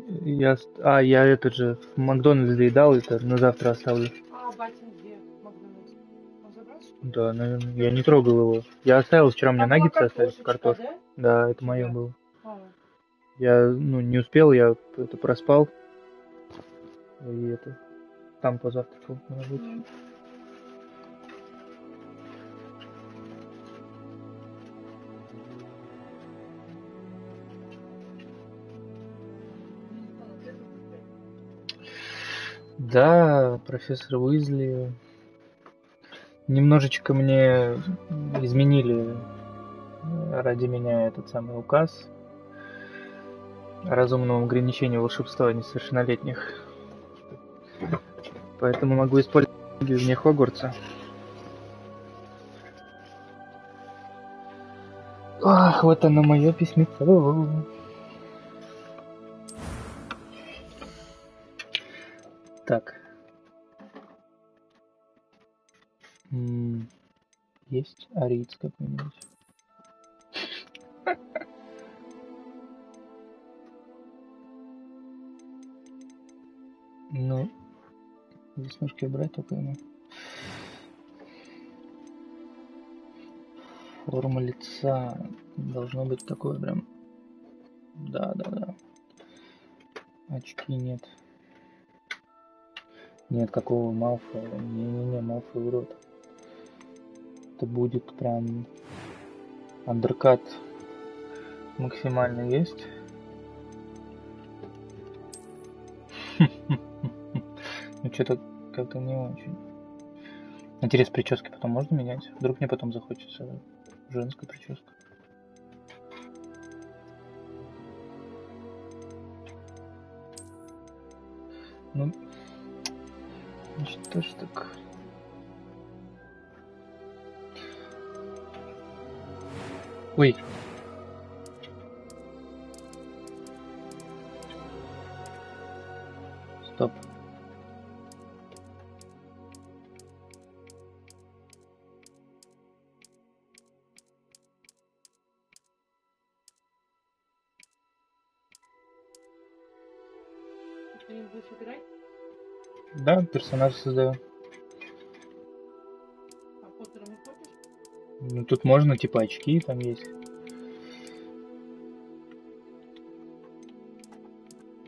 Я этот же в Макдональдс доедал, это на завтра оставлю. А батин где? Макдональдс. Он забрал, что ли? Да, наверное, я не трогал его. Я оставил, вчера мне наггетсы остались, картошку. Да? Да, это мое было. А. Я, не успел, я это проспал. И это, там позавтракал на работе. Да, профессор Уизли. Немножечко мне изменили ради меня этот самый указ о разумном ограничении волшебства несовершеннолетних. Поэтому могу использовать вне Хогвартса. Ах, вот оно мое письмецо. Так. Есть ариец какой-нибудь? Ну, веснушки брать только ему. Форма лица должно быть такое прям. Да. Очки нет. Нет, какого Малфоя? Не, Малфой урод. Это будет прям андеркат максимально есть. Ну что-то как-то не очень. Интересно, прически потом можно менять? Вдруг мне потом захочется женская прическа. Ну, что ж так... Ой. Стоп. Ты не будешь играть? Да, персонаж создаю. А Поттера не хочешь? Ну, тут можно, типа, очки там есть.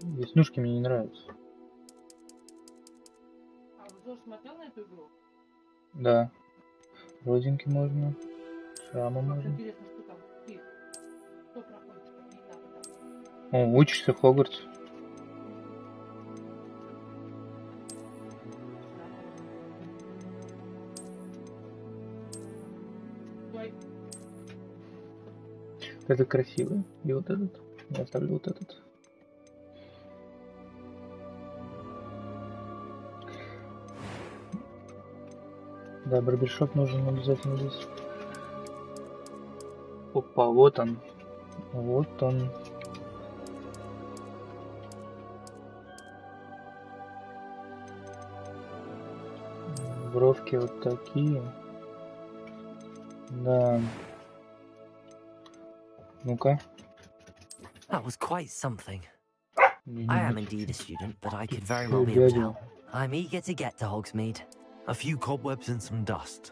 Веснушки мне не нравятся. А Взор смотрел на эту игру? Да. Родинки можно. Шрамы можно. Интересно, что там? Кто проходит, какие этапы там? О, учишься в Хогвартс. Это красивый. И вот этот. Я оставлю вот этот. Да, барбершоп нужен обязательно здесь. Опа, вот он. Вот он. Бровки вот такие. Да. Ну-ка. That was quite something. I am indeed a student, but I could very well be able to help. I'm eager to get to Hogsmeade. A few cobwebs and some dust.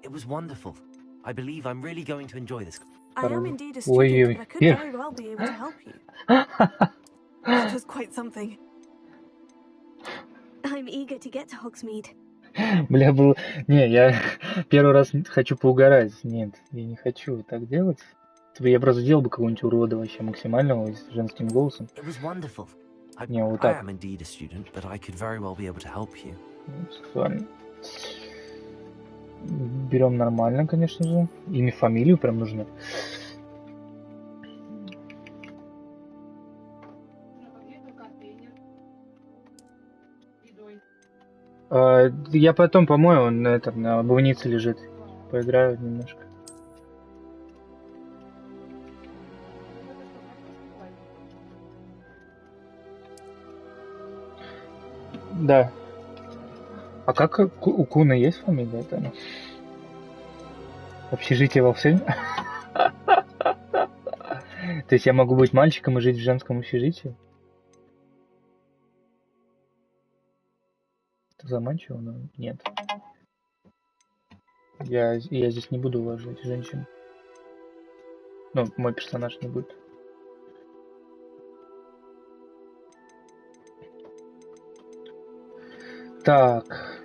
It was wonderful. I believe I'm really going to enjoy this. I am indeed a student, but I could very well be able to help you. That was quite something. I'm eager to get to Hogsmeade. Бля, был... Не, я первый раз хочу поугарать. Нет, я не хочу так делать. Я просто сделал бы какого-нибудь урода вообще максимального с женским голосом. Не, вот так. Сексуально. Берем нормально, конечно же. Имя, фамилию прям нужно. Я потом помою, он на обувнице лежит. Поиграю немножко. Да. А как у Куна есть фамилия? Это общежитие во всем? То есть я могу быть мальчиком и жить в женском общежитии? Заманчиво, но нет. Я здесь не буду уважать женщин. Ну, мой персонаж не будет. Так.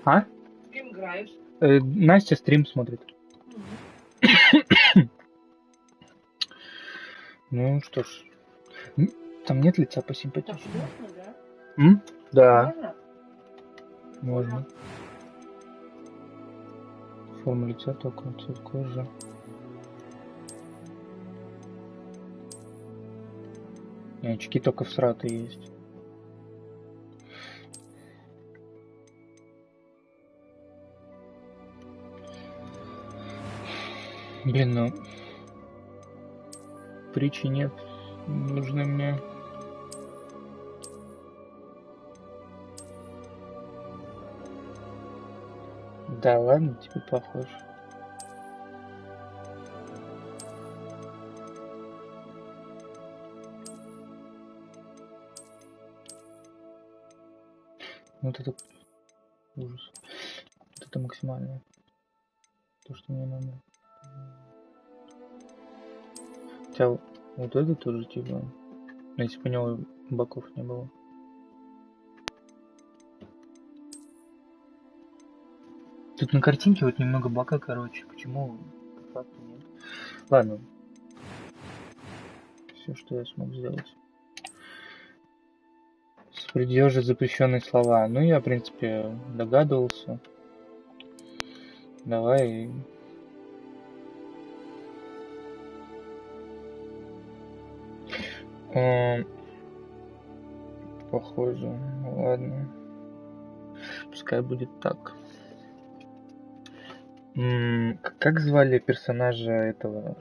А? Стрим играешь? Настя стрим смотрит. Ну что ж. Там нет лица посимпатичнее. Можно, да? Да, Можно? можно. Форма лица только цвет кожи. И очки только всратые есть. Блин, ну... Притчи нет. Нужны мне... Да ладно, тебе похож. Вот это ужас. Вот это максимальное. То, что мне надо. Хотя вот это тоже типа... Если бы у него боков не было. Тут на картинке вот немного бока, короче. Почему? По факту нет. Ладно. Все, что я смог сделать. Спридержи запрещенные слова. Ну, я, в принципе, догадывался. Давай. Похоже. Ладно. Пускай будет так. Как звали персонажа этого?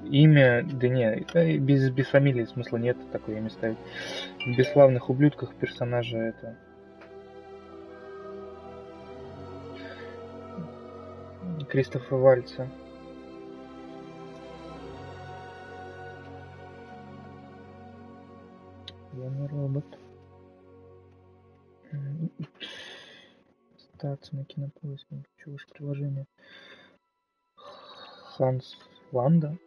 Имя, да не, без фамилии смысла нет такое имя ставить. В «Бесславных ублюдках» персонажа это... Кристофа Вальца. Я не робот. Остаться на Кинопоиске. Чего уж приложение. Ханс Ланда.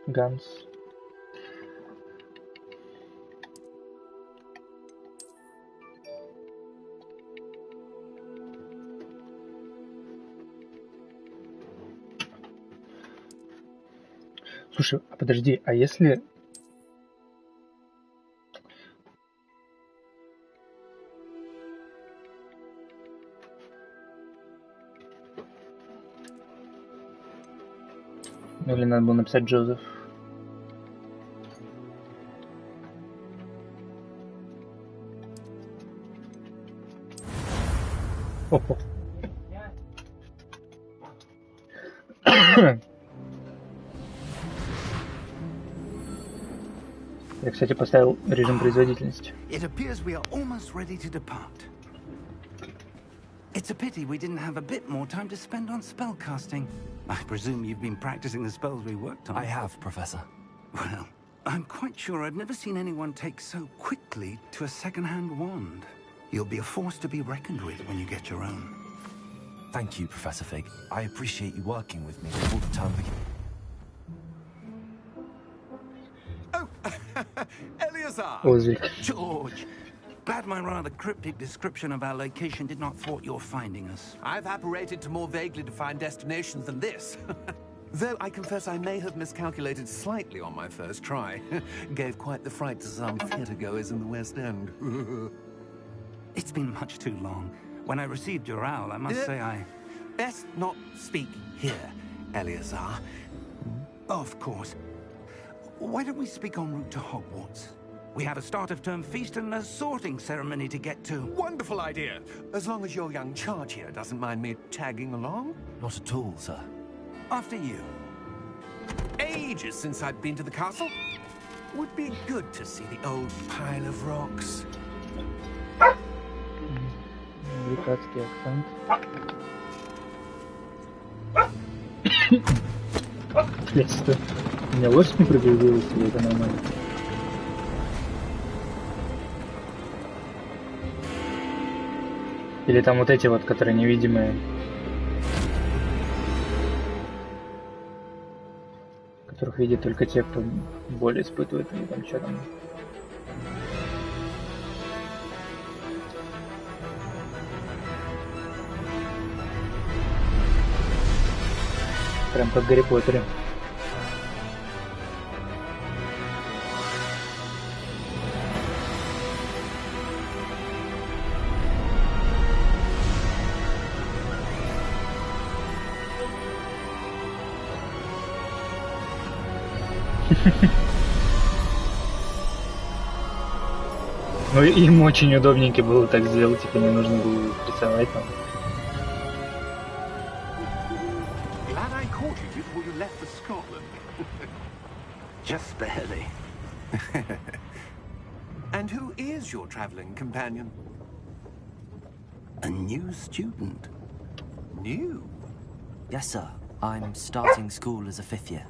Ганс. Слушай, а подожди, а если... Или надо было написать Джозеф? О-о. Я, кстати, поставил режим производительности. It appears we are almost ready to depart. It's a pity we didn't have a bit more time to spend on spellcasting. I presume you've been practicing the spells we worked on. I have, Professor. Well, I'm quite sure I've never seen anyone take so quickly to a second-hand wand. You'll be a force to be reckoned with when you get your own. Thank you, Professor Fig. I appreciate you working with me before the term begins. Eleazar! Озрик. George! Glad my rather cryptic description of our location did not thwart your finding us. I've apparated to more vaguely defined destinations than this. Though I confess I may have miscalculated slightly on my first try. Gave quite the fright to some theatre-goers in the West End. It's been much too long. When I received your owl, I must say I... Best not speak here, Eleazar. Of course. Why don't we speak en route to Hogwarts? We have a start-of-term feast and a sorting ceremony to get to. Wonderful idea. As long as your young charge here doesn't mind me tagging along. Not at all, sir. After you. Ages since I'd been to the castle. Would be good to see the old pile of rocks. Британский акцент. Приветствую. У меня лошадь не прогрузилась, или это нормально? Или там вот эти вот, которые невидимые, которых видят только те, кто боль испытывает, или там что там. Прям как в Гарри Поттере. Ну им очень удобненько было так сделать, типа не нужно было рисовать там. Glad I caught you before you left for Scotland. Just barely. And who is your traveling companion? A new student. New? Yes, sir. I'm starting school as a 5th year.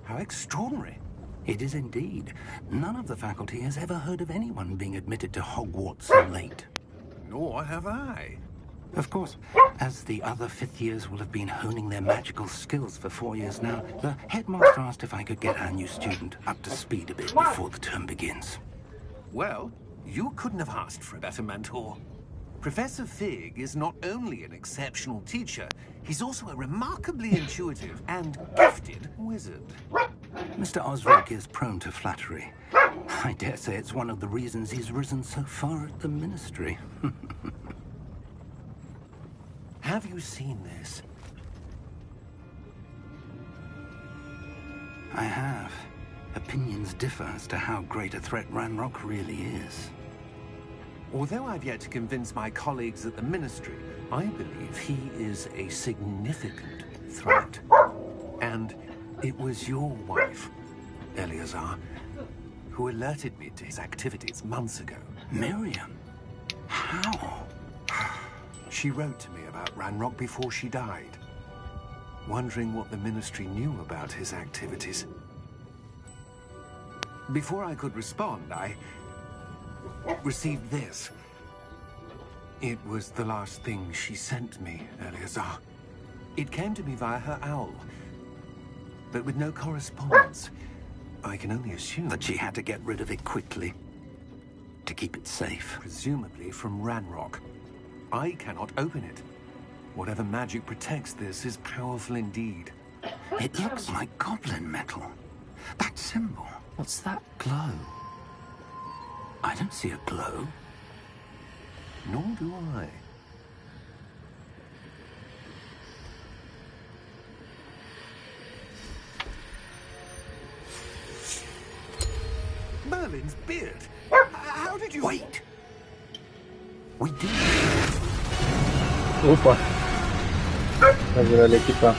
How extraordinary. It is indeed. None of the faculty has ever heard of anyone being admitted to Hogwarts so late. Nor have I. Of course, as the other 5th years will have been honing their magical skills for 4 years now, the headmaster asked if I could get our new student up to speed a bit before the term begins. Well, you couldn't have asked for a better mentor. Professor Fig is not only an exceptional teacher, he's also a remarkably intuitive and gifted wizard. Mr. Osric is prone to flattery. I dare say it's one of the reasons he's risen so far at the ministry. Have you seen this? I have. Opinions differ as to how great a threat Ranrock really is. Although I've yet to convince my colleagues at the Ministry, I believe he is a significant threat. And it was your wife, Eleazar, who alerted me to his activities months ago. Miriam? How? She wrote to me about Ranrock before she died, wondering what the Ministry knew about his activities. Before I could respond, I received this. It was the last thing she sent me, Eleazar. It came to me via her owl, but with no correspondence. I can only assume that she had to get rid of it quickly to keep it safe. Presumably from Ranrock. I cannot open it. Whatever magic protects this is powerful indeed. It looks like goblin metal. That symbol. What's that glow? I don't see a glow. Nor do I. Merlin's beard. How did you... Wait! We did. Опа. Набирали типа.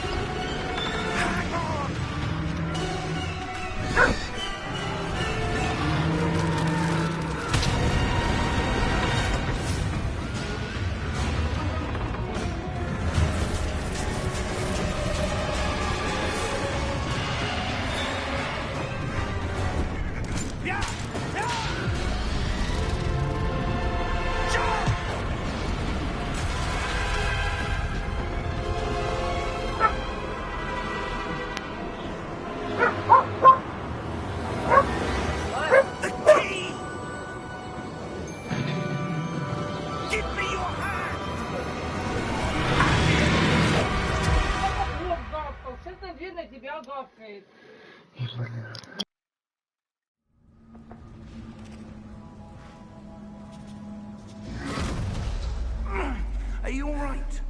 Are you all right?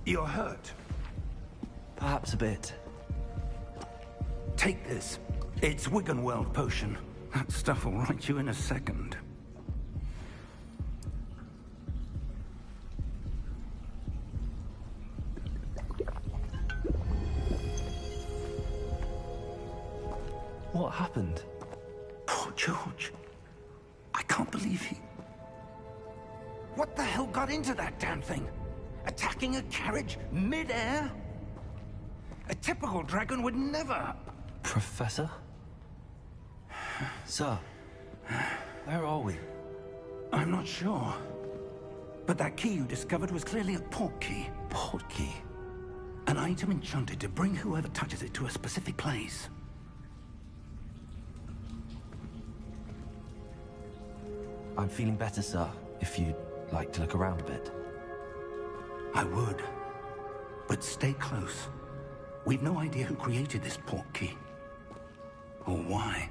You're hurt. Perhaps a bit. Take this. It's Wiggenweld potion. That stuff will right you in a second. What happened? Poor George. I can't believe he... What the hell got into that damn thing? Attacking a carriage mid-air? A typical dragon would never. Professor? Sir, where are we? I'm not sure. But that key you discovered was clearly a port key. Port key? An item enchanted to bring whoever touches it to a specific place. I'm feeling better, sir. If you'd like to look around a bit. I would. But stay close. We've no idea who created this port key. Or why.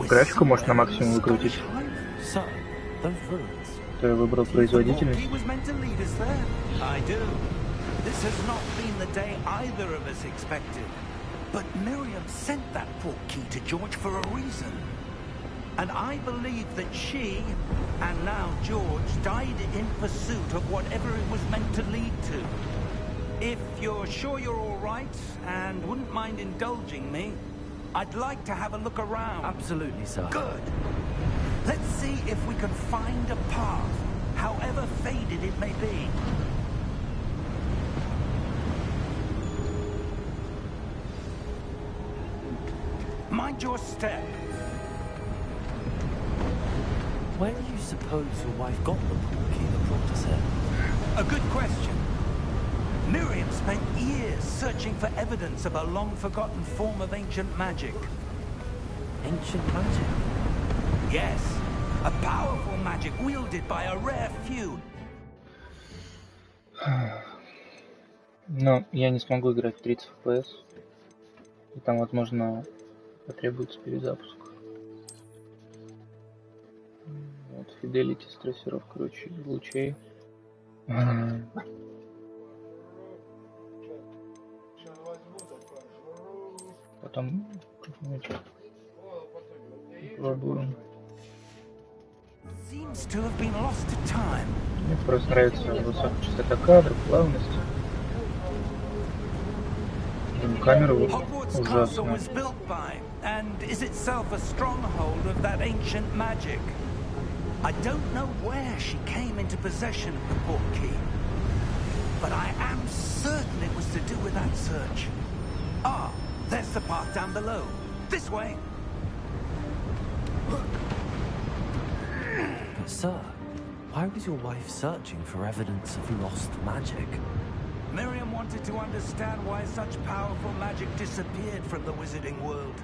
Графику может на максимум выкрутить. То я выбрал производительность. This has not been the day either of us expected. But Miriam sent that port key to George for a reason. And I believe that she, and now George, died in pursuit of whatever it was meant to lead to. If you're sure you're all right, and wouldn't mind indulging me, I'd like to have a look around. Absolutely, sir. Good. Let's see if we can find a path, however faded it may be. Mind your step. Where do you suppose your wife got the port key that brought us here? A good question. Miriam spent years searching for evidence of a long-forgotten form of ancient magic. Ancient magic? Yes. A powerful magic wielded by a rare few. Но я не смогу играть в 30 FPS. И там, возможно, потребуется перезапуск. Вот, Fidelity с трассировкой лучей. Потом попробуем. Мне просто нравится высокая частота кадров, плавность. Камера ужасная. And is itself a stronghold of that ancient magic. I don't know where she came into possession of the port key, but I am certain it was to do with that search. Ah, there's the path down below. This way. But sir, why was your wife searching for evidence of lost magic? Miriam wanted to understand why such powerful magic disappeared from the wizarding world.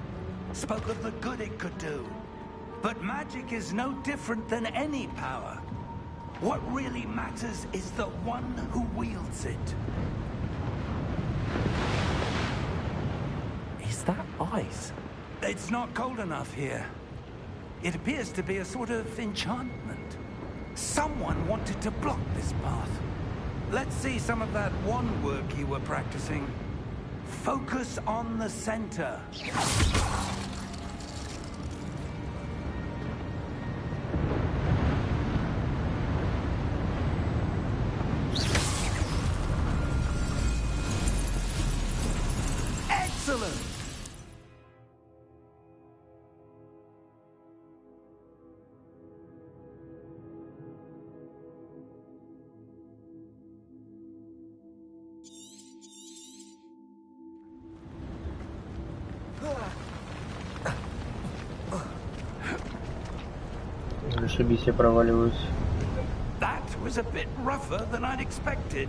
Spoke of the good it could do. But magic is no different than any power. What really matters is the one who wields it. Is that ice? It's not cold enough here. It appears to be a sort of enchantment. Someone wanted to block this path. Let's see some of that wand work you were practicing. Focus on the center. Excellent! Зашибись, я проваливаюсь. That was a bit rougher than I'd expected.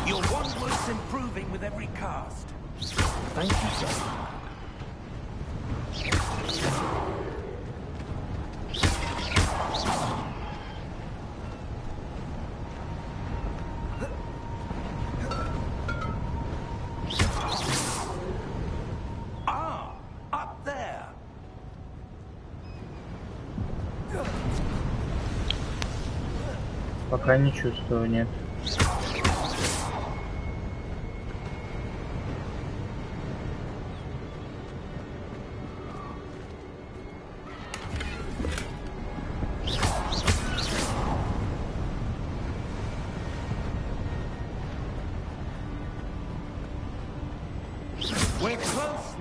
Your wand work's improving with every cast. Thank you, sir. Ah, up there. Пока не чувствую, нет.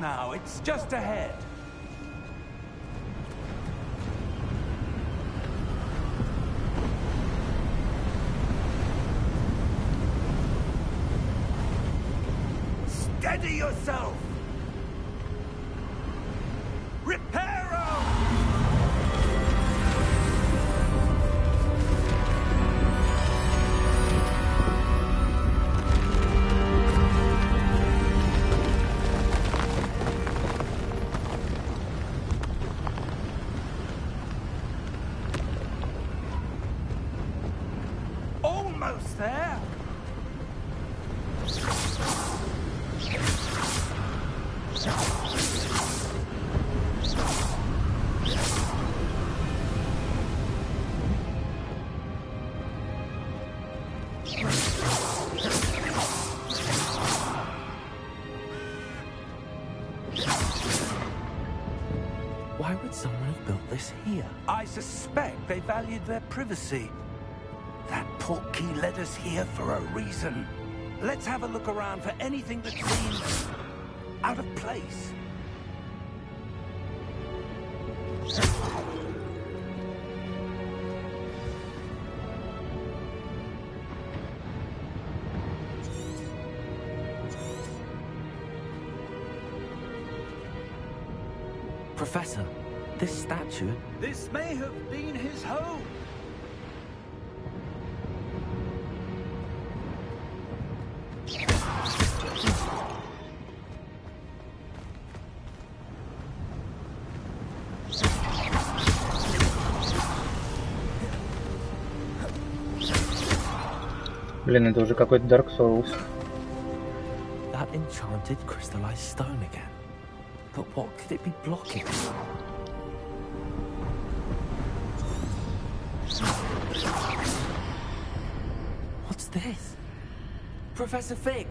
now. It's just ahead. Steady yourself! Reparo! Almost there! Why would someone have built this here? I suspect they valued their privacy. That portkey led us here for a reason. Let's have a look around for anything that seems out of place. Professor, this statue... This may have been his home. Блин, это уже какой-то Dark Souls. That enchanted crystallized stone again. But what could it be blocking? What's this? Professor Fig!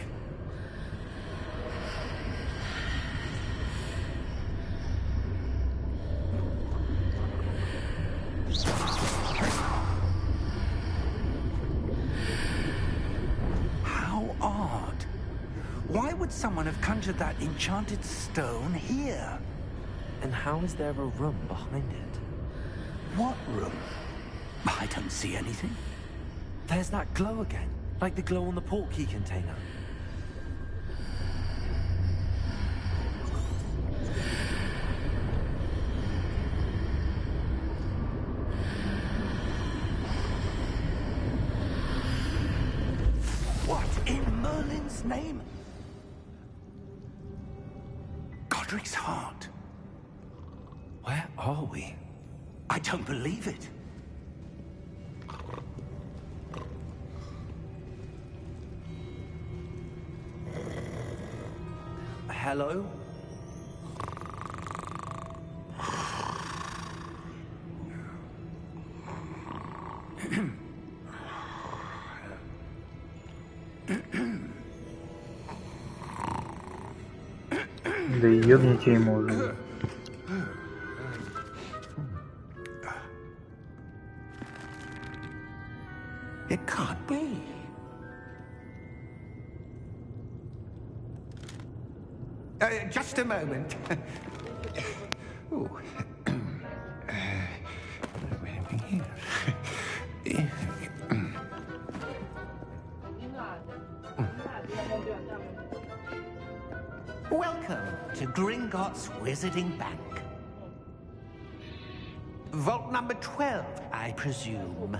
How odd. Why would someone have conjured that enchanted stone here? And how is there a room behind it? What room? I don't see anything. There's that glow again, like the glow on the portkey container. What in Merlin's name? Godric's heart. Where are we? I don't believe it. Hello? Да ёбните ему уже. It can't be. Just a moment. Ooh. Welcome to Gringotts Wizarding Bank. Vault number 12, I presume.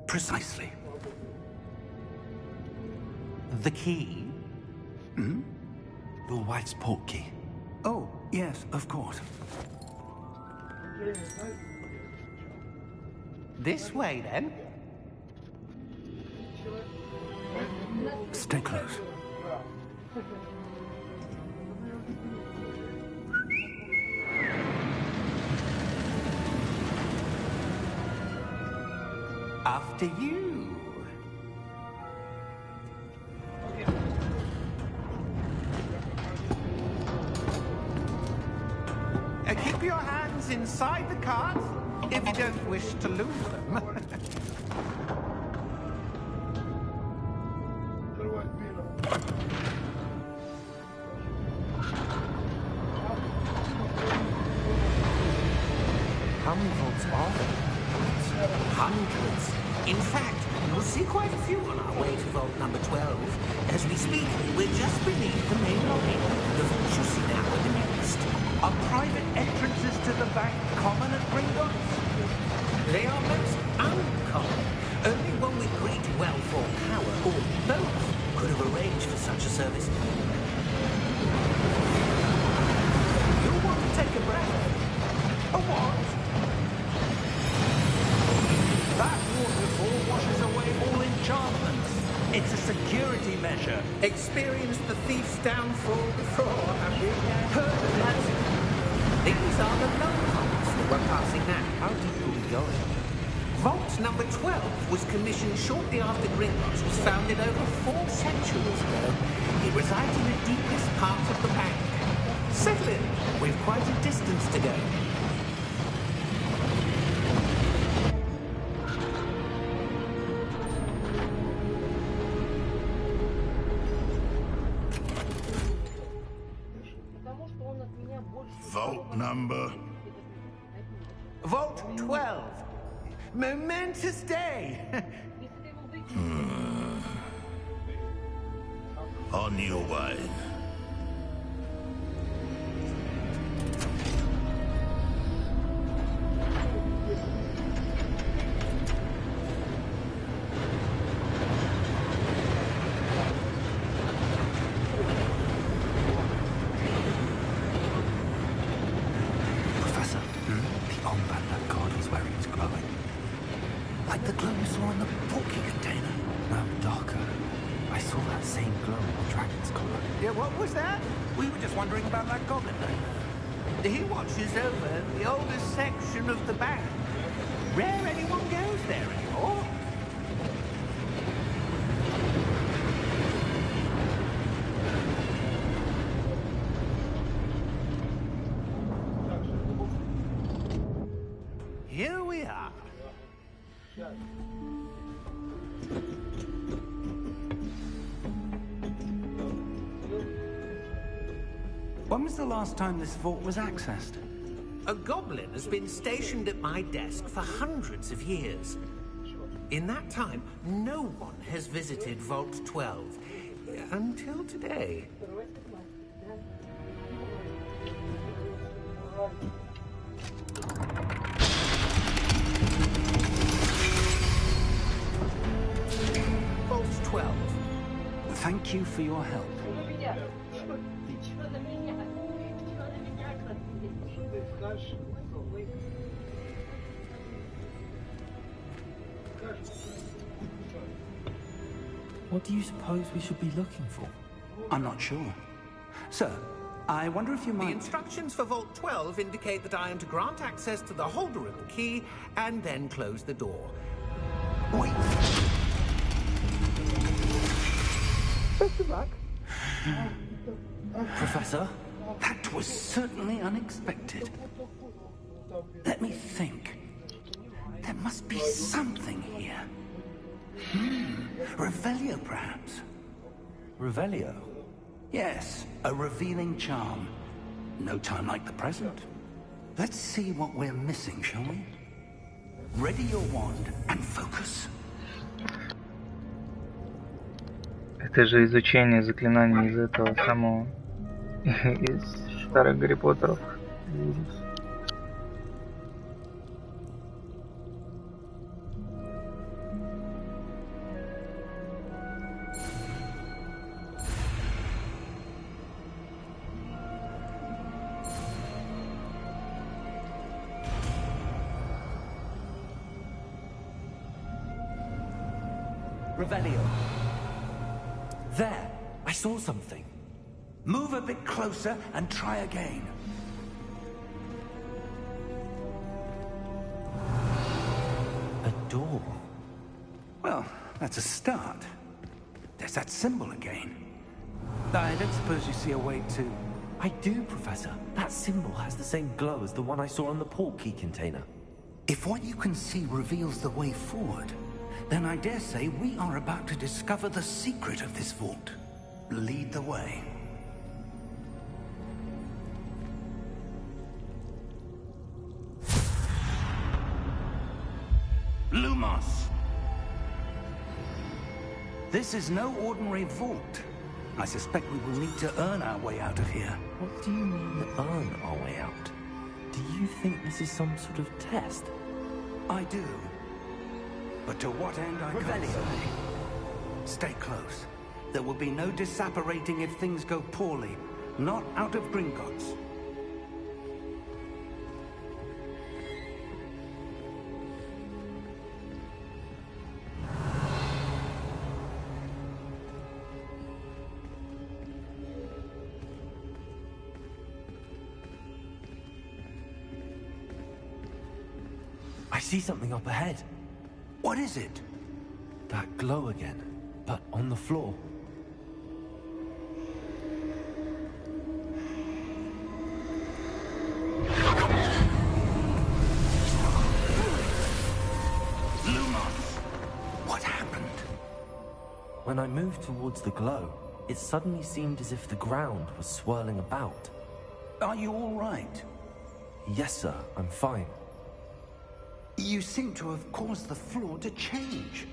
Precisely. The key? Hmm? Your wife's portkey. Oh, yes, of course. This way, then. Stay close. After you. Keep your hands inside the cart if you don't wish to lose them. How many vaults are there? Hundreds. In fact, we'll see quite a few on our way to vault number 12. As we speak, we're just beneath the main lobby. The vaults you see now are the newest. Are private entrances to the bank common at Gringotts? They are most uncommon. Only one with great wealth or power, or both, could have arranged for such a service. You'll want to take a breath. A what? That waterfall washes away all enchantments. It's a security measure. Experienced the thief's downfall before, have you? Heard of it? These are the low-coms that we're passing now. How deep are we going? Vault number 12 was commissioned shortly after Gringotts was founded over 4 centuries ago. It resides in the deepest part of the bank. Settle in. We've quite a distance to go. Vault number? Vault 12. Momentous day. On your way. Professor, the armband that guard was wearing was glowing. Like the glow you saw in the porky container. No, darker. I saw that same glow in the dragon's collar. Yeah, what was that? We were just wondering about that goblin. He watches over the oldest section of the bank. Rare anyone goes there anymore. Here we are. When was the last time this vault was accessed? A goblin has been stationed at my desk for hundreds of years. In that time, no one has visited Vault 12. Until today. Vault 12. Thank you for your help. What do you suppose we should be looking for? I'm not sure. Sir, I wonder if you The might... instructions for Vault 12 indicate that I am to grant access to the holder of the key and then close the door. Wait! Best of luck. Professor? That was certainly unexpected. Let me think. There must be something here. Revelio, perhaps? Revelio? Yes, a revealing charm. No time like the present. Let's see what we're missing, shall we? Ready your wand and focus. Это же изучение заклинаний из этого самого, из старых Гарри Поттеров. Revelio. There! I saw something. Move a bit closer and try again. A door. Well, that's a start. There's that symbol again. I don't suppose you see a way to... I do, Professor. That symbol has the same glow as the one I saw on the port key container. If what you can see reveals the way forward, then I dare say we are about to discover the secret of this vault. Lead the way. Lumos. This is no ordinary vault. I suspect we will need to earn our way out of here. What do you mean, earn our way out? Do you think this is some sort of test? I do. But to what end, I can't say. Stay close. There will be no disapparating if things go poorly. Not out of Gringotts. I see something up ahead. What is it? That glow again, but on the floor. Lumos! What happened? When I moved towards the glow, it suddenly seemed as if the ground was swirling about. Are you all right? Yes, sir, I'm fine. You seem to have caused the floor to change.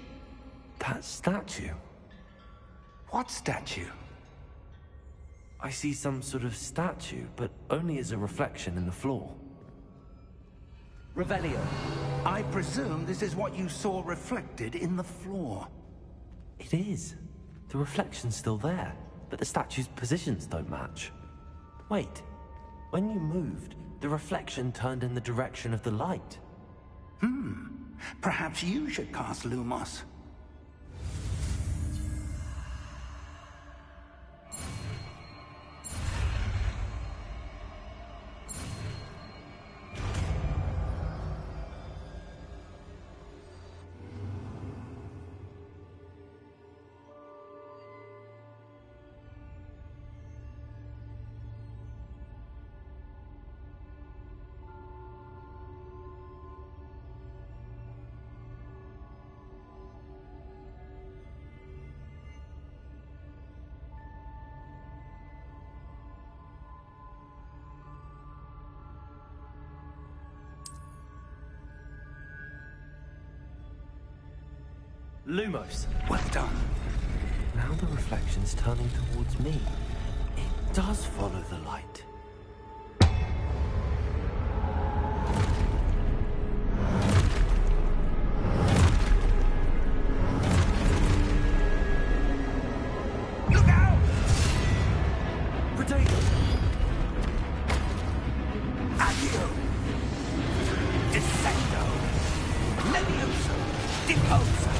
That statue? What statue? I see some sort of statue, but only as a reflection in the floor. Revelio, I presume this is what you saw reflected in the floor. It is. The reflection's still there, but the statue's positions don't match. Wait, when you moved, the reflection turned in the direction of the light. Perhaps you should cast Lumos. Lumos! Well done. Now the reflection's turning towards me. It does follow the light. Look out! Potato! Addio! Descendo! Levioso! Deposa!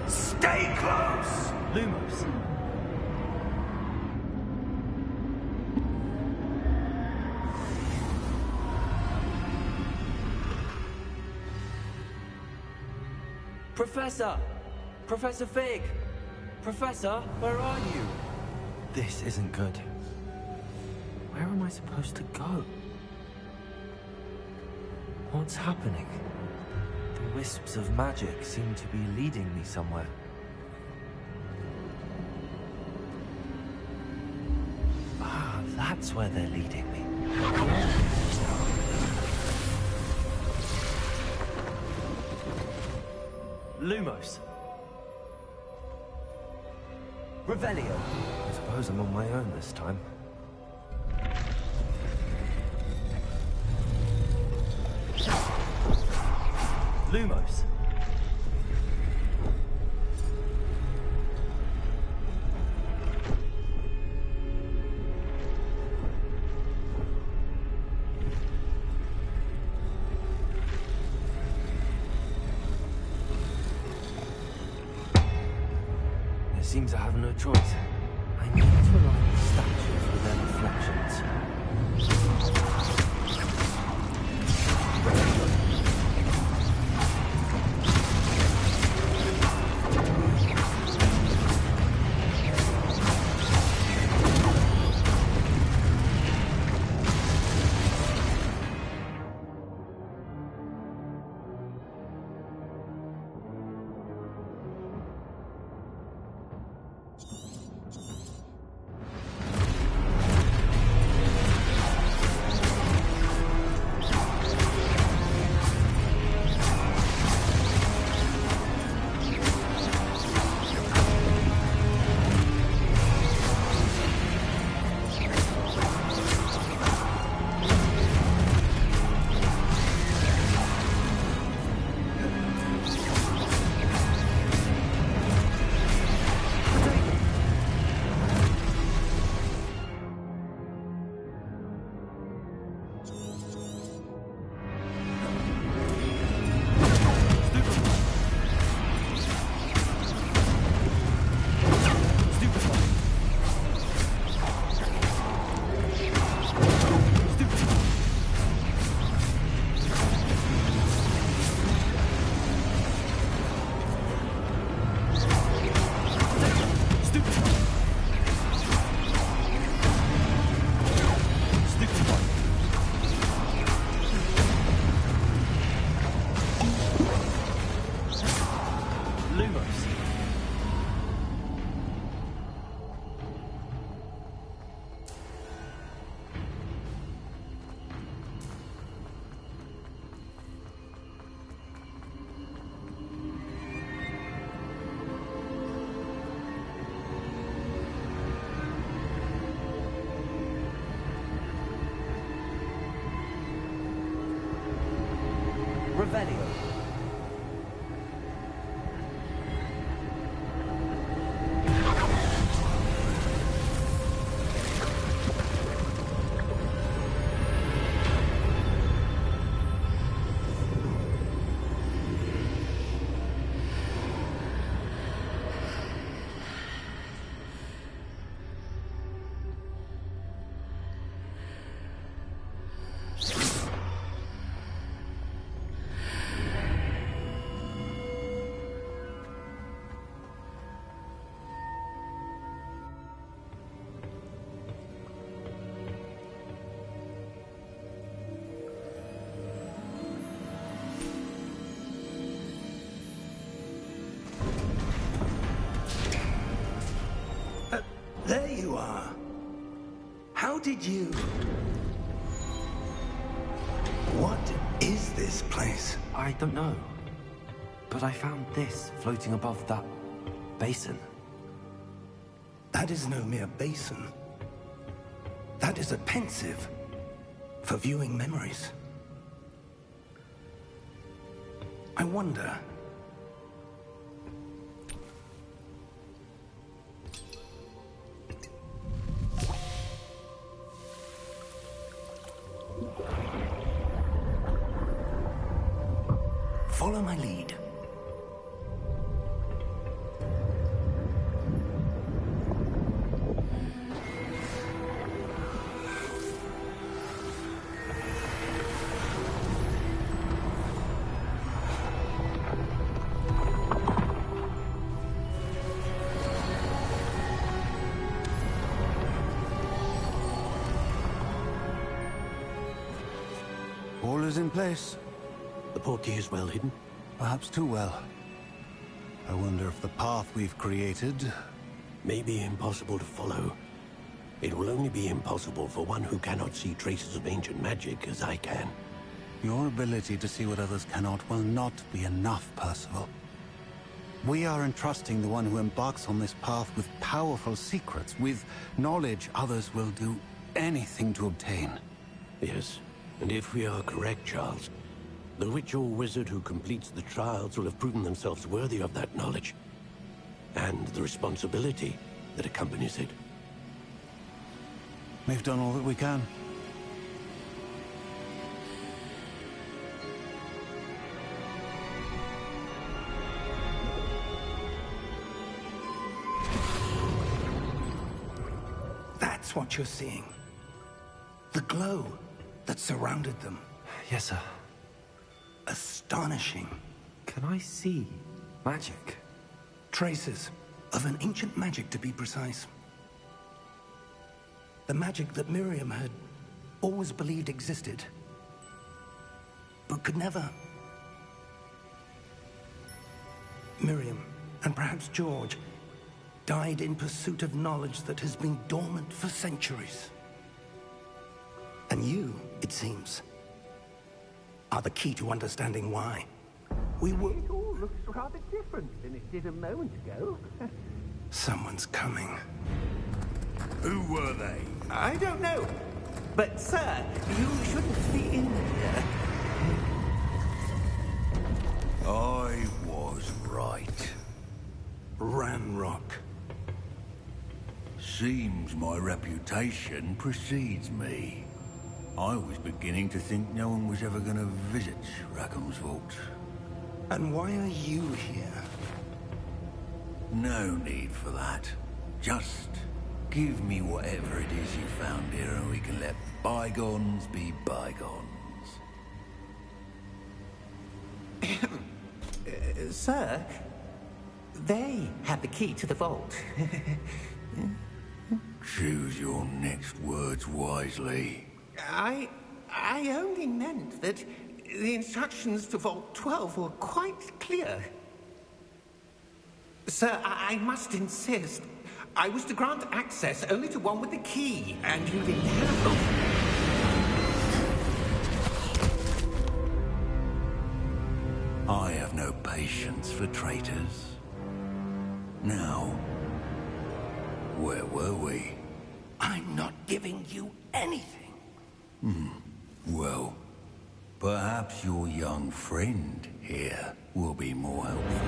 Stay close! Lumos! Professor! Professor Fig! Professor, where are you? This isn't good. Where am I supposed to go? What's happening? The wisps of magic seem to be leading me somewhere. Ah, that's where they're leading me. Lumos. Revelio. I suppose I'm on my own this time. Lumos. seem to have no choice. I need to align the statues with their reflections. Revelio. There you are. How did you... What is this place? I don't know. But I found this floating above that basin. That is no mere basin. That is a pensive for viewing memories. I wonder... Follow my lead. All is in place. The portkey is well hidden. Perhaps too well. I wonder if the path we've created... May be impossible to follow. It will only be impossible for one who cannot see traces of ancient magic as I can. Your ability to see what others cannot will not be enough, Percival. We are entrusting the one who embarks on this path with powerful secrets, with knowledge others will do anything to obtain. Yes, and if we are correct, Charles, the witch or wizard who completes the trials will have proven themselves worthy of that knowledge, and the responsibility that accompanies it. We've done all that we can. That's what you're seeing. The glow that surrounded them. Yes, sir. Astonishing. Can I see magic? Traces of an ancient magic, to be precise. The magic that Miriam had always believed existed, but could never. Miriam, and perhaps George, died in pursuit of knowledge that has been dormant for centuries. And you, it seems, are the key to understanding why. We will... It all looks rather different than it did a moment ago. Someone's coming. Who were they? I don't know. But, sir, you shouldn't be in here. I was right. Ranrock. Seems my reputation precedes me. I was beginning to think no one was ever going to visit Rackham's vault. And why are you here? No need for that. Just give me whatever it is you found here and we can let bygones be bygones. Sir, they have the key to the vault. Choose your next words wisely. I only meant that the instructions to Vault 12 were quite clear. Sir, I must insist. I was to grant access only to one with the key, and you didn't have it. I have no patience for traitors. Now, where were we? I'm not giving you anything. Well, perhaps your young friend here will be more helpful.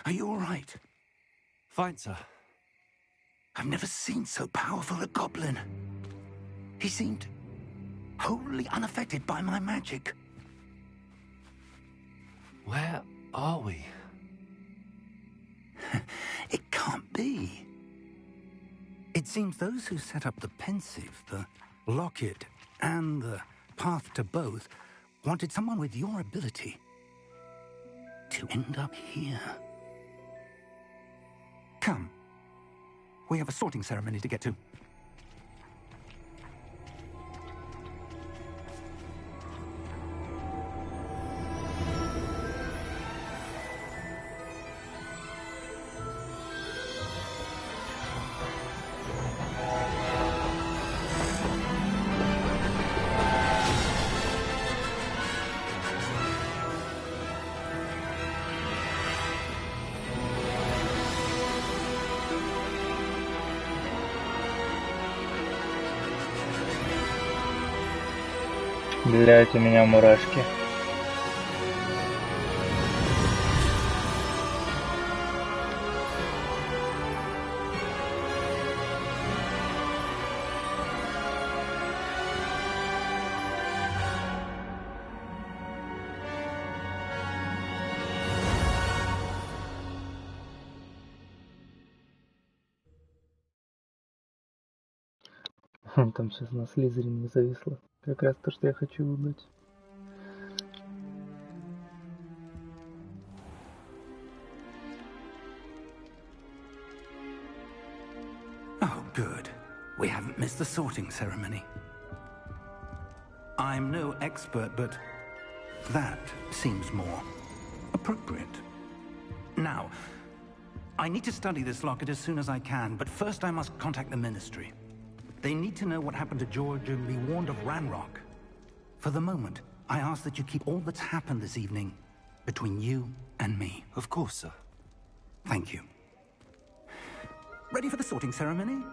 Are you all right? Fine, sir. I've never seen so powerful a goblin. He seemed wholly unaffected by my magic. Where are we? It can't be. It seems those who set up the pensive, the locket, and the path to both wanted someone with your ability to end up here. Come. We have a sorting ceremony to get to. Блять, у меня мурашки. Там сейчас на Слизерине зависло. Как раз то, что я хочу выбрать. Good. We haven't missed the sorting ceremony. I'm no expert, but that seems more appropriate. Now, I need to study this locket as soon as I can, but first I must contact the Ministry. They need to know what happened to George and be warned of Ranrock. For the moment, I ask that you keep all that's happened this evening between you and me. Of course, sir. Thank you. Ready for the sorting ceremony?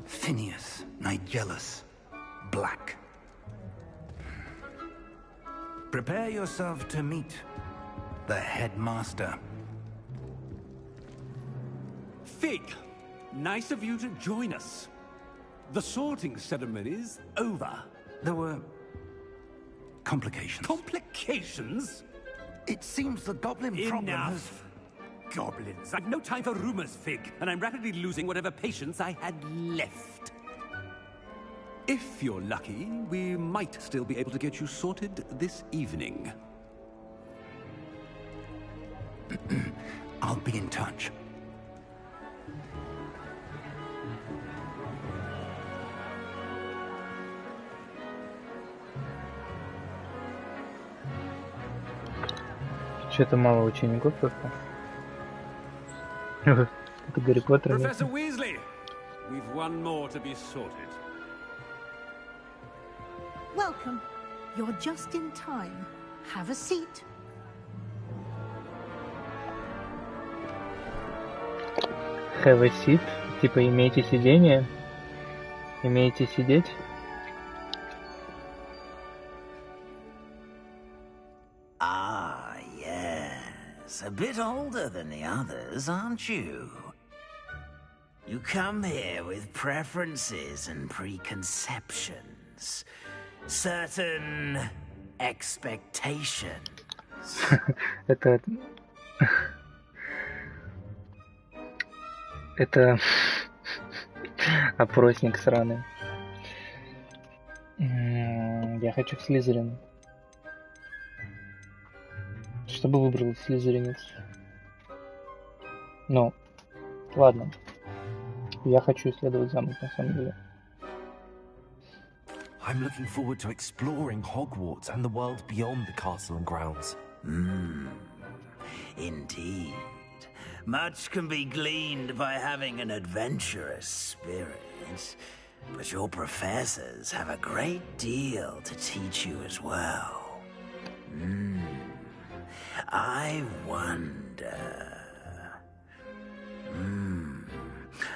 Phineas, Nigellus, Black. Prepare yourself to meet the headmaster. Fig, nice of you to join us. The sorting ceremony's over. There were complications. Complications? It seems the goblin problem has... Enough. Goblins. I've no time for rumors, Fig, and I'm rapidly losing whatever patience I had left. If you're lucky, we might still be able to get you sorted this evening. I'll be in touch. Что-то мало учеников просто. Это Гарри Поттер. Professor Weasley, we've one more to be sorted. Welcome. You're just in time. Have a seat. Have a seat? Типа имейте сидение? Имеете сидеть? Ah, yes. A bit older than the others, aren't you? You come here with preferences and preconceptions. Certain expectations. Это опросник сраный. Я хочу в Слизерин. Что бы выбрал слизеринец? Ну, ладно. Я хочу исследовать замок, на самом деле. I'm looking forward to exploring Hogwarts and the world beyond the castle and grounds. Indeed. Much can be gleaned by having an adventurous spirit, but your professors have a great deal to teach you as well. I wonder...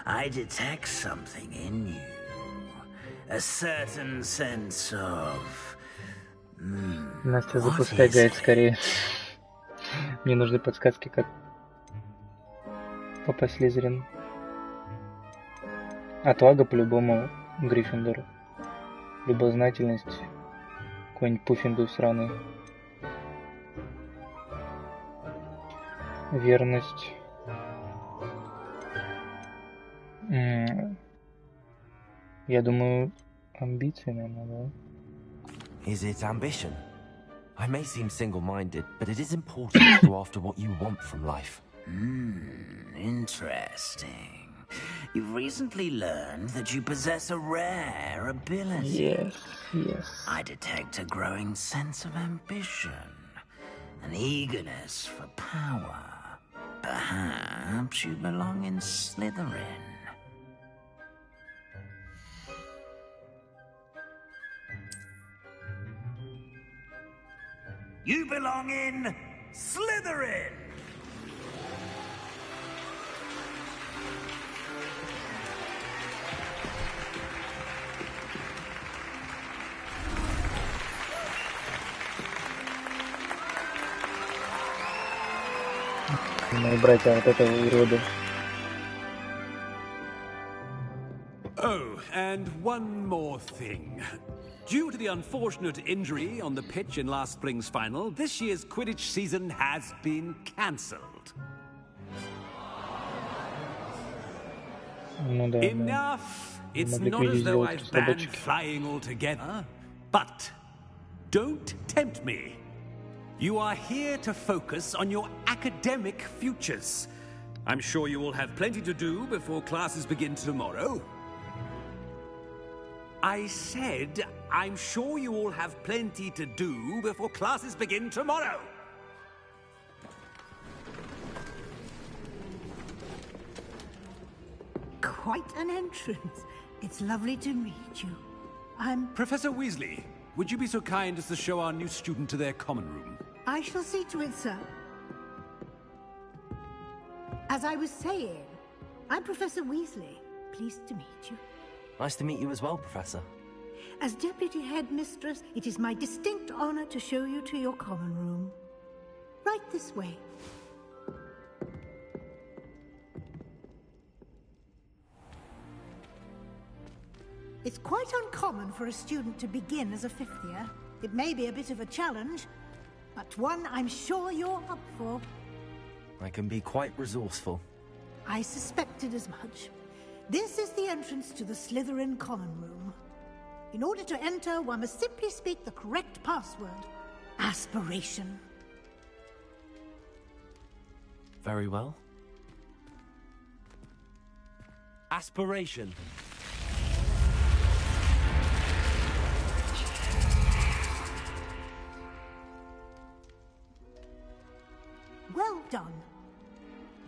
I detect something in you. A certain sense of... Настя, запускай гайд скорее. Мне нужны подсказки, как попасть в Слизерин. Отвага по-любому Гриффиндор. Любознательность какой-нибудь Пуффиндуй сраный. Верность. Я думаю, амбиции, наверное, да? Is it ambition? I may seem single-minded, but it is important to go after what you want from life. Interesting. You've recently learned that you possess a rare ability. Yes. I detect a growing sense of ambition, an eagerness for power. Perhaps you belong in Slytherin. You belong in Slytherin! Мои братья от этого урода. Oh, and one more thing. Due to the unfortunate injury on the pitch in last spring's final, this year's Quidditch season has been cancelled. Ну да, Enough! да. It's Могли not as видеть though золотые I've banned разработчики. flying altogether, but don't tempt me. You are here to focus on your academic futures. I'm sure you will have plenty to do before classes begin tomorrow. I said, I'm sure you all have plenty to do before classes begin tomorrow. Quite an entrance. It's lovely to meet you. I'm... Professor Weasley, would you be so kind as to show our new student to their common room? I shall see to it, sir. As I was saying, I'm Professor Weasley. Pleased to meet you. Nice to meet you as well, Professor. As Deputy Headmistress, it is my distinct honor to show you to your common room. Right this way. It's quite uncommon for a student to begin as a fifth year. It may be a bit of a challenge, but one I'm sure you're up for. I can be quite resourceful. I suspected as much. This is the entrance to the Slytherin common room. In order to enter, one must simply speak the correct password. Aspiration. Very well. Aspiration. Well done.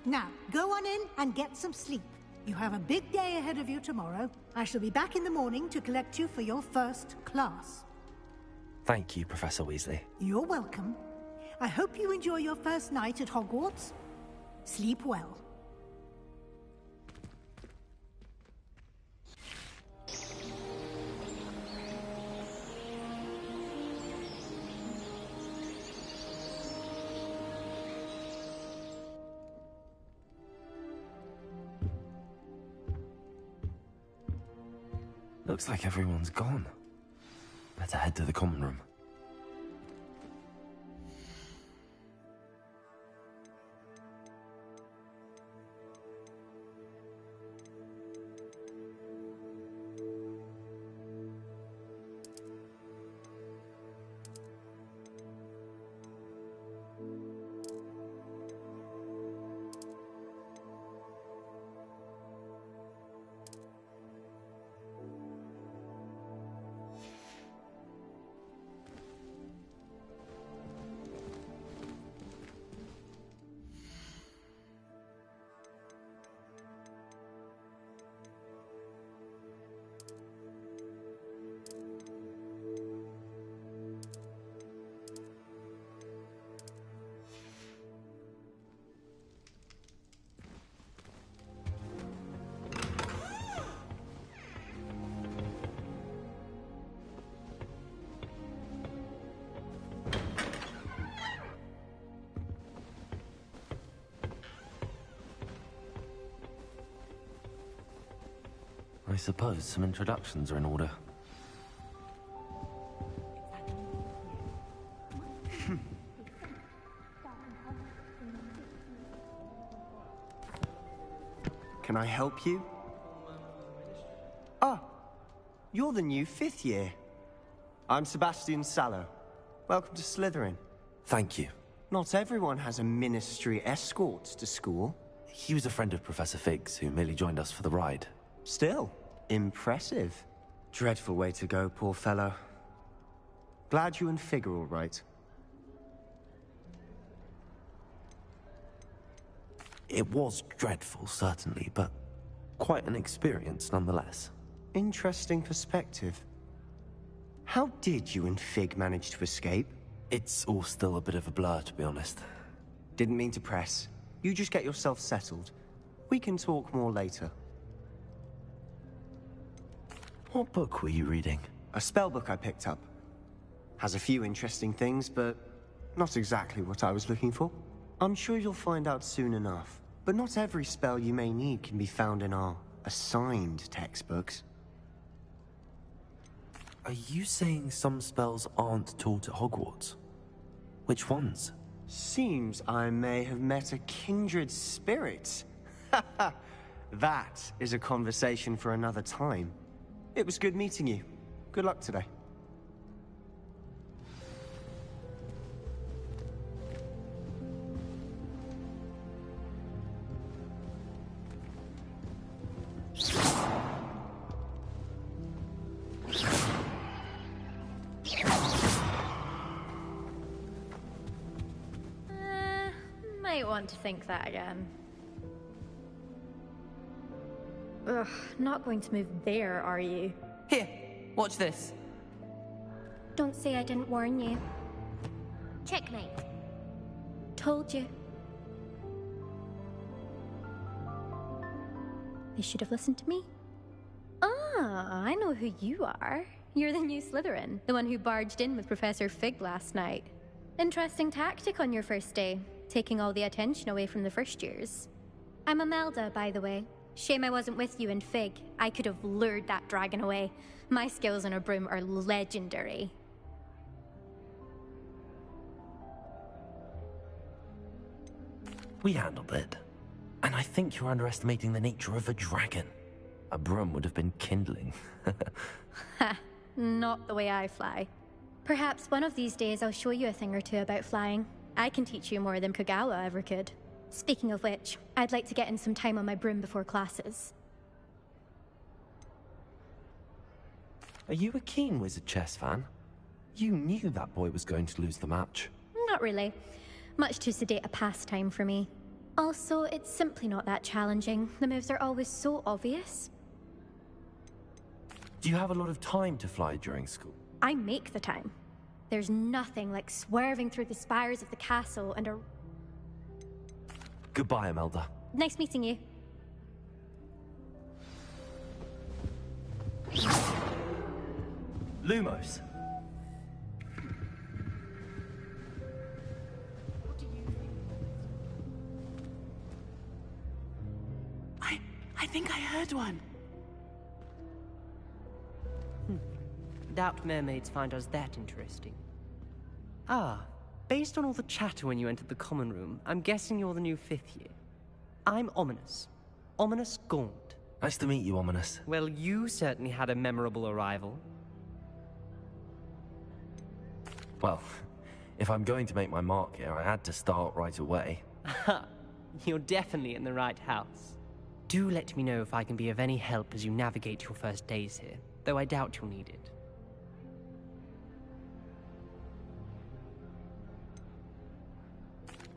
Now, go on in and get some sleep. You have a big day ahead of you tomorrow. I shall be back in the morning to collect you for your first class. Thank you, Professor Weasley. You're welcome. I hope you enjoy your first night at Hogwarts. Sleep well. Looks like everyone's gone. Better head to the common room. I suppose some introductions are in order. Can I help you? Ah, you're the new fifth year. I'm Sebastian Sallow. Welcome to Slytherin. Thank you. Not everyone has a ministry escort to school. He was a friend of Professor Fig's who merely joined us for the ride. Still, impressive. Dreadful way to go, poor fellow. Glad you and Fig are all right. It was dreadful, certainly, but quite an experience nonetheless. Interesting perspective. How did you and Fig manage to escape? It's all still a bit of a blur, to be honest. Didn't mean to press. You just get yourself settled. We can talk more later. What book were you reading? A spell book I picked up. Has a few interesting things, but not exactly what I was looking for. I'm sure you'll find out soon enough. But not every spell you may need can be found in our assigned textbooks. Are you saying some spells aren't taught at Hogwarts? Which ones? Seems I may have met a kindred spirit. That is a conversation for another time. It was good meeting you. Good luck today. Might want to think that again. Ugh, not going to move there, are you? Here, watch this. Don't say I didn't warn you. Checkmate. Told you. They should have listened to me. Ah, I know who you are. You're the new Slytherin, the one who barged in with Professor Fig last night. Interesting tactic on your first day, taking all the attention away from the first years. I'm Imelda, by the way. Shame I wasn't with you in Fig. I could have lured that dragon away. My skills on a broom are legendary. We handled it. And I think you're underestimating the nature of a dragon. A broom would have been kindling. Ha, not the way I fly. Perhaps one of these days I'll show you a thing or two about flying. I can teach you more than Kogawa ever could. Speaking of which, I'd like to get in some time on my broom before classes. Are you a keen Wizard chess fan? You knew that boy was going to lose the match. Not really. Much too sedate a pastime for me. Also, it's simply not that challenging. The moves are always so obvious. Do you have a lot of time to fly during school? I make the time. There's nothing like swerving through the spires of the castle and a... Goodbye, Imelda. Nice meeting you. Lumos. I think I heard one. Doubt mermaids find us that interesting. Ah, based on all the chatter when you entered the common room, I'm guessing you're the new 5th year. I'm Ominous. Ominous Gaunt. Nice to meet you, Ominous. Well, you certainly had a memorable arrival. Well, if I'm going to make my mark here, I had to start right away. Ha! You're definitely in the right house. Do let me know if I can be of any help as you navigate your first days here, though I doubt you'll need it.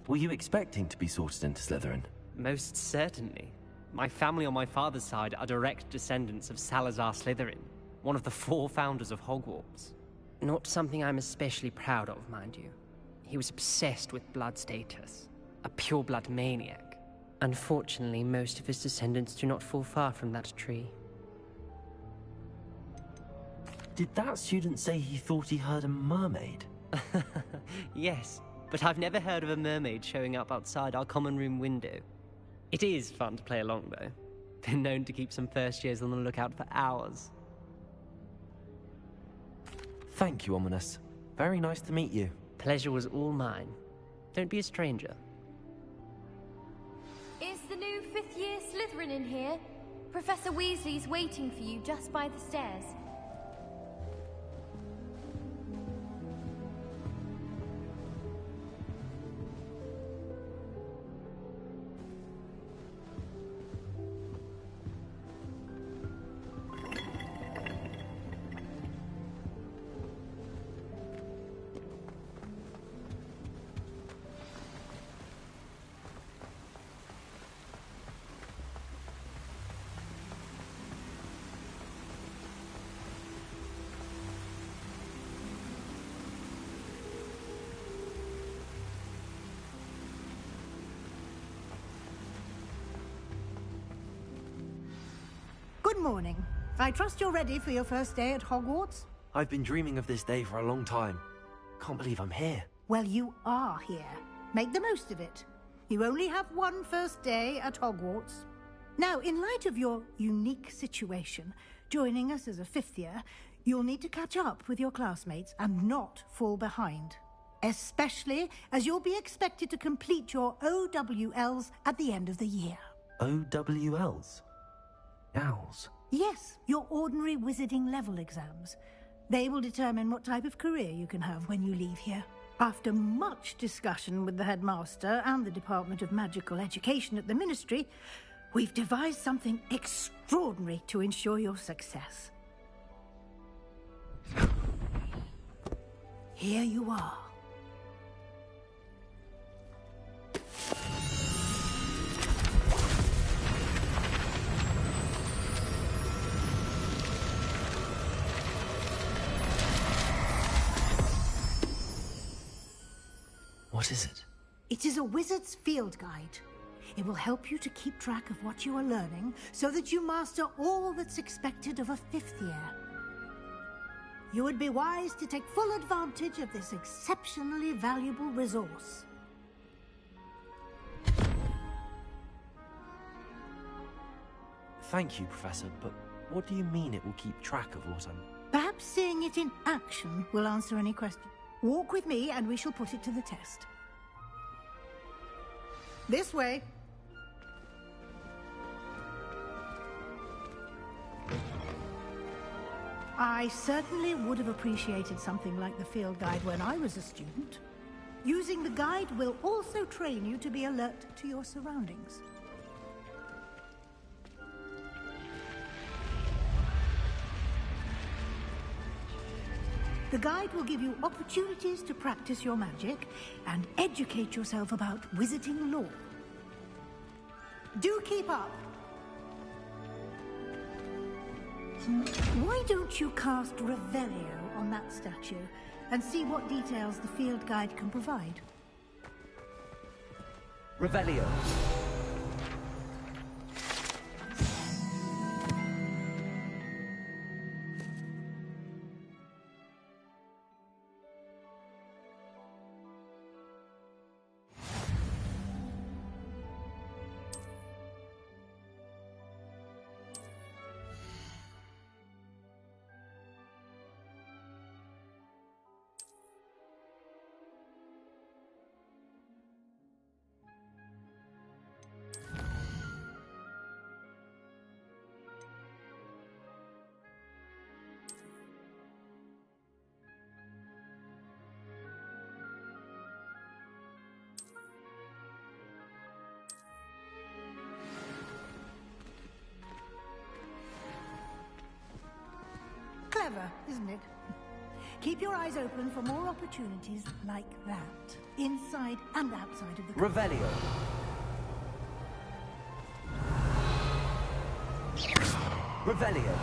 Were you expecting to be sorted into Slytherin? Most certainly. My family on my father's side are direct descendants of Salazar Slytherin, one of the 4 founders of Hogwarts. Not something I'm especially proud of, mind you. He was obsessed with blood status, a pure-blood maniac. Unfortunately, most of his descendants do not fall far from that tree. Did that student say he thought he heard a mermaid? Yes, but I've never heard of a mermaid showing up outside our common room window. It is fun to play along, though. Been known to keep some first years on the lookout for hours. Thank you, Ominous. Very nice to meet you. Pleasure was all mine. Don't be a stranger. Is the new 5th year Slytherin in here? Professor Weasley's waiting for you just by the stairs. Good morning. I trust you're ready for your first day at Hogwarts? I've been dreaming of this day for a long time. Can't believe I'm here. Well, you are here. Make the most of it. You only have one first day at Hogwarts. Now, in light of your unique situation, joining us as a 5th year, You'll need to catch up with your classmates and not fall behind. Especially as you'll be expected to complete your OWLs at the end of the year. OWLs? Owls? Yes, your ordinary wizarding level exams. They will determine what type of career you can have when you leave here. After much discussion with the headmaster and the Department of Magical Education at the Ministry, we've devised something extraordinary to ensure your success. Here you are. What is it? It is a wizard's field guide. It will help you to keep track of what you are learning so that you master all that's expected of a 5th year. You would be wise to take full advantage of this exceptionally valuable resource. Thank you, Professor, but what do you mean it will keep track of what I'm... Perhaps seeing it in action will answer any question. Walk with me and we shall put it to the test. This way. I certainly would have appreciated something like the field guide when I was a student. Using the guide will also train you to be alert to your surroundings. The guide will give you opportunities to practice your magic and educate yourself about wizarding lore. Do keep up! Why don't you cast Revelio on that statue and see what details the field guide can provide? Revelio. Clever, isn't it? Keep your eyes open for more opportunities like that, inside and outside of the... Revelio. Revelio.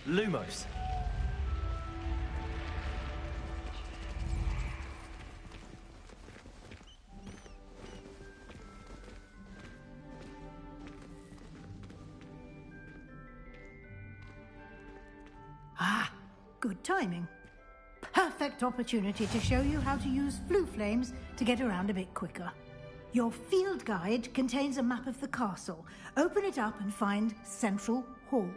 Lumos. Ah, good timing. Perfect opportunity to show you how to use flue flames to get around a bit quicker. Your field guide contains a map of the castle. Open it up and find Central Hall.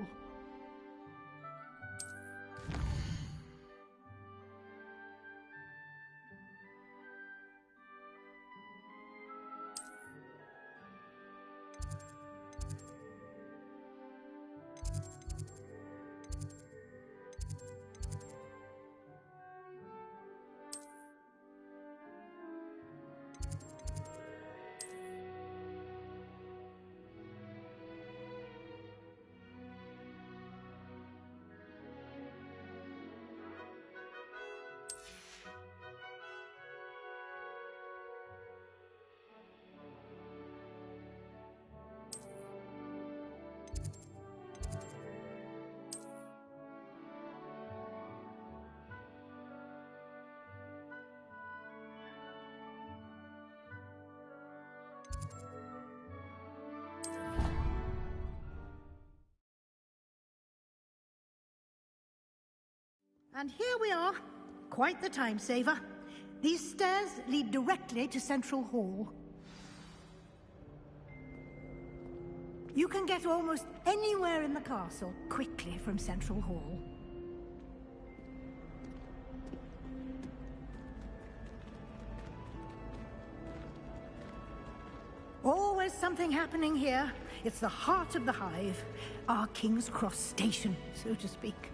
And here we are. Quite the time saver. These stairs lead directly to Central Hall. You can get almost anywhere in the castle quickly from Central Hall. Always something happening here. It's the heart of the hive. Our King's Cross station, so to speak.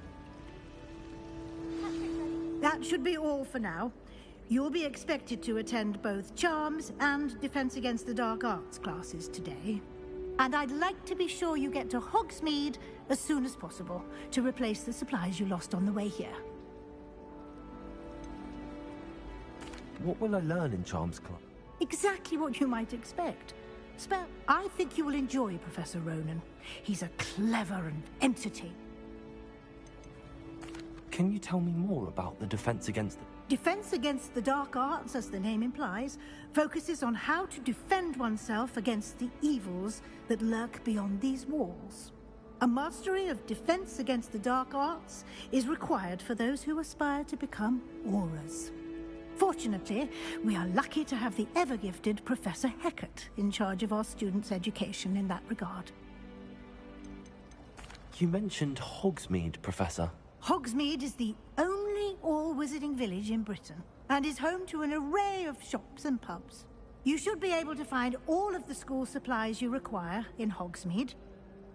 That should be all for now. You'll be expected to attend both Charms and Defense Against the Dark Arts classes today. And I'd like to be sure you get to Hogsmeade as soon as possible to replace the supplies you lost on the way here. What will I learn in Charms class? Exactly what you might expect. I think you will enjoy Professor Ronan. He's a clever and entertaining. Can you tell me more about the Defense Against the... Defense Against the Dark Arts, as the name implies, focuses on how to defend oneself against the evils that lurk beyond these walls. A mastery of Defense Against the Dark Arts is required for those who aspire to become Aurors. Fortunately, we are lucky to have the ever-gifted Professor Hecat in charge of our students' education in that regard. You mentioned Hogsmeade, Professor. Hogsmeade is the only all-wizarding village in Britain and is home to an array of shops and pubs. You should be able to find all of the school supplies you require in Hogsmeade.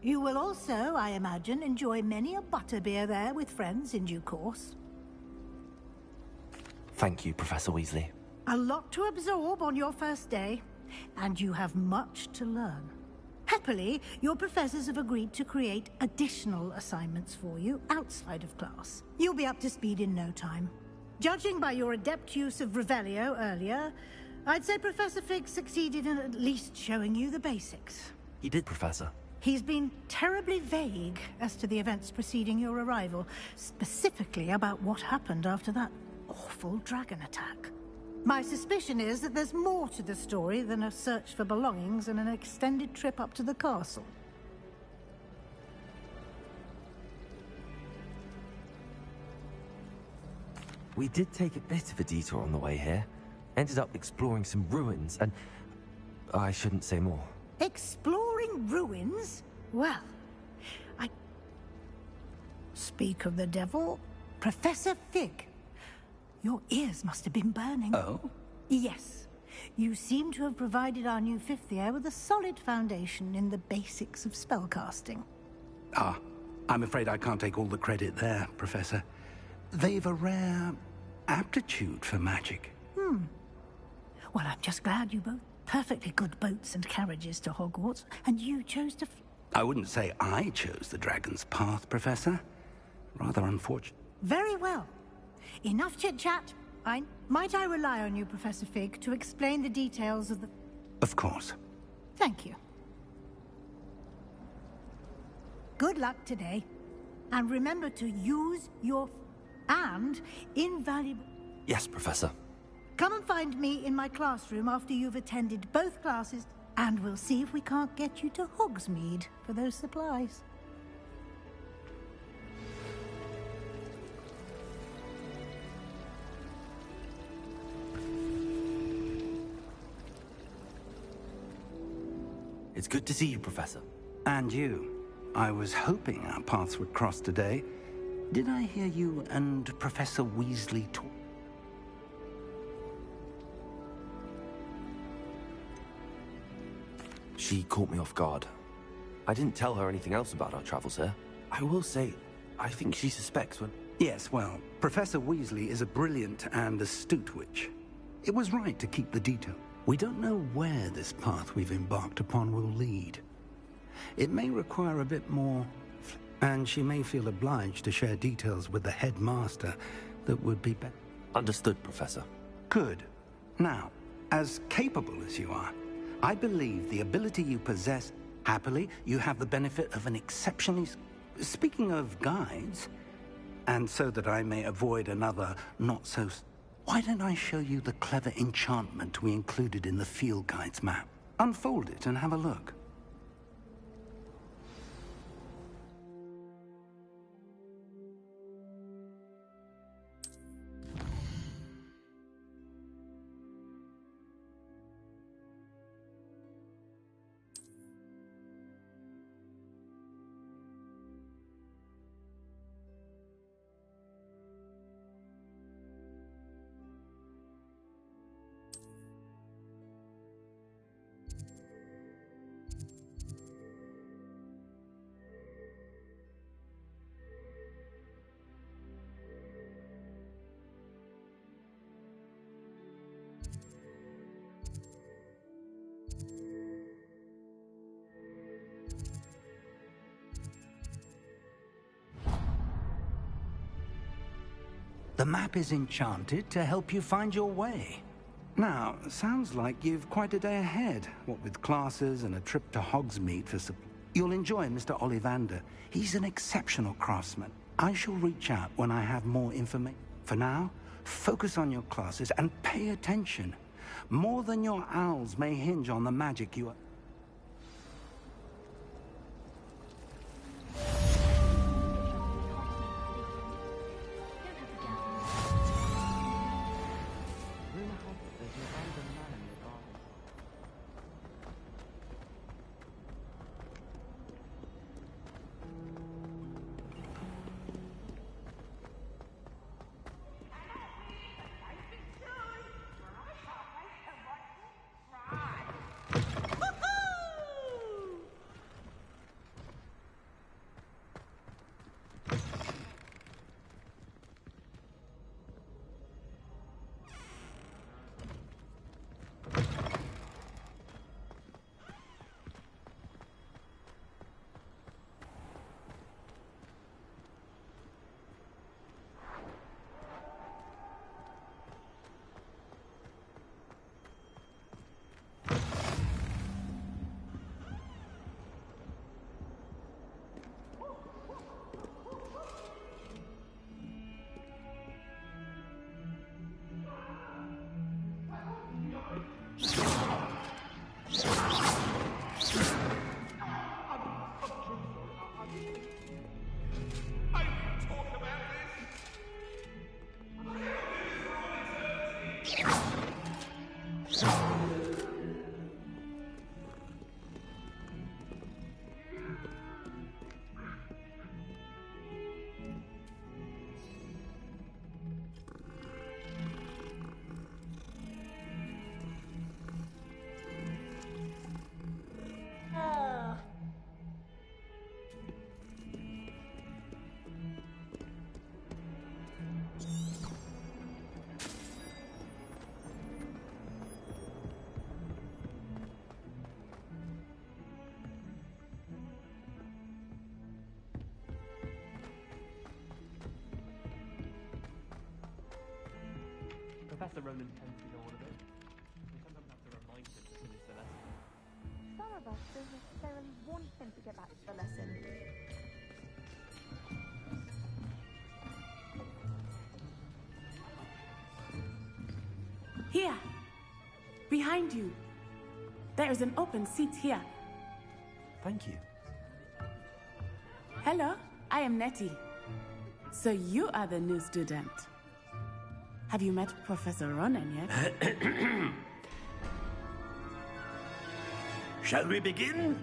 You will also, I imagine, enjoy many a butterbeer there with friends in due course. Thank you, Professor Weasley. A lot to absorb on your first day, and you have much to learn. Happily, your professors have agreed to create additional assignments for you outside of class. You'll be up to speed in no time. Judging by your adept use of Revelio earlier, I'd say Professor Fig succeeded in at least showing you the basics. He did, Professor. He's been terribly vague as to the events preceding your arrival, specifically about what happened after that awful dragon attack. My suspicion is that there's more to the story than a search for belongings and an extended trip up to the castle. We did take a bit of a detour on the way here. Ended up exploring some ruins and... I shouldn't say more. Exploring ruins? Well, Speak of the devil, Professor Fig. Your ears must have been burning. Oh? Yes. You seem to have provided our new fifth year with a solid foundation in the basics of spellcasting. Ah, I'm afraid I can't take all the credit there, Professor. They've a rare aptitude for magic. Well, I'm just glad you both perfectly good boats and carriages to Hogwarts, and you chose to... I wouldn't say I chose the dragon's path, Professor. Rather unfortunate. Very well. Enough chit-chat. Might I rely on you, Professor Fig, to explain the details of the... Of course. Thank you. Good luck today. And remember to use your... and invaluable... Yes, Professor. Come and find me in my classroom after you've attended both classes, and we'll see if we can't get you to Hogsmeade for those supplies. It's good to see you, Professor. And you. I was hoping our paths would cross today. Did I hear you and Professor Weasley talk? She caught me off guard. I didn't tell her anything else about our travels here. I will say, I think she suspects when... Yes, well, Professor Weasley is a brilliant and astute witch. It was right to keep the detail. We don't know where this path we've embarked upon will lead. It may require a bit more... and she may feel obliged to share details with the headmaster that would be better. Understood, Professor. Good. Now, as capable as you are, I believe the ability you possess, happily, you have the benefit of an exceptionally... Speaking of guides, and so that I may avoid another not-so... Why don't I show you the clever enchantment we included in the field guide's map? Unfold it and have a look. The map is enchanted to help you find your way. Now, sounds like you've quite a day ahead, what with classes and a trip to Hogsmeade for supply. You'll enjoy Mr. Ollivander. He's an exceptional craftsman. I shall reach out when I have more information. For now, focus on your classes and pay attention. More than your owls may hinge on the magic you are... Professor Ronan tends to know all of it. We sometimes have to remind him to finish the lesson. Some of us don't necessarily want him to get back to the lesson. Here! Behind you. There is an open seat here. Thank you. Hello, I am Nettie. So you are the new student. Have you met Professor Ronan yet? Shall we begin?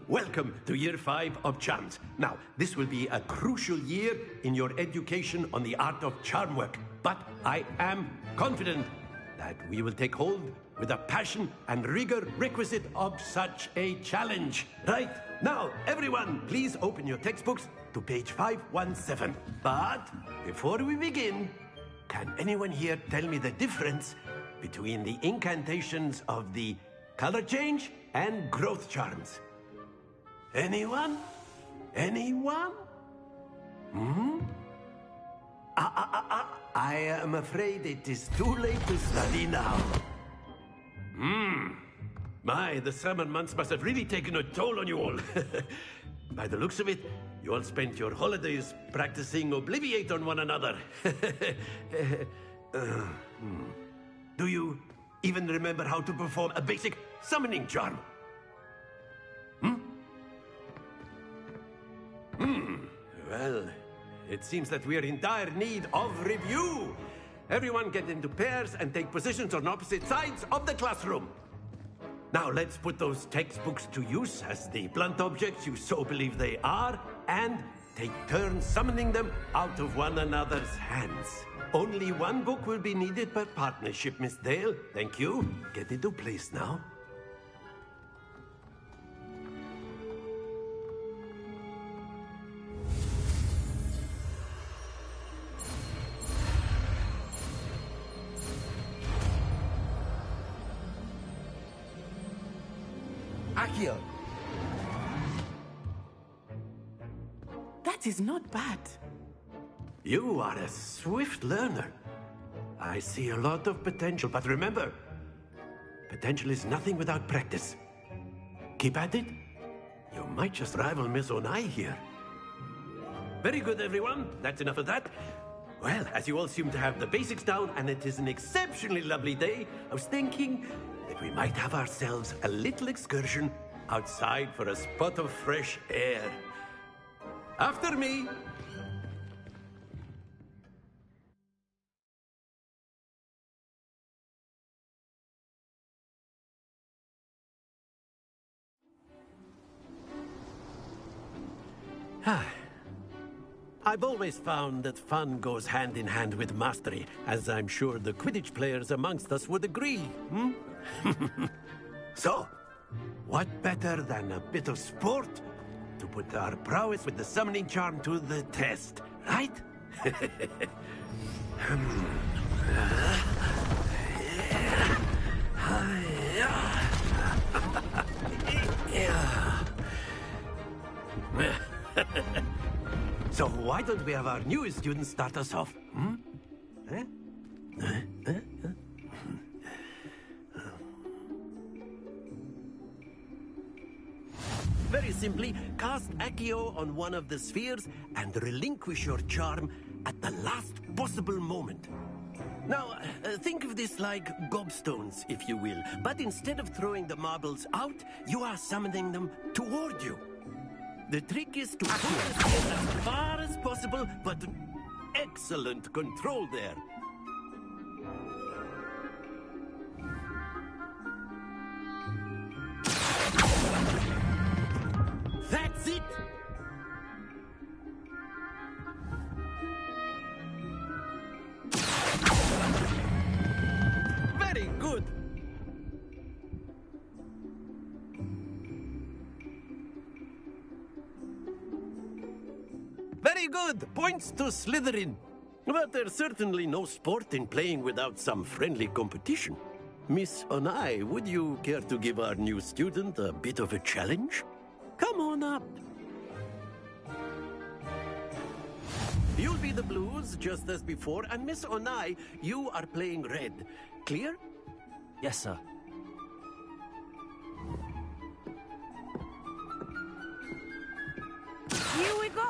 Welcome to Year 5 of Charms. Now, this will be a crucial year in your education on the art of charm work. But I am confident that we will take hold with the passion and rigor requisite of such a challenge. Right, now, everyone, please open your textbooks to page 517. But before we begin, can anyone here tell me the difference between the incantations of the color change and growth charms? Anyone? Anyone? Hmm? I am afraid it is too late to study now. My, the summer months must have really taken a toll on you all. By the looks of it, you all spent your holidays practicing Obliviate on one another. Do you even remember how to perform a basic summoning charm? Well, it seems that we are in dire need of review. Everyone get into pairs and take positions on opposite sides of the classroom. Now let's put those textbooks to use as the blunt objects you so believe they are, and take turns summoning them out of one another's hands. Only one book will be needed per partnership, Miss Dale. Thank you. Get into place now. Accio! That is not bad. You are a swift learner. I see a lot of potential, but remember, potential is nothing without practice. Keep at it. You might just rival Miss Onai here. Very good, everyone. That's enough of that. Well, as you all seem to have the basics down, and it is an exceptionally lovely day, I was thinking that we might have ourselves a little excursion outside for a spot of fresh air. After me. I've always found that fun goes hand in hand with mastery, as I'm sure the Quidditch players amongst us would agree, hmm? So, what better than a bit of sport to put our prowess with the summoning charm to the test, right? So why don't we have our newest student start us off? Hmm? Very simply, cast Accio on one of the spheres and relinquish your charm at the last possible moment. Now, think of this like gobstones, if you will. But instead of throwing the marbles out, you are summoning them toward you. The trick is to pull the sphere as far as possible, but excellent control there. That's it! Very good! Very good! Points to Slytherin. But there's certainly no sport in playing without some friendly competition. Miss Onai, would you care to give our new student a bit of a challenge? Come on up. You'll be the blues, just as before, and Miss Onai, you are playing red. Clear? Yes, sir. Here we go!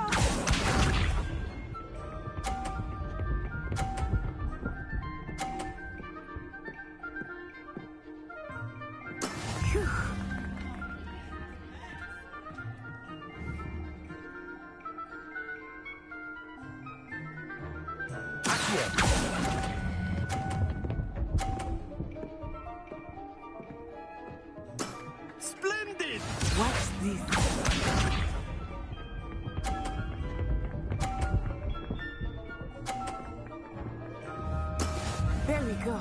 Phew. Splendid! Watch this. There we go.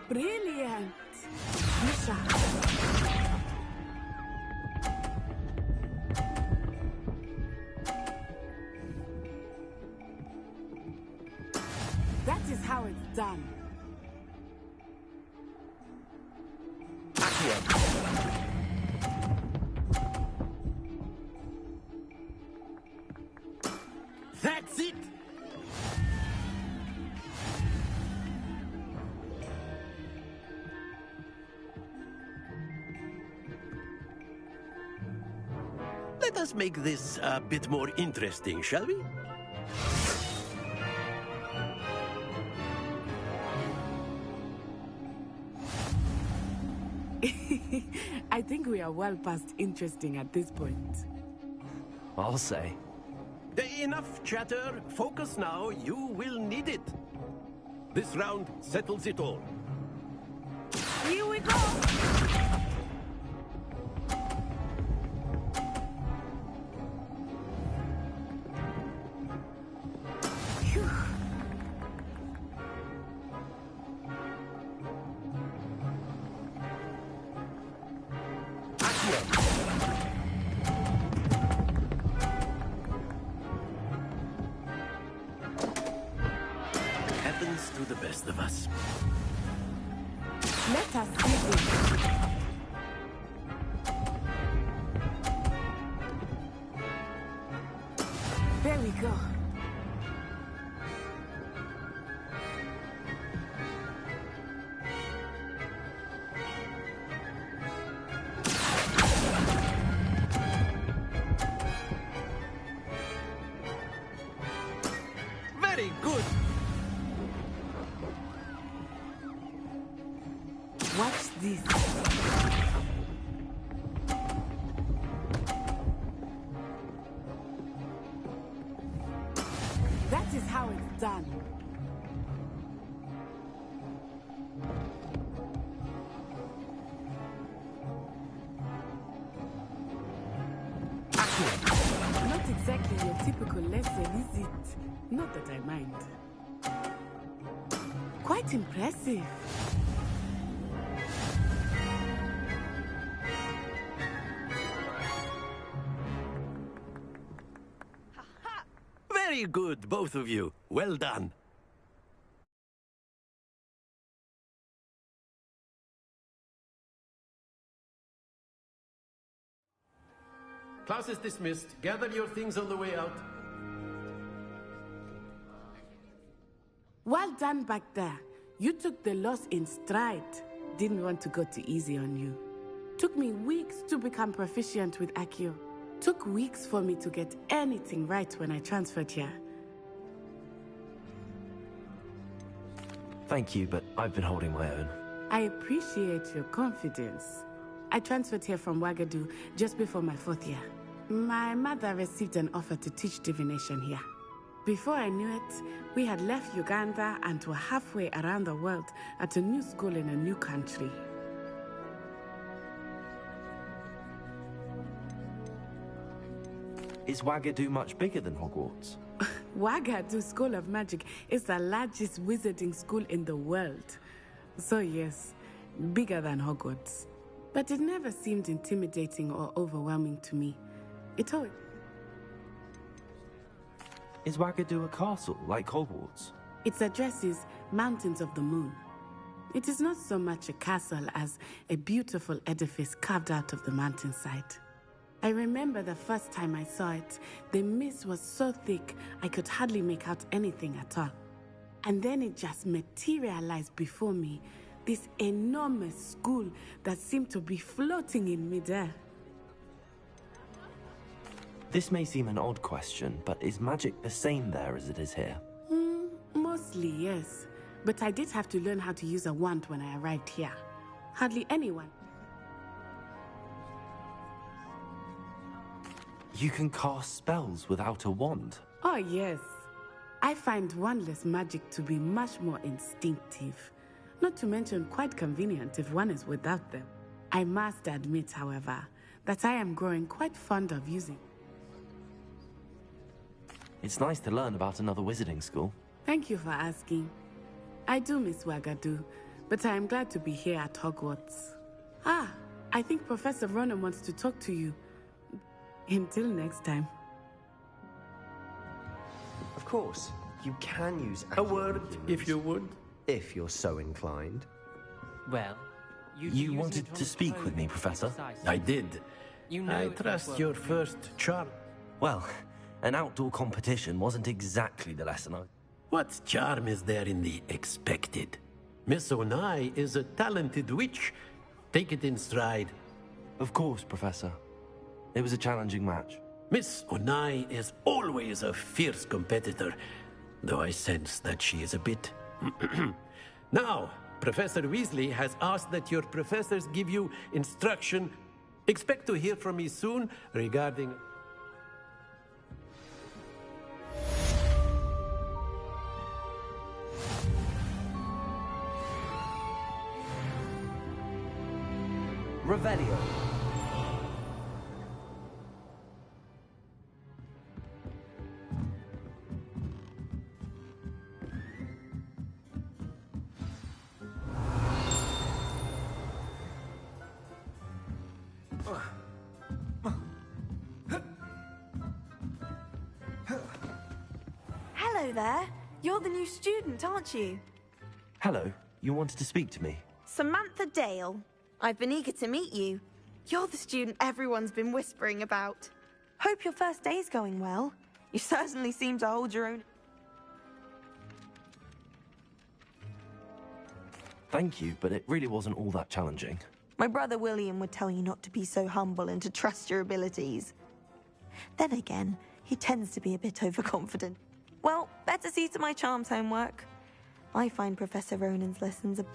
Brilliant. Misha. That is how it's done. That's it! Let us make this a bit more interesting, shall we? I think we are well past interesting at this point. I'll say. Enough chatter. Focus now. You will need it. This round settles it all. Here we go! Phew. Happens to the best of us. Let us see this. There we go. Very good. Watch this. That is how it's done. Not exactly your typical lesson, is it? Not that I mind. Quite impressive. Very good, both of you. Well done. Class is dismissed. Gather your things on the way out. Well done back there. You took the loss in stride. Didn't want to go too easy on you. Took me weeks to become proficient with Accio. Took weeks for me to get anything right when I transferred here. Thank you, but I've been holding my own. I appreciate your confidence. I transferred here from Wagadu just before my 4th year. My mother received an offer to teach divination here. Before I knew it, we had left Uganda and were halfway around the world at a new school in a new country. Is Wagadu much bigger than Hogwarts? Wagadu School of Magic is the largest wizarding school in the world. So yes, bigger than Hogwarts. But it never seemed intimidating or overwhelming to me. It always... Is Wagadu a castle, like Hogwarts? Its address is Mountains of the Moon. It is not so much a castle as a beautiful edifice carved out of the mountainside. I remember the first time I saw it, the mist was so thick I could hardly make out anything at all. And then it just materialized before me, this enormous school that seemed to be floating in midair. This may seem an odd question, but is magic the same there as it is here? Mostly, yes. But I did have to learn how to use a wand when I arrived here. Hardly anyone. You can cast spells without a wand? Oh, yes. I find wandless magic to be much more instinctive. Not to mention quite convenient if one is without them. I must admit, however, that I am growing quite fond of using. It's nice to learn about another wizarding school. Thank you for asking. I do miss Wagadu, but I am glad to be here at Hogwarts. Ah, I think Professor Ronan wants to talk to you. Until next time. Of course, you can use a word, if you would. If you're so inclined. Well, you wanted to speak with me, Professor? I did. I trust your first charm. Well, an outdoor competition wasn't exactly the lesson I... What charm is there in the expected? Miss Onai is a talented witch. Take it in stride. Of course, Professor. It was a challenging match. Miss Onai is always a fierce competitor, though I sense that she is a bit... Now, Professor Weasley has asked that your professors give you instruction. Expect to hear from me soon regarding... Revelio. Hello there. You're the new student, aren't you? Hello. You wanted to speak to me? Samantha Dale. I've been eager to meet you. You're the student everyone's been whispering about. Hope your first day's going well. You certainly seem to hold your own. Thank you, but it really wasn't all that challenging. My brother William would tell you not to be so humble and to trust your abilities. Then again, he tends to be a bit overconfident. Well, better see to my charms homework. I find Professor Ronan's lessons a bit...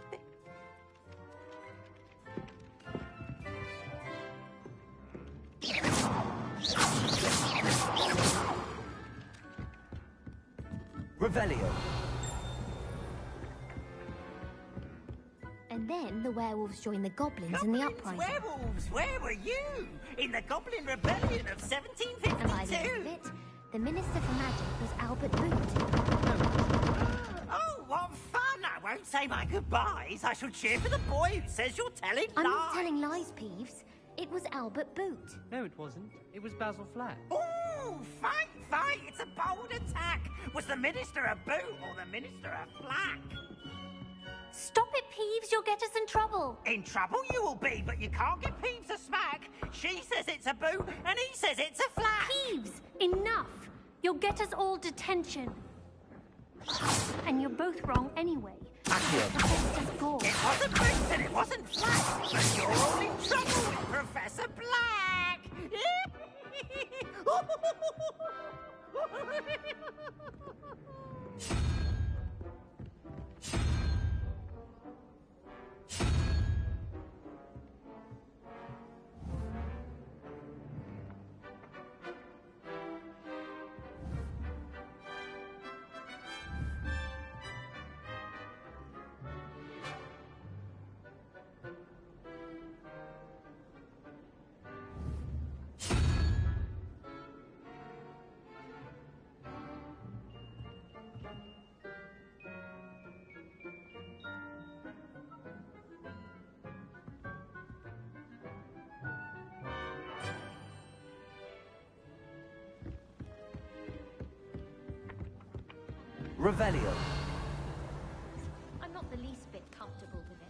Revelio. And then the werewolves joined the goblins in the uprising. Werewolves, where were you? In the Goblin Rebellion of 1752? And by the end of it, the Minister for Magic was Albert Boot. Oh, what fun! I won't say my goodbyes. I shall cheer for the boy who says you're telling lies. I'm not telling lies, Peeves. It was Albert Boot. No, it wasn't. It was Basil Flack. Oh, fight, fight! It's a bold attack. Was the Minister a boot or the Minister a flack? Stop it, Peeves. You'll get us in trouble. In trouble you will be, but you can't give Peeves a smack. She says it's a boot, and he says it's a flack. Peeves, enough. You'll get us all detention. And you're both wrong anyway. It wasn't boot and it wasn't flack, but you're all in trouble with Professor Black. Revelio. I'm not the least bit comfortable with it.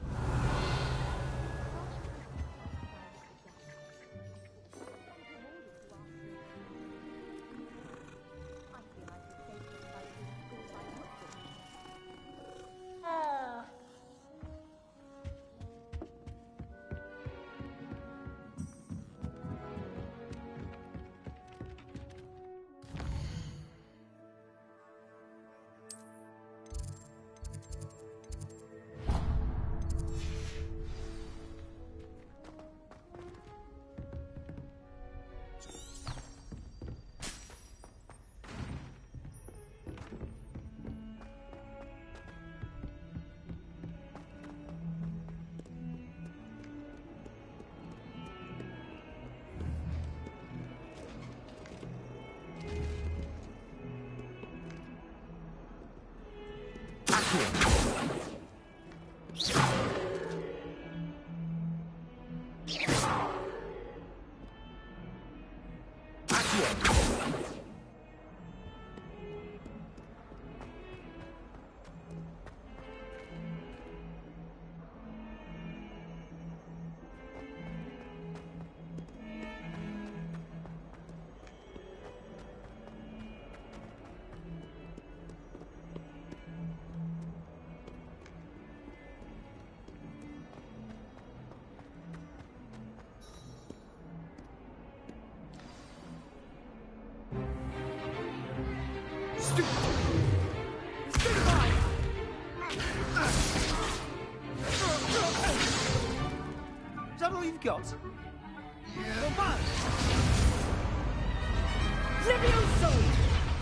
Is that all you've got?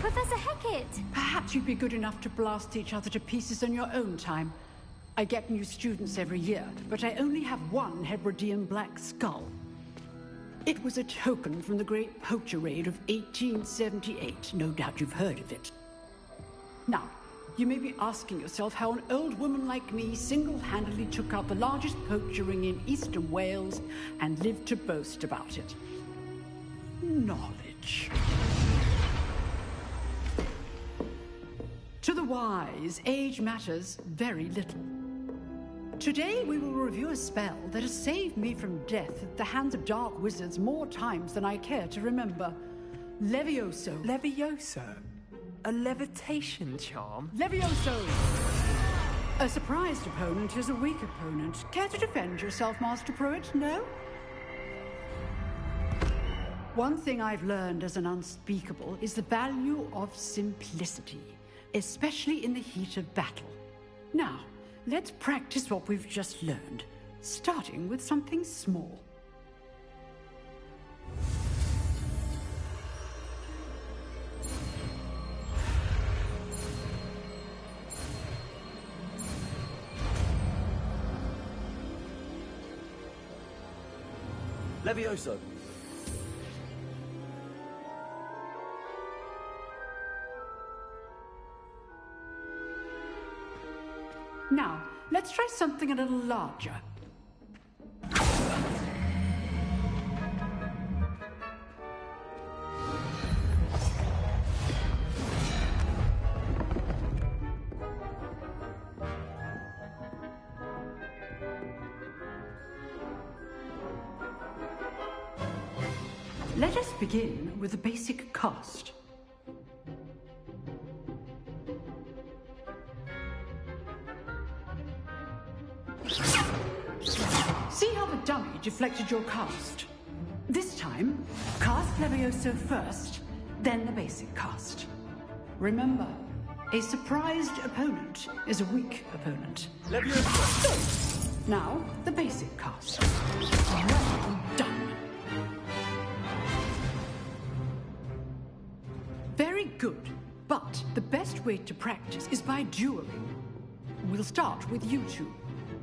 Professor Hecat! Perhaps you'd be good enough to blast each other to pieces on your own time. I get new students every year, but I only have one Hebridean black skull. It was a token from the Great Poacher Raid of 1878. No doubt you've heard of it. Now, you may be asking yourself how an old woman like me single-handedly took out the largest poacher ring in eastern Wales and lived to boast about it. Knowledge. To the wise, age matters very little. Today we will review a spell that has saved me from death at the hands of dark wizards more times than I care to remember. Levioso. Levioso? A levitation charm? Levioso! A surprised opponent is a weak opponent. Care to defend yourself, Master Pruitt? No? One thing I've learned as an unspeakable is the value of simplicity, especially in the heat of battle. Now, let's practice what we've just learned, starting with something small. Levioso. Now, let's try something a little larger. Let us begin with the basic cast. See how the dummy deflected your cast? This time, cast Levioso first, then the basic cast. Remember, a surprised opponent is a weak opponent. Levioso! Now, the basic cast. Well done. Very good, but the best way to practice is by dueling. We'll start with you two.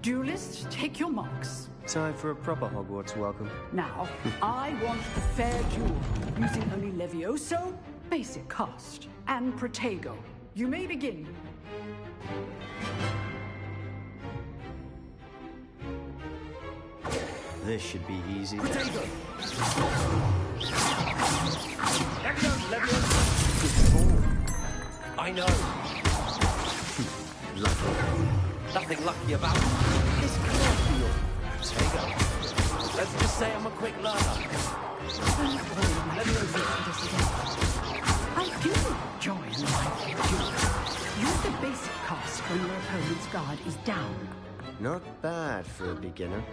Duelists, take your marks. Time for a proper Hogwarts welcome. Now, I want a fair duel, using only Levioso, basic cast, and Protego. You may begin. This should be easy. Protego! Levioso! I know. Lucky. Nothing lucky about it. It's colloquial. There you go. Let's just say I'm a quick learner. I do enjoy life duel. Use the basic cast when your opponent's guard is down. Not bad for a beginner.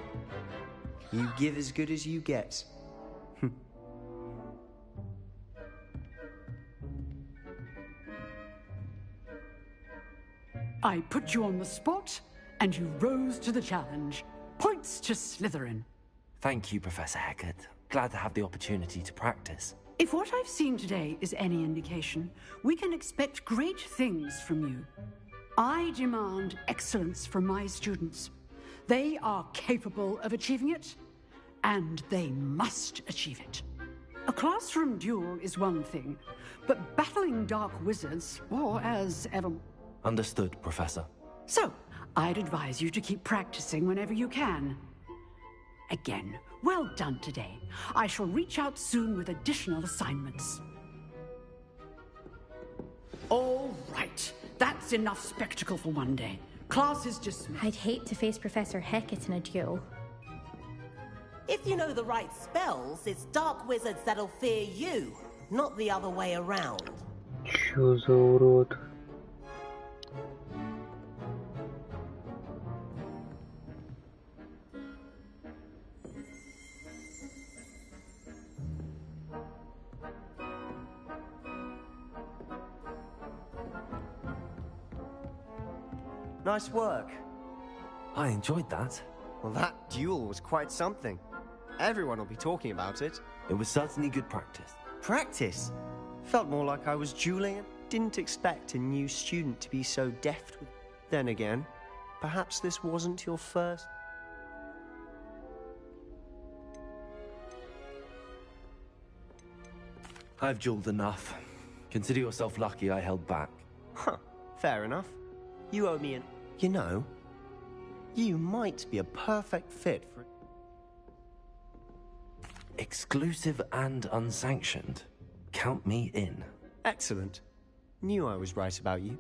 You give as good as you get. I put you on the spot, and you rose to the challenge. Points to Slytherin. Thank you, Professor Hecat. Glad to have the opportunity to practice. If what I've seen today is any indication, we can expect great things from you. I demand excellence from my students. They are capable of achieving it, and they must achieve it. A classroom duel is one thing, but battling dark wizards, or as ever... Understood, Professor. So, I'd advise you to keep practicing whenever you can. Again, well done today. I shall reach out soon with additional assignments. All right. That's enough spectacle for one day. Class is dismissed. I'd hate to face Professor Hecat in a duel. If you know the right spells, it's dark wizards that'll fear you, not the other way around. Чё за урод? Nice work. I enjoyed that. Well, that duel was quite something. Everyone will be talking about it. It was certainly good practice. Practice? Felt more like I was dueling and didn't expect a new student to be so deft with... Then again, perhaps this wasn't your first... I've dueled enough. Consider yourself lucky I held back. Huh, fair enough. You owe me an... You know, you might be a perfect fit for... Exclusive and unsanctioned. Count me in. Excellent. Knew I was right about you.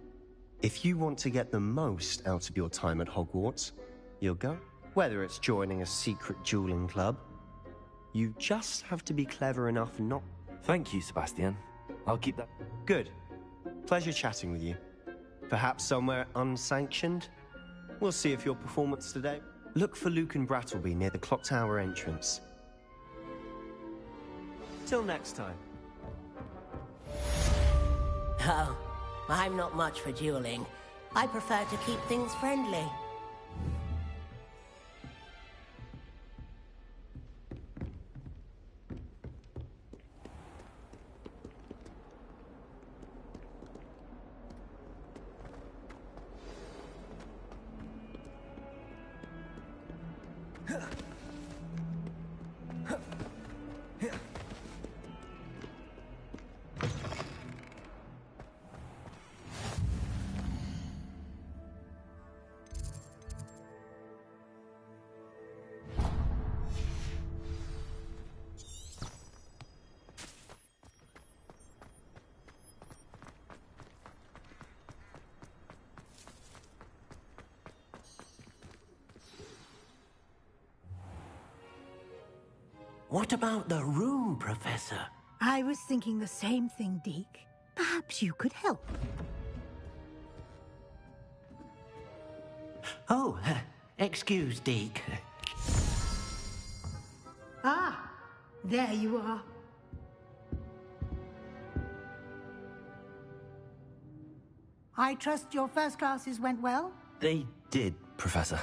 If you want to get the most out of your time at Hogwarts, you'll go. Whether it's joining a secret dueling club, you just have to be clever enough not... Thank you, Sebastian. I'll keep that... Good. Pleasure chatting with you. Perhaps somewhere unsanctioned? We'll see if your performance today... Look for Luke and Brattleby near the clock tower entrance. Till next time. Oh, I'm not much for dueling. I prefer to keep things friendly. What about the room, Professor? I was thinking the same thing, Deke. Perhaps you could help. Oh, excuse, Deke. Ah, there you are. I trust your first classes went well? They did, Professor.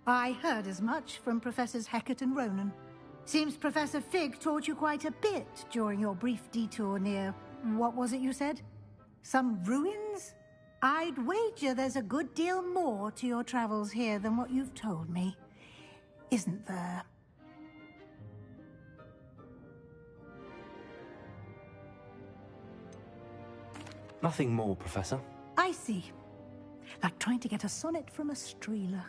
I heard as much from Professors Hecat and Ronan. Seems Professor Fig taught you quite a bit during your brief detour near... what was it you said? Some ruins? I'd wager there's a good deal more to your travels here than what you've told me. Isn't there? Nothing more, Professor. I see. Like trying to get a sonnet from a streeler.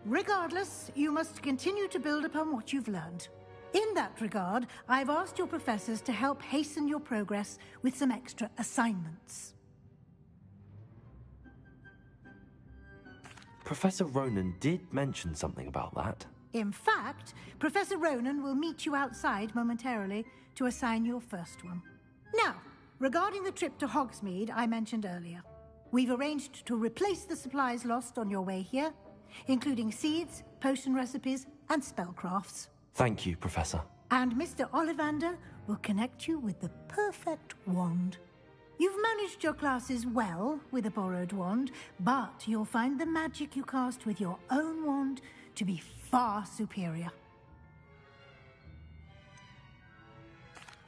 Regardless, you must continue to build upon what you've learned. In that regard, I've asked your professors to help hasten your progress with some extra assignments. Professor Ronan did mention something about that. In fact, Professor Ronan will meet you outside momentarily to assign your first one. Now, regarding the trip to Hogsmeade I mentioned earlier, we've arranged to replace the supplies lost on your way here, including seeds, potion recipes, and spellcrafts. Thank you, Professor. And Mr. Ollivander will connect you with the perfect wand. You've managed your classes well with a borrowed wand, but you'll find the magic you cast with your own wand to be far superior.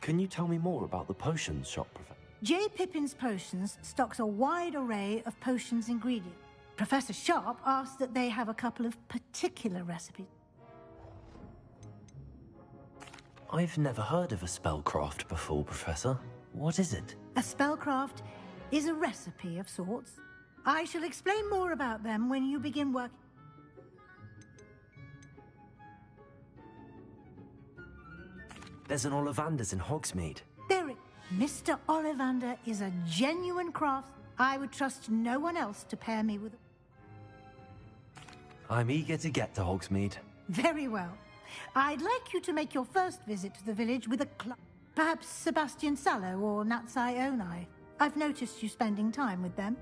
Can you tell me more about the potions shop, Professor? J. Pippin's Potions stocks a wide array of potions ingredients. Professor Sharp asked that they have a couple of particular recipes. I've never heard of a spellcraft before, Professor. What is it? A spellcraft is a recipe of sorts. I shall explain more about them when you begin work. There's an Ollivander's in Hogsmeade. Mr. Ollivander is a genuine craft. I would trust no one else to pair me with. I'm eager to get to Hogsmeade. Very well. I'd like you to make your first visit to the village with a perhaps Sebastian Sallow or Natsai Onai. I've noticed you spending time with them.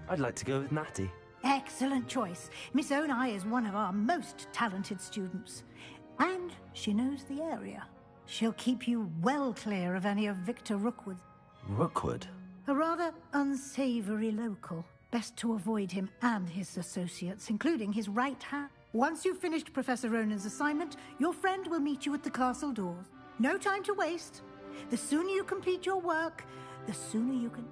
I'd like to go with Natty. Excellent choice. Miss Onai is one of our most talented students. And she knows the area. She'll keep you well clear of any of Victor Rookwood's. Rookwood? A rather unsavory local. Best to avoid him and his associates, including his right hand. Once you've finished Professor Ronan's assignment, your friend will meet you at the castle doors. No time to waste. The sooner you complete your work, the sooner you can...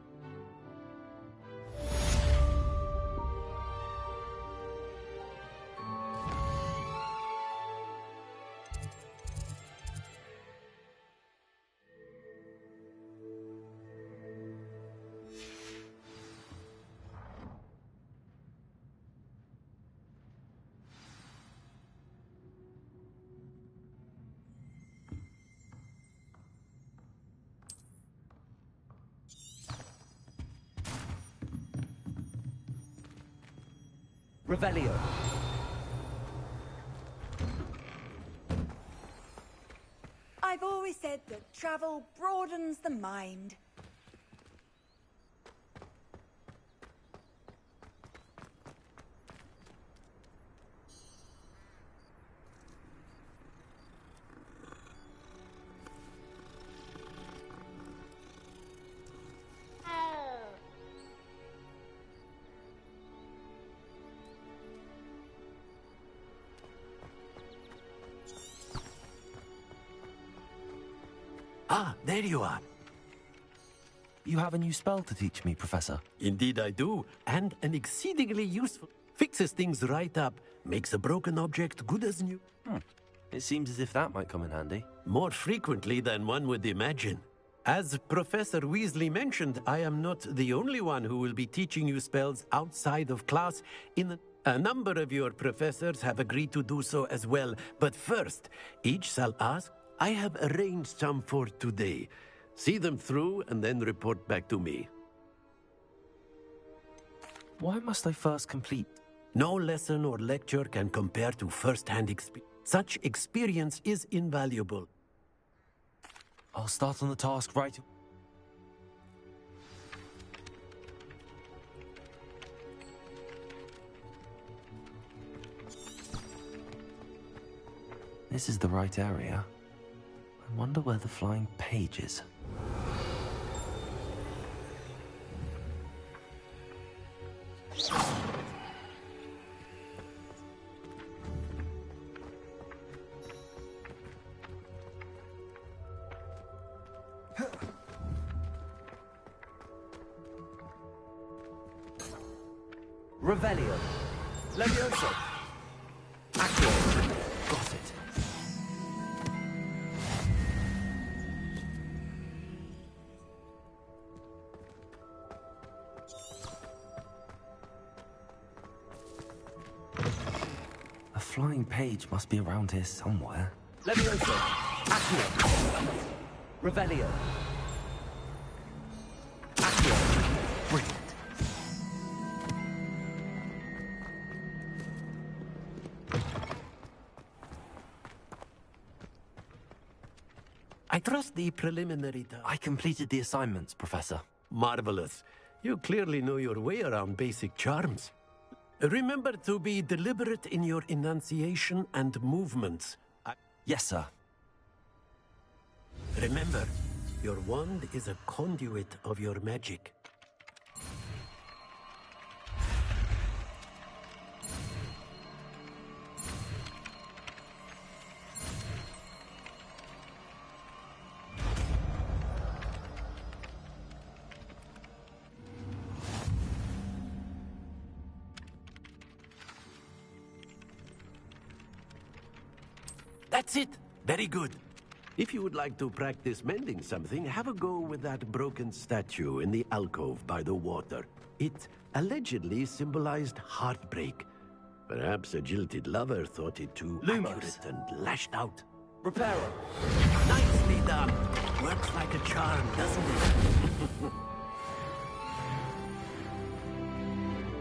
Revelio. I've always said that travel broadens the mind. Ah, there you are. You have a new spell to teach me, Professor. Indeed I do, and an exceedingly useful. Fixes things right up, makes a broken object good as new. It seems as if that might come in handy. More frequently than one would imagine. As Professor Weasley mentioned, I am not the only one who will be teaching you spells outside of class. A number of your professors have agreed to do so as well. But first, each shall ask. I have arranged some for today. See them through and then report back to me. Why must I first complete? No lesson or lecture can compare to first-hand experience. Such experience is invaluable. I'll start on the task right. This is the right area. I wonder where the flying page is. Revelio. Levioso. Accio. Got it. A flying page must be around here somewhere. Levioso. Accio. Revelio. Accio. Brilliant. I trust the preliminary I completed the assignments, Professor. Marvelous. You clearly know your way around basic charms. Remember to be deliberate in your enunciation and movements. Yes, sir. Remember, your wand is a conduit of your magic. That's it! Very good. If you would like to practice mending something, have a go with that broken statue in the alcove by the water. It allegedly symbolized heartbreak. Perhaps a jilted lover thought it too accurate and lashed out. Reparo. Nicely done. Works like a charm, doesn't it?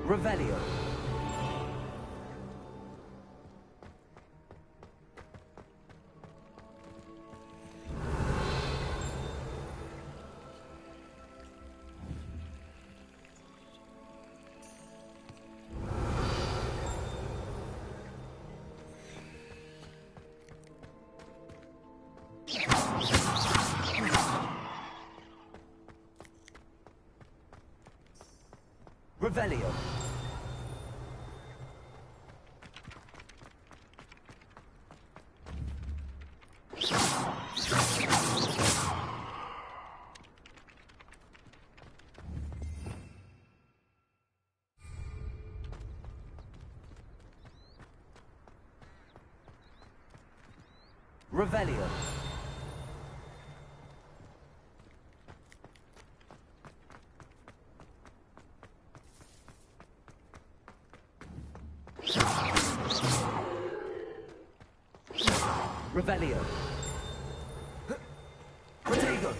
Revelio. Revelio. Revelio. Revelio. Protego.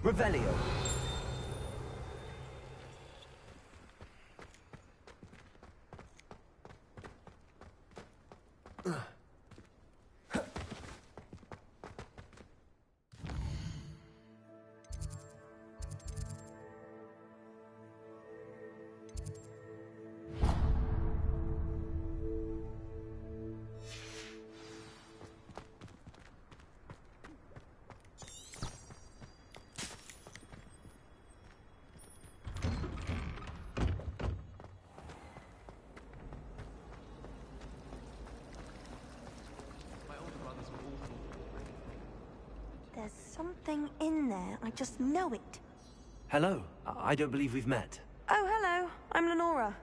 Revelio. There's something in there. I just know it. Hello. I don't believe we've met. Oh, hello. I'm Lenora.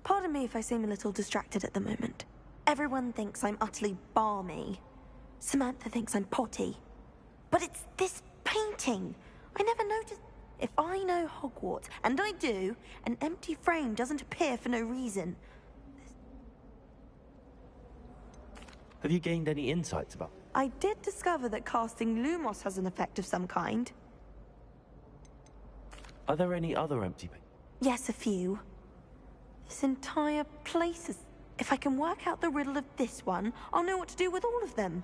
Pardon me if I seem a little distracted at the moment. Everyone thinks I'm utterly balmy. Samantha thinks I'm potty. But it's this painting. I never noticed. If I know Hogwarts, and I do, an empty frame doesn't appear for no reason. Have you gained any insights about... I did discover that casting Lumos has an effect of some kind. Are there any other empty... Yes, a few. This entire place is... If I can work out the riddle of this one, I'll know what to do with all of them.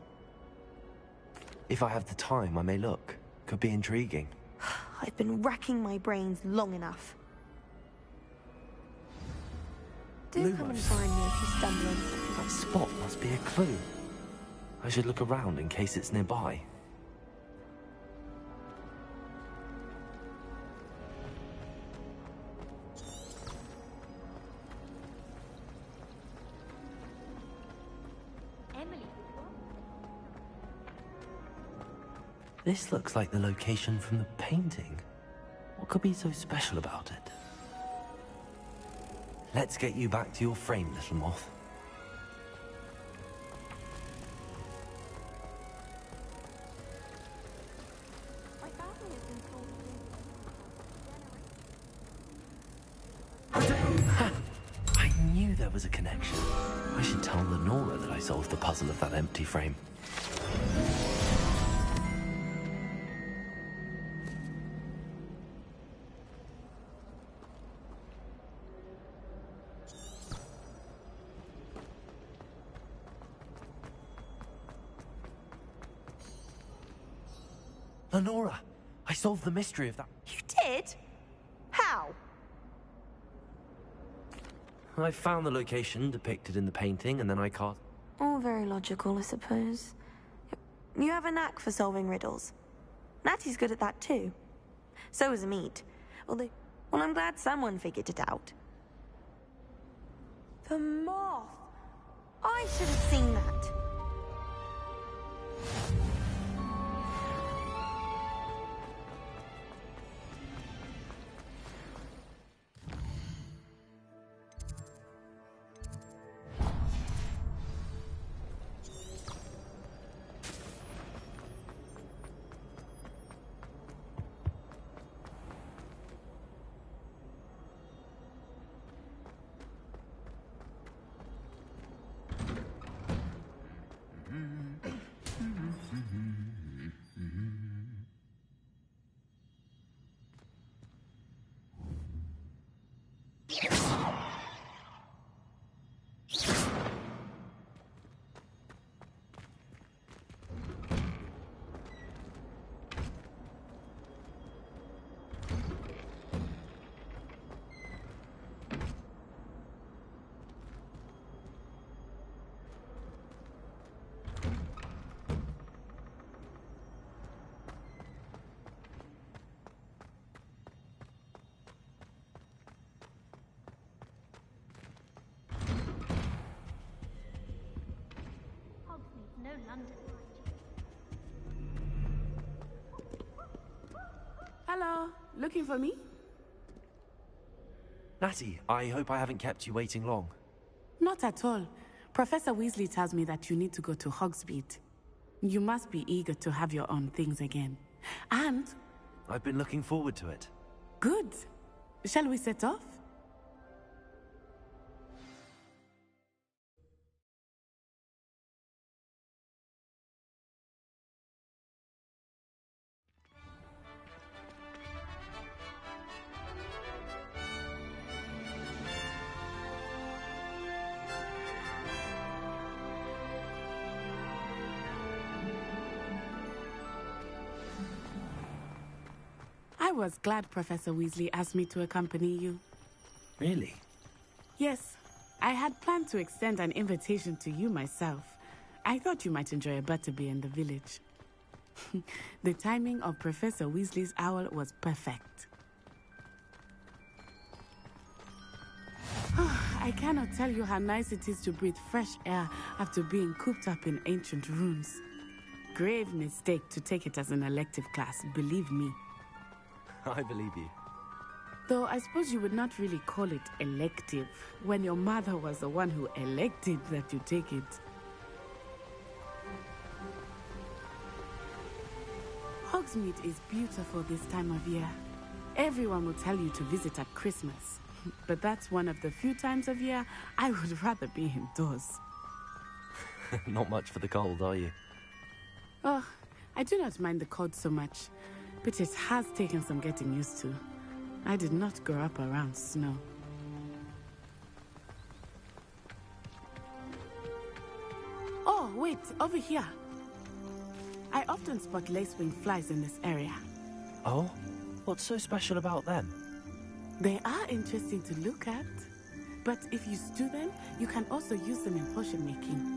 If I have the time, I may look. Could be intriguing. I've been racking my brains long enough. Do come and find me if you stumble on something. That spot must be a clue. I should look around in case it's nearby. This looks like the location from the painting. What could be so special about it? Let's get you back to your frame, little moth. I knew there was a connection. I should tell Lenora that I solved the puzzle of that empty frame. Lenora, I solved the mystery of that. You did? How? I found the location depicted in the painting, and then I cast... All very logical, I suppose. You have a knack for solving riddles. Natty's good at that too. So is Amit. Although, well, I'm glad someone figured it out. The moth! I should have seen that. No London. Hello, looking for me? Natty, I hope I haven't kept you waiting long. Not at all. Professor Weasley tells me that you need to go to Hogsmeade. You must be eager to have your own things again. And... I've been looking forward to it. Good. Shall we set off? was glad Professor Weasley asked me to accompany you. Really? Yes, I had planned to extend an invitation to you myself. I thought you might enjoy a butterbeer in the village. The timing of Professor Weasley's owl was perfect. I cannot tell you how nice it is to breathe fresh air after being cooped up in ancient rooms. Grave mistake to take it as an elective class, believe me. I believe you. Though I suppose you would not really call it elective when your mother was the one who elected that you take it. Hogsmeade is beautiful this time of year. Everyone will tell you to visit at Christmas. But that's one of the few times of year I would rather be indoors. Not much for the cold, are you? Oh, I do not mind the cold so much, but it has taken some getting used to. I did not grow up around snow. Oh, wait, over here. I often spot lacewing flies in this area. Oh? What's so special about them? They are interesting to look at, but if you stew them, you can also use them in potion making.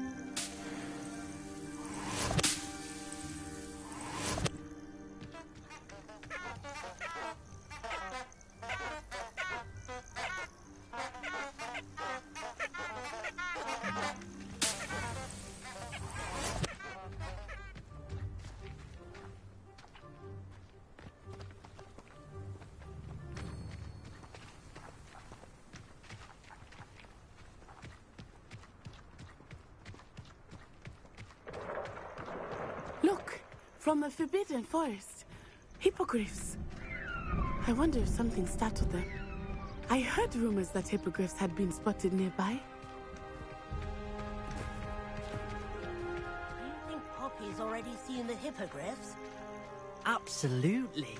Look, from the Forbidden Forest. Hippogriffs. I wonder if something startled them. I heard rumors that hippogriffs had been spotted nearby. Do you think Poppy's already seen the hippogriffs? Absolutely.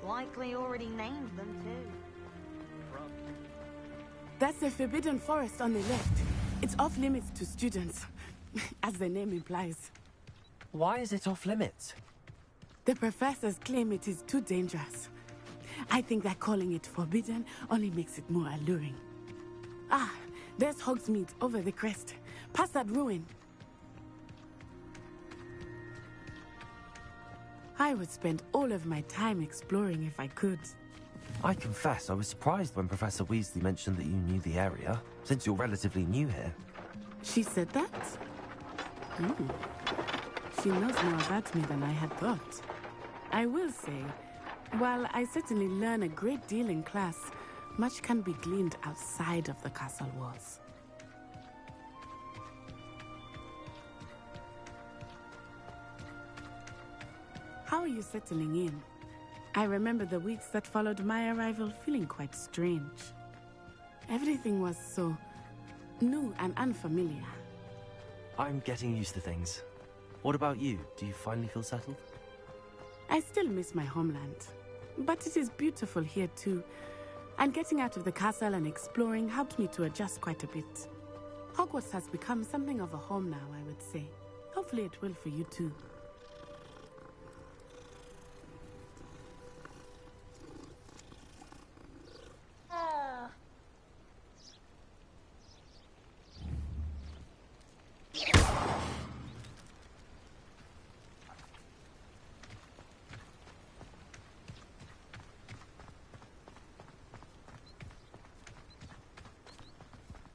Likely already named them too. That's the Forbidden Forest on the left. It's off limits to students, as the name implies. Why is it off limits? The professors claim it is too dangerous. I think that calling it forbidden only makes it more alluring. Ah, there's Hogsmeade over the crest. Past that ruin. I would spend all of my time exploring if I could. I confess I was surprised when Professor Weasley mentioned that you knew the area, since you're relatively new here. She said that? She knows more about me than I had thought. I will say, while I certainly learn a great deal in class, much can be gleaned outside of the castle walls. How are you settling in? I remember the weeks that followed my arrival feeling quite strange. Everything was so new and unfamiliar. I'm getting used to things. What about you? Do you finally feel settled? I still miss my homeland, but it is beautiful here too. And getting out of the castle and exploring helped me to adjust quite a bit. Hogwarts has become something of a home now, I would say. Hopefully it will for you too.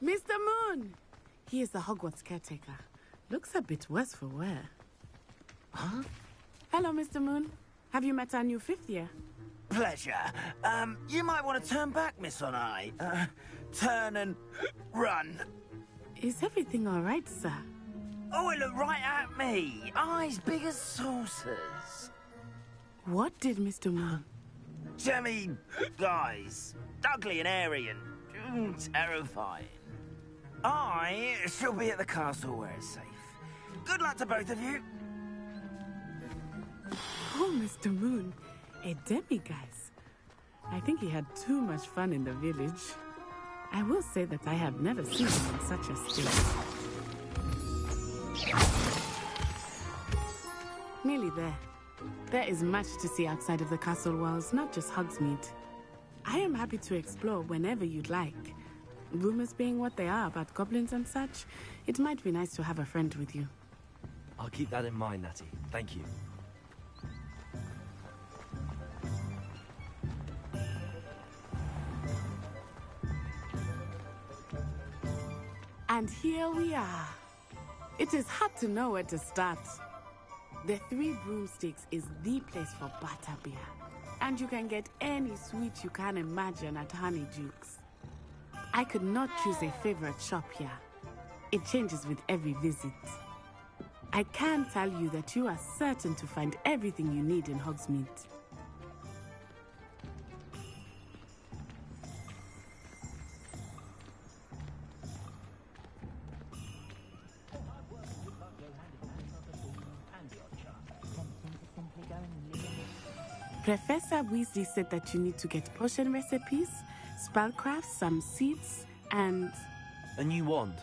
Mr. Moon! He is the Hogwarts caretaker. Looks a bit worse for wear. Huh? Hello, Mr. Moon. Have you met our new fifth year? Pleasure. You might want to turn back, Miss On-Eye. Turn and run. Is everything all right, sir? Oh, it looked right at me. Eyes big as saucers. What did Mr. Moon? Jemmy guys. Ugly and airy and terrifying. I shall be at the castle where it's safe. Good luck to both of you. Oh, Mr. Moon. A demiguise. I think he had too much fun in the village. I will say that I have never seen him in such a state. Nearly there. There is much to see outside of the castle walls, not just Hogsmeade. I am happy to explore whenever you'd like. Rumors being what they are about goblins and such, it might be nice to have a friend with you. I'll keep that in mind, Natty. Thank you. And here we are. It is hard to know where to start. The Three Broomsticks is the place for butterbeer. And you can get any sweet you can imagine at Honeydukes. I could not choose a favorite shop here. It changes with every visit. I can tell you that you are certain to find everything you need in Hogsmeade. Professor Weasley said that you need to get potion recipes, spellcraft, some seeds, and... A new wand?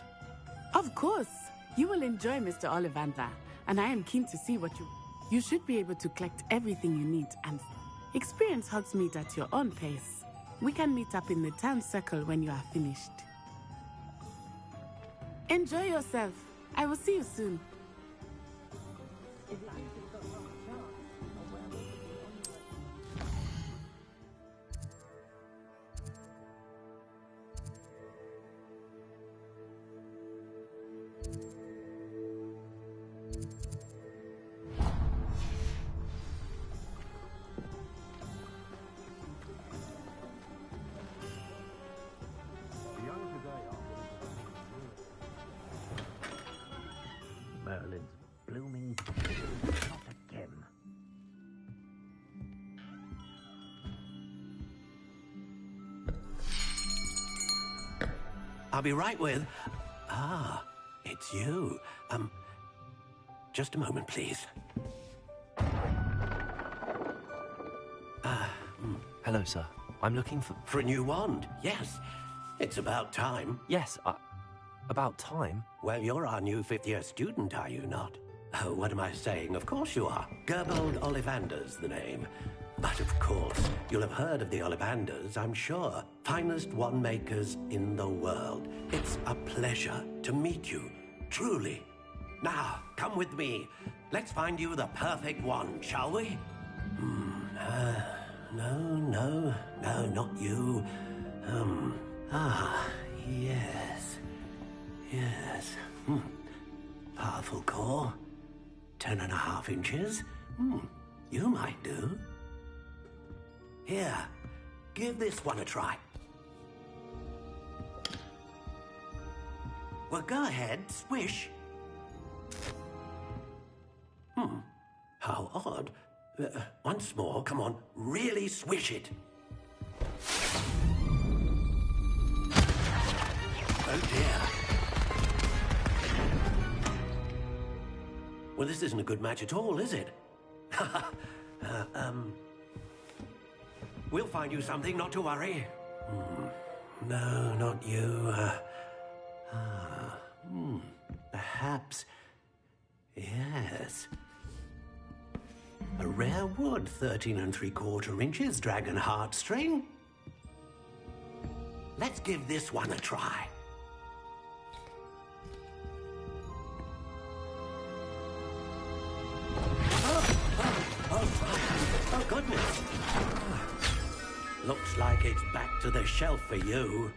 Of course! You will enjoy Mr. Ollivander, and I am keen to see what you... You should be able to collect everything you need and experience Hogsmeade at your own pace. We can meet up in the town circle when you are finished. Enjoy yourself. I will see you soon. Merlin's blooming not again. I'll be right with... Ah, it's you. Just a moment, please. Hello, sir. I'm looking for... For a new wand, yes. It's about time. Yes, about time? Well, you're our new fifth-year student, are you not? Oh, what am I saying? Of course you are. Gerbold Ollivander's the name. But of course, you'll have heard of the Ollivanders, I'm sure. Finest wand makers in the world. It's a pleasure to meet you, truly. Now, come with me. Let's find you the perfect wand, shall we? No, not you. Yes. Yes. Powerful core. 10.5 inches. You might do. Here, give this one a try. Well, go ahead, swish. How odd. Once more, come on, really swish it. Oh dear. Well, this isn't a good match at all, is it? We'll find you something, not to worry. No, not you. Perhaps... Yes. A rare wood, 13 3/4 inches, dragon heartstring. Let's give this one a try. Oh, goodness. Looks like it's back to the shelf for you.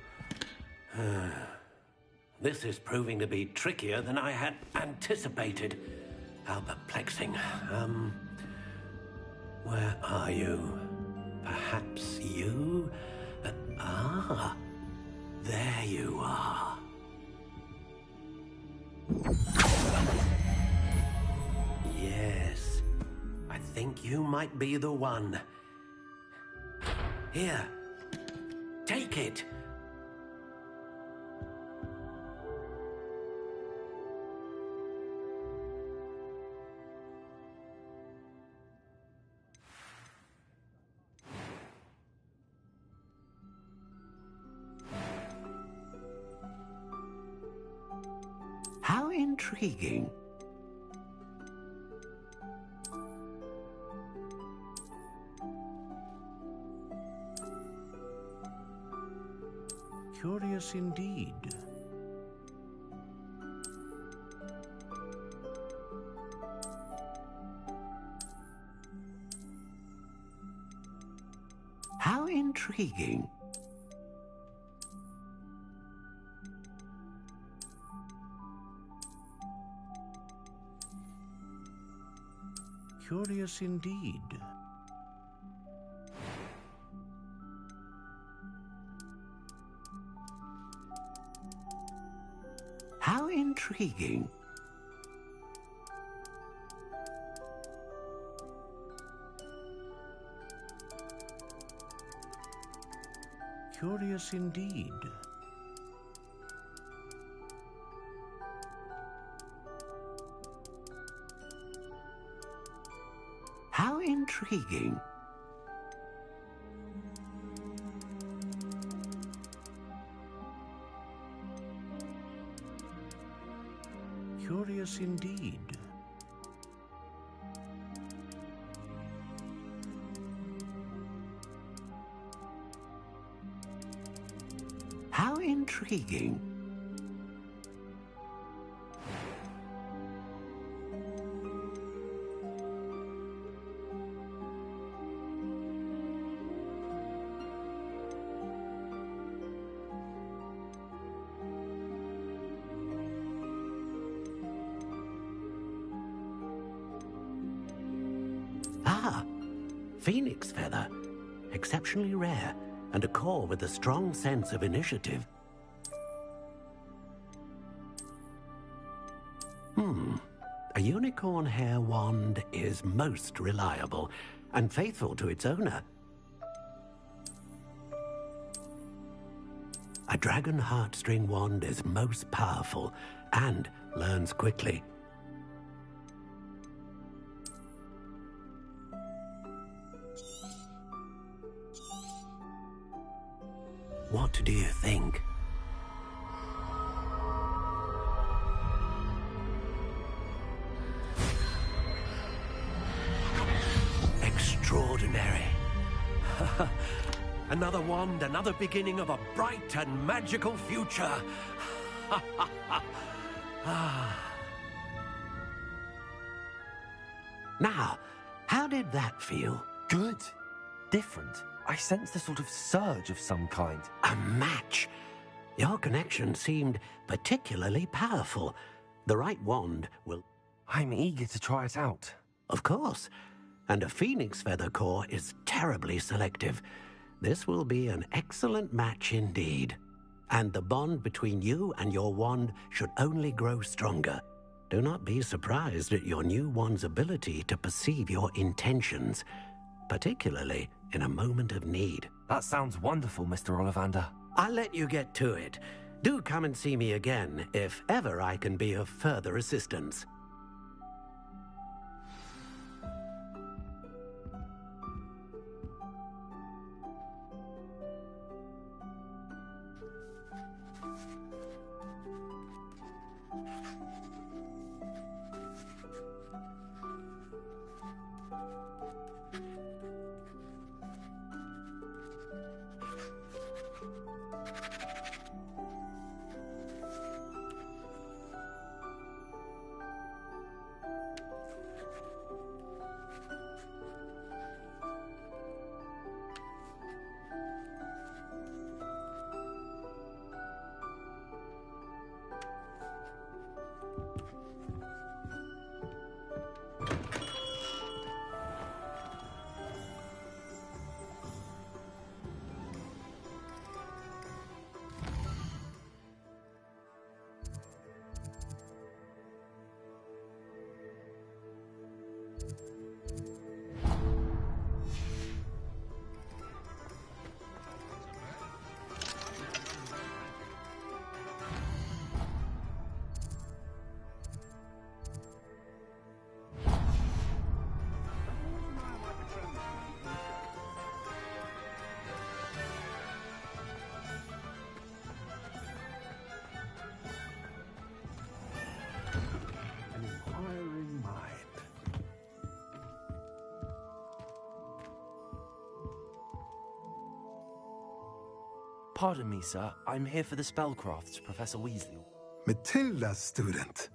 This is proving to be trickier than I had anticipated. How perplexing. Where are you? Perhaps you? There you are. Yes, I think you might be the one. Here, take it. How intriguing. Curious indeed. How intriguing. Curious indeed. How intriguing. Curious indeed. How intriguing. Curious indeed. How intriguing. Ah, phoenix feather. Exceptionally rare, and a core with a strong sense of initiative. A unicorn hair wand is most reliable and faithful to its owner. A dragon heartstring wand is most powerful and learns quickly. What do you think? Extraordinary. Another wand, another beginning of a bright and magical future. Now, how did that feel? Good. Different. I sensed a sort of surge of some kind. A match. Your connection seemed particularly powerful. The right wand will... I'm eager to try it out. Of course. And a phoenix feather core is terribly selective. This will be an excellent match indeed. And the bond between you and your wand should only grow stronger. Do not be surprised at your new wand's ability to perceive your intentions, particularly in a moment of need. That sounds wonderful, Mr. Ollivander. I'll let you get to it. Do come and see me again if ever I can be of further assistance. Pardon me, sir. I'm here for the spellcrafts, Professor Weasley. Matilda's student.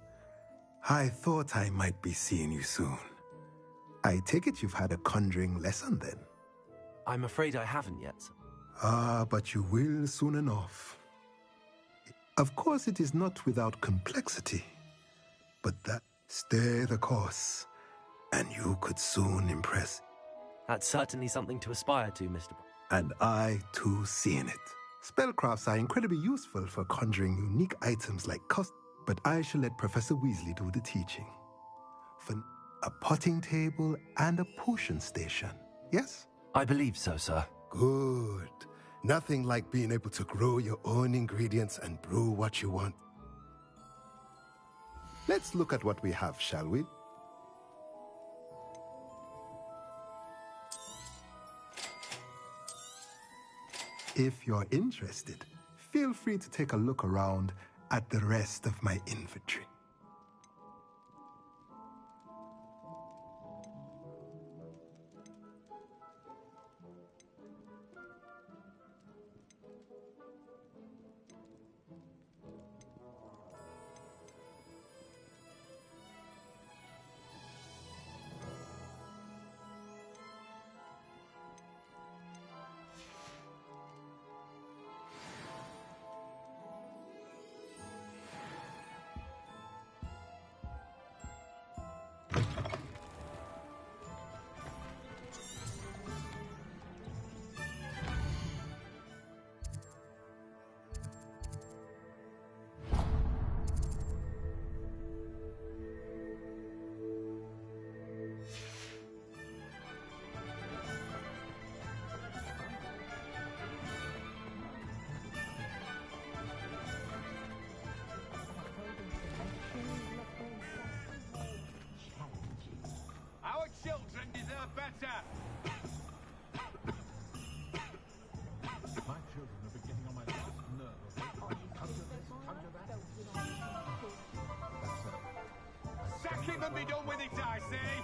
I thought I might be seeing you soon. I take it you've had a conjuring lesson then? I'm afraid I haven't yet, sir. Ah, but you will soon enough. Of course, it is not without complexity, but that stay the course, and you could soon impress. That's certainly something to aspire to, Mr. And I, too, seeing it. Spellcrafts are incredibly useful for conjuring unique items like but I shall let Professor Weasley do the teaching. For a potting table and a potion station, yes? I believe so, sir. Good. Nothing like being able to grow your own ingredients and brew what you want. Let's look at what we have, shall we? If you're interested, feel free to take a look around at the rest of my inventory. Our children deserve better. My children are beginning on my last nerve. Sack him and be done with it, I say.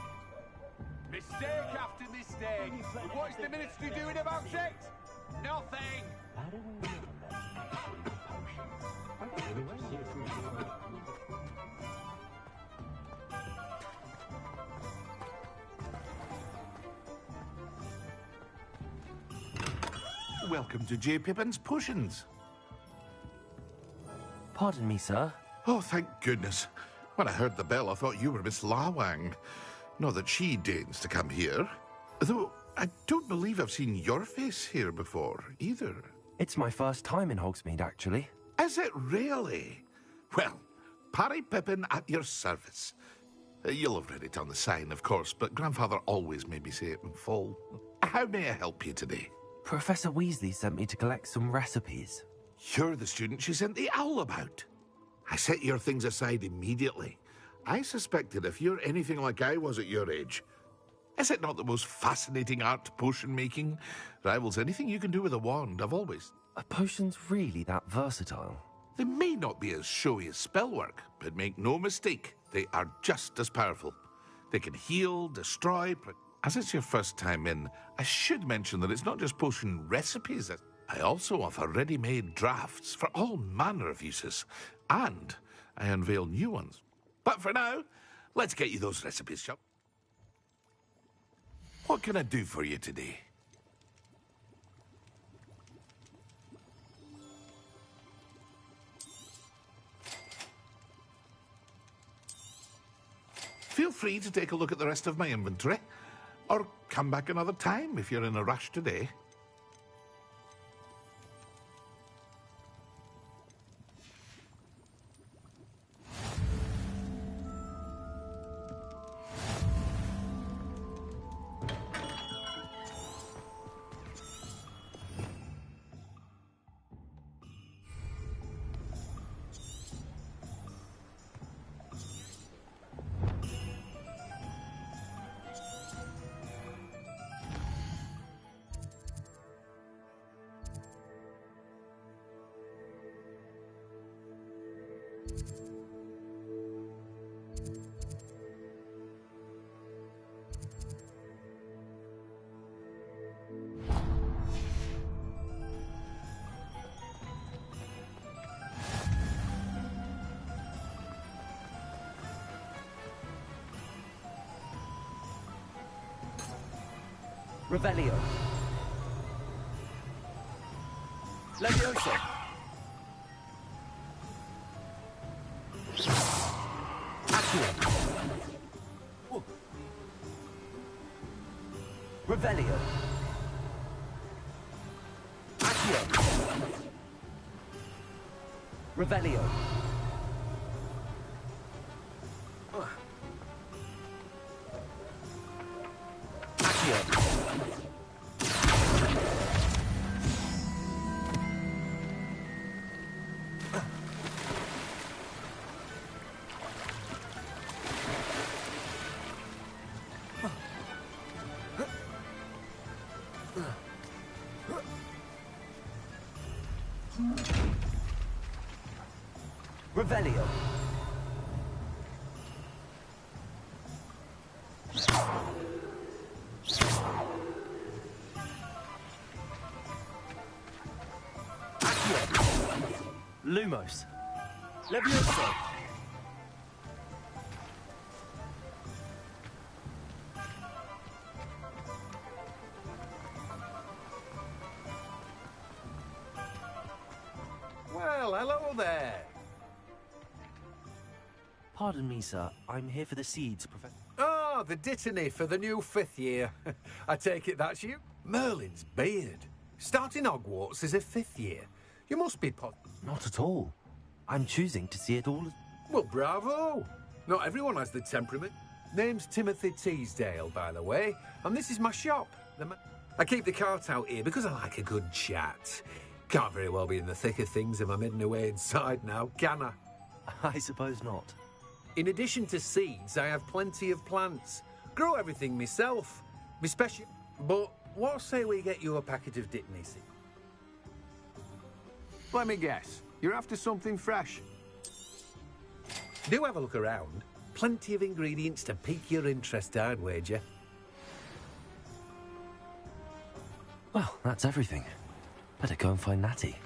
Mistake after mistake. But what is the ministry doing about it? Nothing. Welcome to J. Pippin's Potions. Pardon me, sir. Oh, thank goodness. When I heard the bell, I thought you were Miss Lawang. Not that she deigns to come here. Though, I don't believe I've seen your face here before, either. It's my first time in Hogsmeade, actually. Is it really? Well, Parry Pippin at your service. You'll have read it on the sign, of course, but Grandfather always made me say it in full. How may I help you today? Professor Weasley sent me to collect some recipes. You're the student she sent the owl about. I set your things aside immediately. I suspected if you're anything like I was at your age. Is it not the most fascinating art, potion making? Rivals anything you can do with a wand, I've always... Are potions really that versatile? They may not be as showy as spellwork, but make no mistake, they are just as powerful. They can heal, destroy... As it's your first time in, I should mention that it's not just potion recipes. I also offer ready-made drafts for all manner of uses, and I unveil new ones. But for now, let's get you those recipes, shop. What can I do for you today? Feel free to take a look at the rest of my inventory. Or come back another time if you're in a rush today. Revelio. Levioso. Accio. Revelio. Accio. Revelio. Accio. Revelio. Accio. Lumos. Levioso. Well, hello there. Pardon me, sir. I'm here for the seeds, Professor. Ah, the dittany for the new 5th year. I take it that's you? Merlin's beard. Starting Hogwarts is a 5th year. You must be Not at all. I'm choosing to see it all as... Well, bravo. Not everyone has the temperament. Name's Timothy Teasdale, by the way, and this is my shop. I keep the cart out here because I like a good chat. Can't very well be in the thick of things if I'm hidden away inside now, can I? I suppose not. In addition to seeds, I have plenty of plants. Grow everything myself. Me special. But what say we get you a packet of dittany seeds? Let me guess. You're after something fresh. Do have a look around. Plenty of ingredients to pique your interest, I'd wager. Well, that's everything. Better go and find Natty.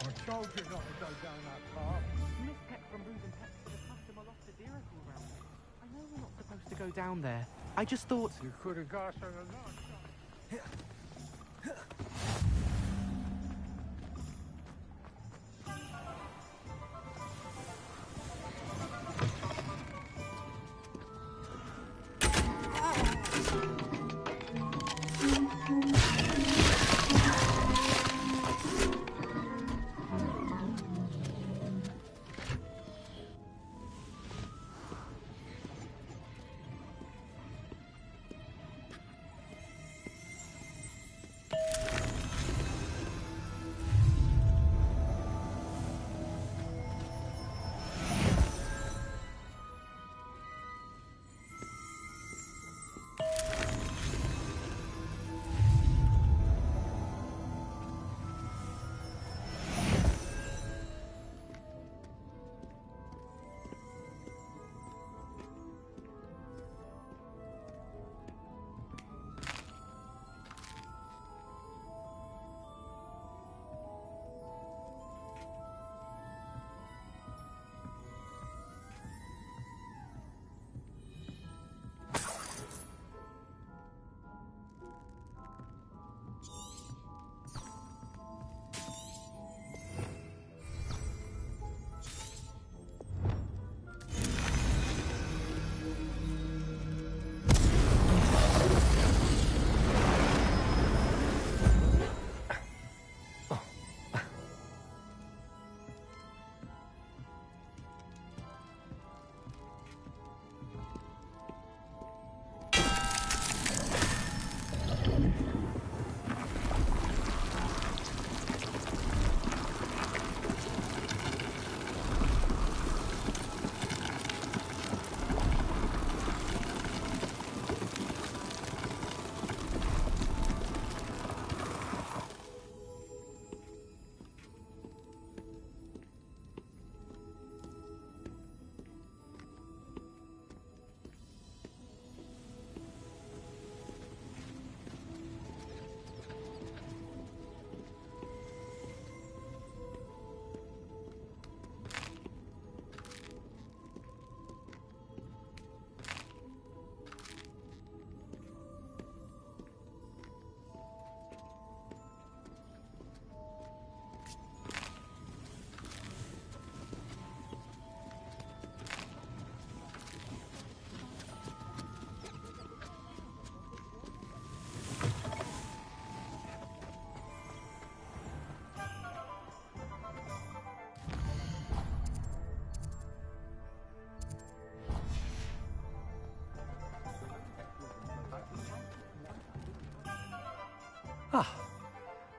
I told you not to go down that path. Miss Peck from Reuben Peck put a customer lost a deer around there. I know we're not supposed to go down there. I just thought... You could have got on a lot.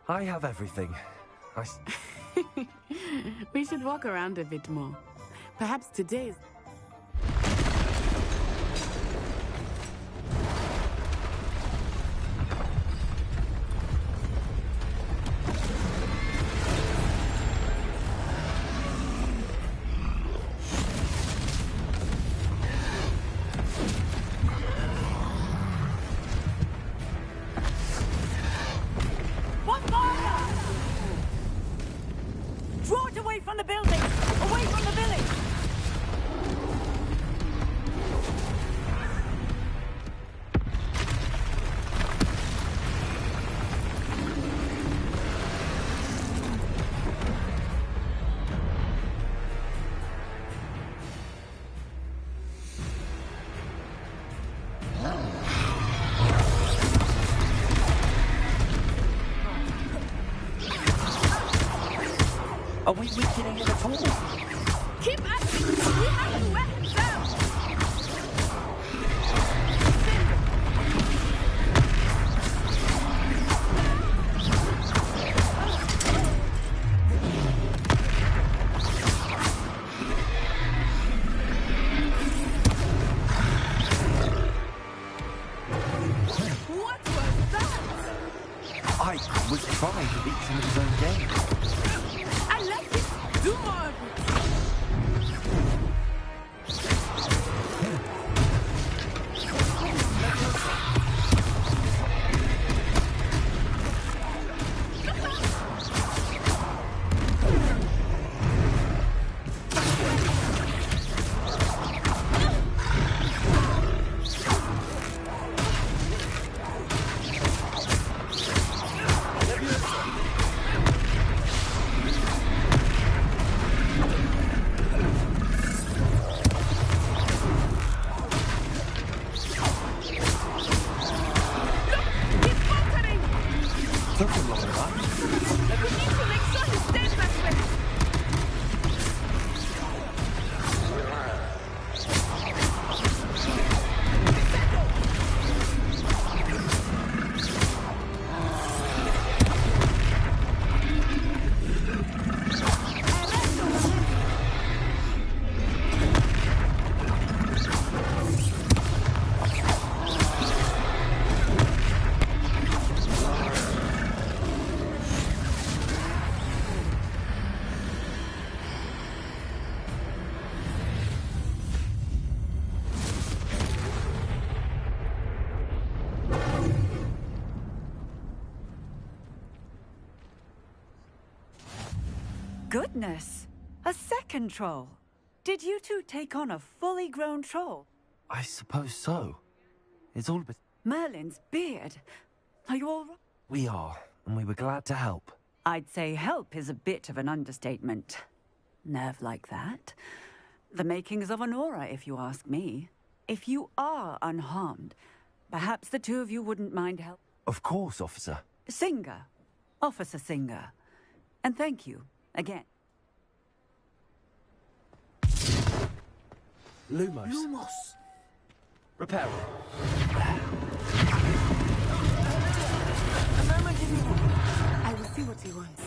I have everything. We should walk around a bit more. Perhaps today's... Draw it away from the building! Away from the village! Are we weakening it at all? Keep at it! We have to wear him down! What was that? I was trying to beat some of his own game. I like it! Do more of it! Took him long enough. We need to make sure he stays that way! Goodness! A second troll! Did you two take on a fully grown troll? I suppose so. It's all but... Merlin's beard! Are you all right? We are, and we were glad to help. I'd say help is a bit of an understatement. Nerve like that. The makings of an aura, if you ask me. If you are unharmed, perhaps the two of you wouldn't mind help. Of course, officer. Singer. Officer Singer. And thank you, again. Lumos. Lumos! Reparo. I will see what he wants.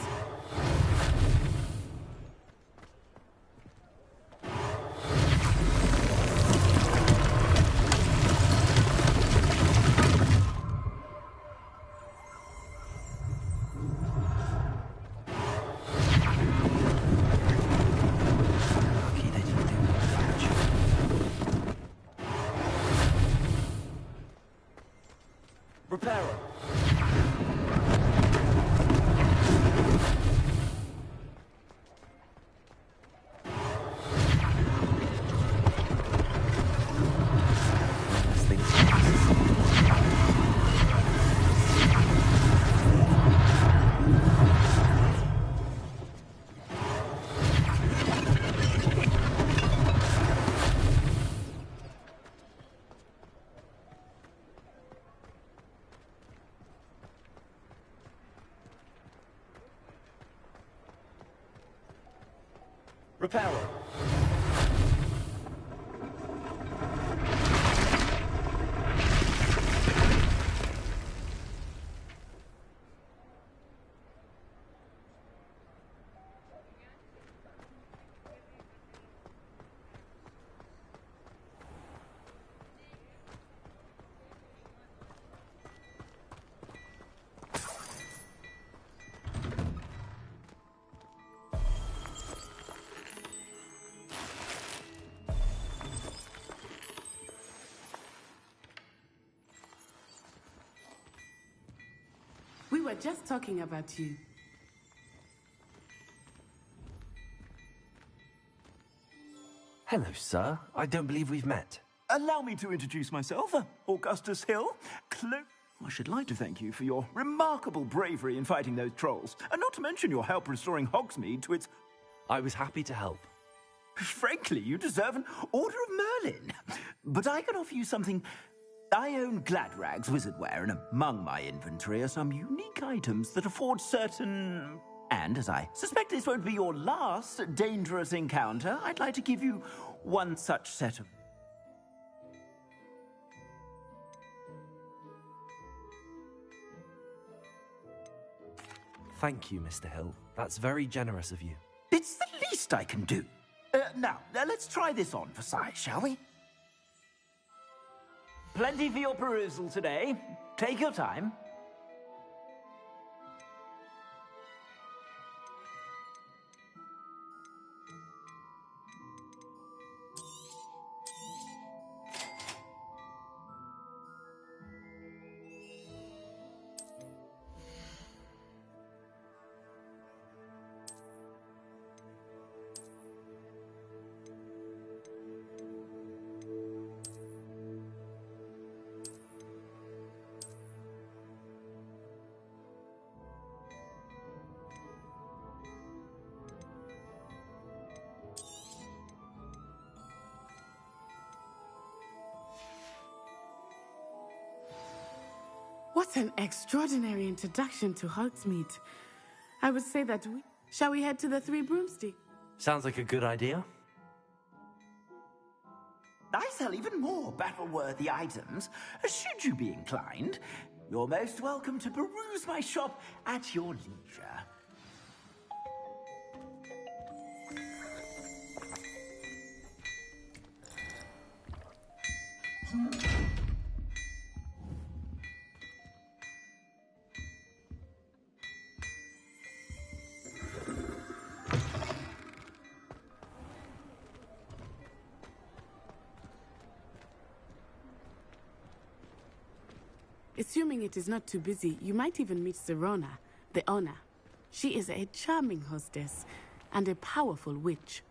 Lucky they didn't do more damage. Reparo. Unless things Reparo. were just talking about you. Hello, sir. I don't believe we've met. Allow me to introduce myself, Augustus Hill. I should like to thank you for your remarkable bravery in fighting those trolls, and not to mention your help restoring Hogsmeade to its... I was happy to help. Frankly, you deserve an Order of Merlin. But I can offer you something. I own Gladrag's wizardware, and among my inventory are some unique items that afford certain... And as I suspect this won't be your last dangerous encounter, I'd like to give you one such set of... Thank you, Mr. Hill. That's very generous of you. It's the least I can do. Now, let's try this on for size, shall we? Plenty for your perusal today. Take your time. What an extraordinary introduction to Hogsmeade. I would say that we... Shall we head to the Three Broomsticks? Sounds like a good idea. I sell even more battle-worthy items, should you be inclined. You're most welcome to peruse my shop at your leisure. Assuming it is not too busy, you might even meet Serona, the owner. She is a charming hostess and a powerful witch.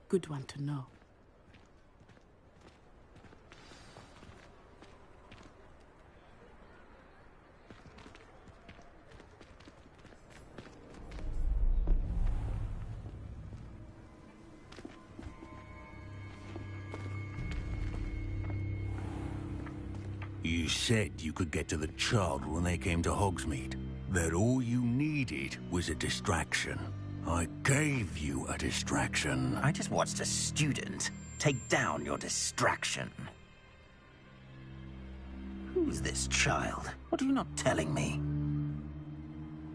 Good one to know. You said you could get to the child when they came to Hogsmeade. That all you needed was a distraction. I gave you a distraction. I just watched a student take down your distraction. Who's this child? What are you not telling me?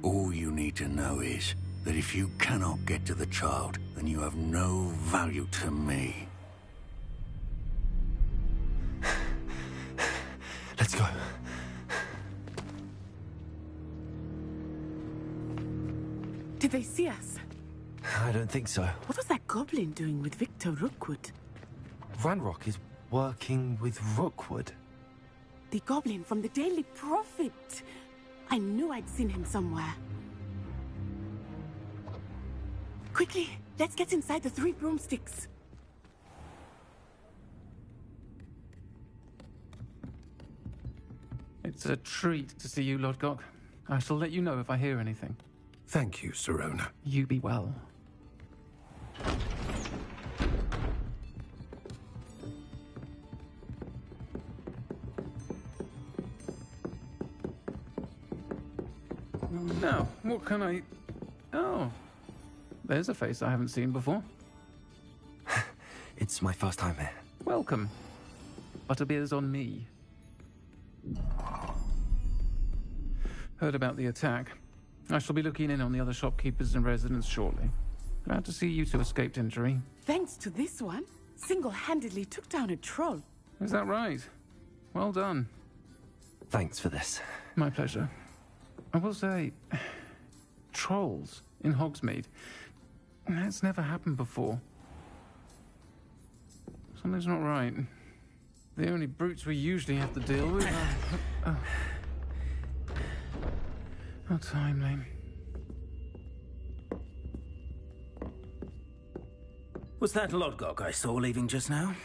All you need to know is that if you cannot get to the child, then you have no value to me. Let's go. Did they see us? I don't think so. What was that goblin doing with Victor Rookwood? Ranrock is working with Rookwood. The goblin from the Daily Prophet. I knew I'd seen him somewhere. Quickly, let's get inside the Three Broomsticks. It's a treat to see you, Lodgok. I shall let you know if I hear anything. Thank you, Serona. You be well. Now, what can I... Oh, there's a face I haven't seen before. It's my first time here. Welcome. Butterbeer's on me. Heard about the attack. I shall be looking in on the other shopkeepers and residents shortly. Glad to see you two escaped injury. Thanks to this one, single-handedly took down a troll. Is that right? Well done. Thanks for this. My pleasure. I will say, trolls in Hogsmeade. That's never happened before. Something's not right. The only brutes we usually have to deal with are... How timely. Was that Lodgok I saw leaving just now?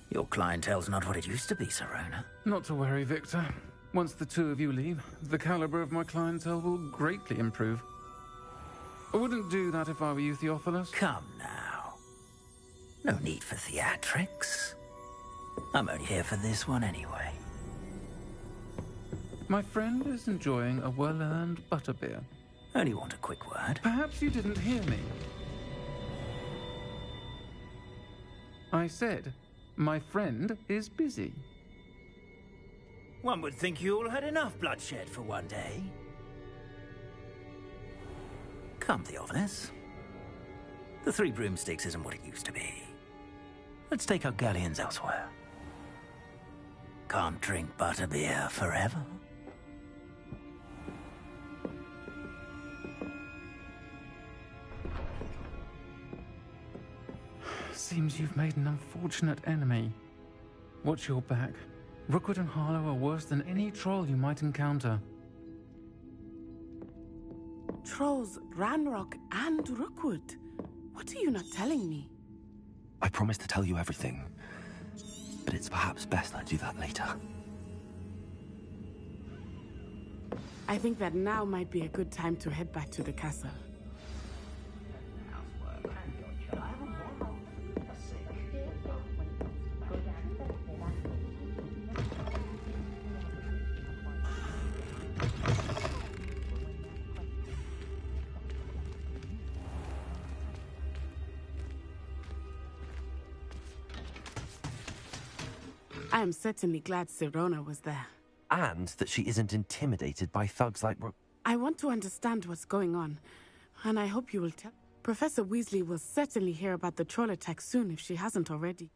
Your clientele's not what it used to be, Serona. Not to worry, Victor. Once the two of you leave, the caliber of my clientele will greatly improve. I wouldn't do that if I were you, Theophilus. Come now. No need for theatrics. I'm only here for this one anyway. My friend is enjoying a well-earned butterbeer. Only want a quick word. Perhaps you didn't hear me. I said, my friend is busy. One would think you all had enough bloodshed for one day. Come, Theophilus. The Three Broomsticks isn't what it used to be. Let's take our galleons elsewhere. Can't drink butterbeer forever. Seems you've made an unfortunate enemy. Watch your back. Rookwood and Harlow are worse than any troll you might encounter. Trolls, Ranrock, and Rookwood. What are you not telling me? I promised to tell you everything, but it's perhaps best I do that later. I think that now might be a good time to head back to the castle. I am certainly glad Serona was there. And that she isn't intimidated by thugs like I want to understand what's going on, and I hope you will tell. Professor Weasley will certainly hear about the troll attack soon if she hasn't already.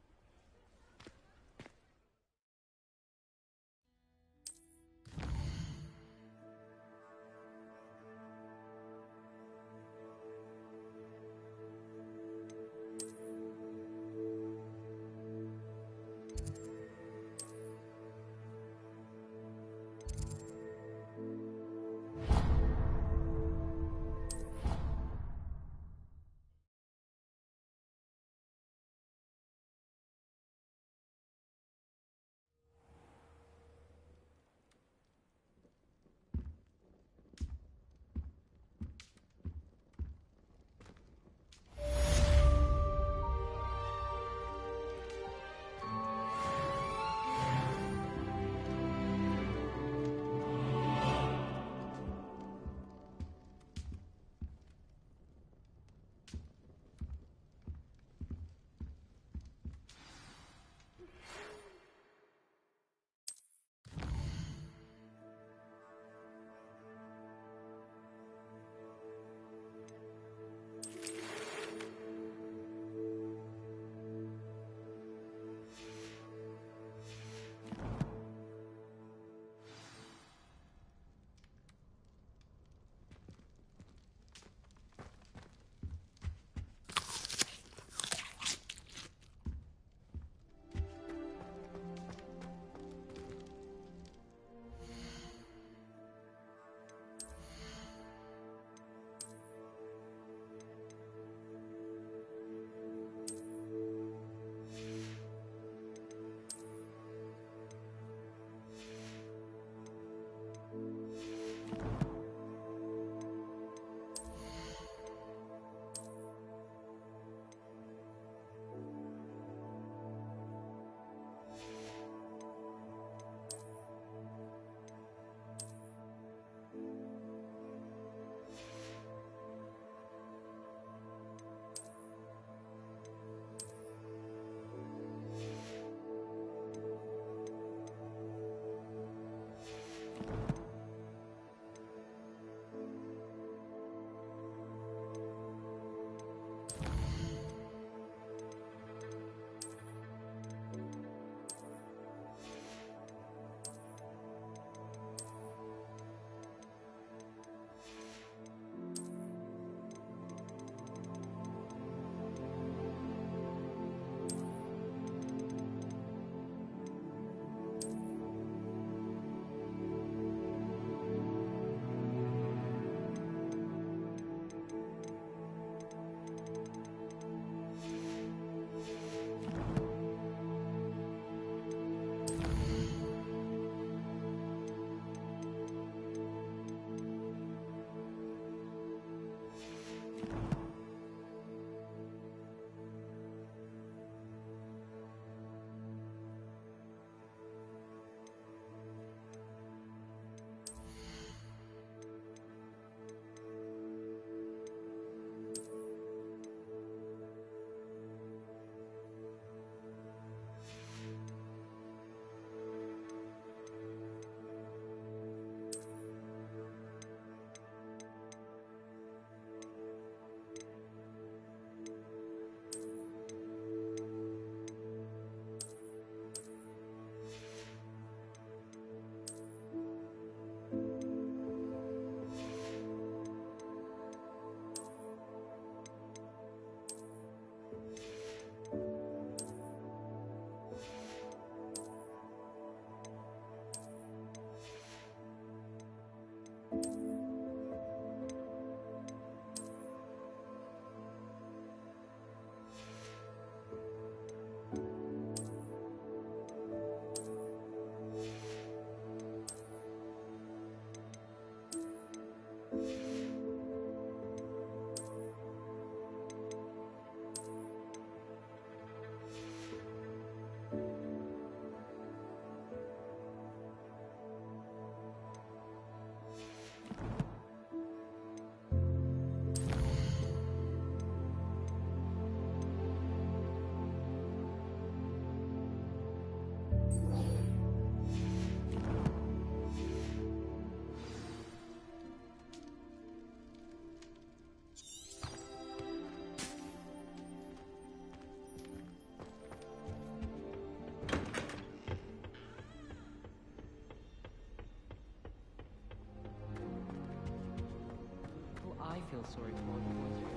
I feel sorry for you.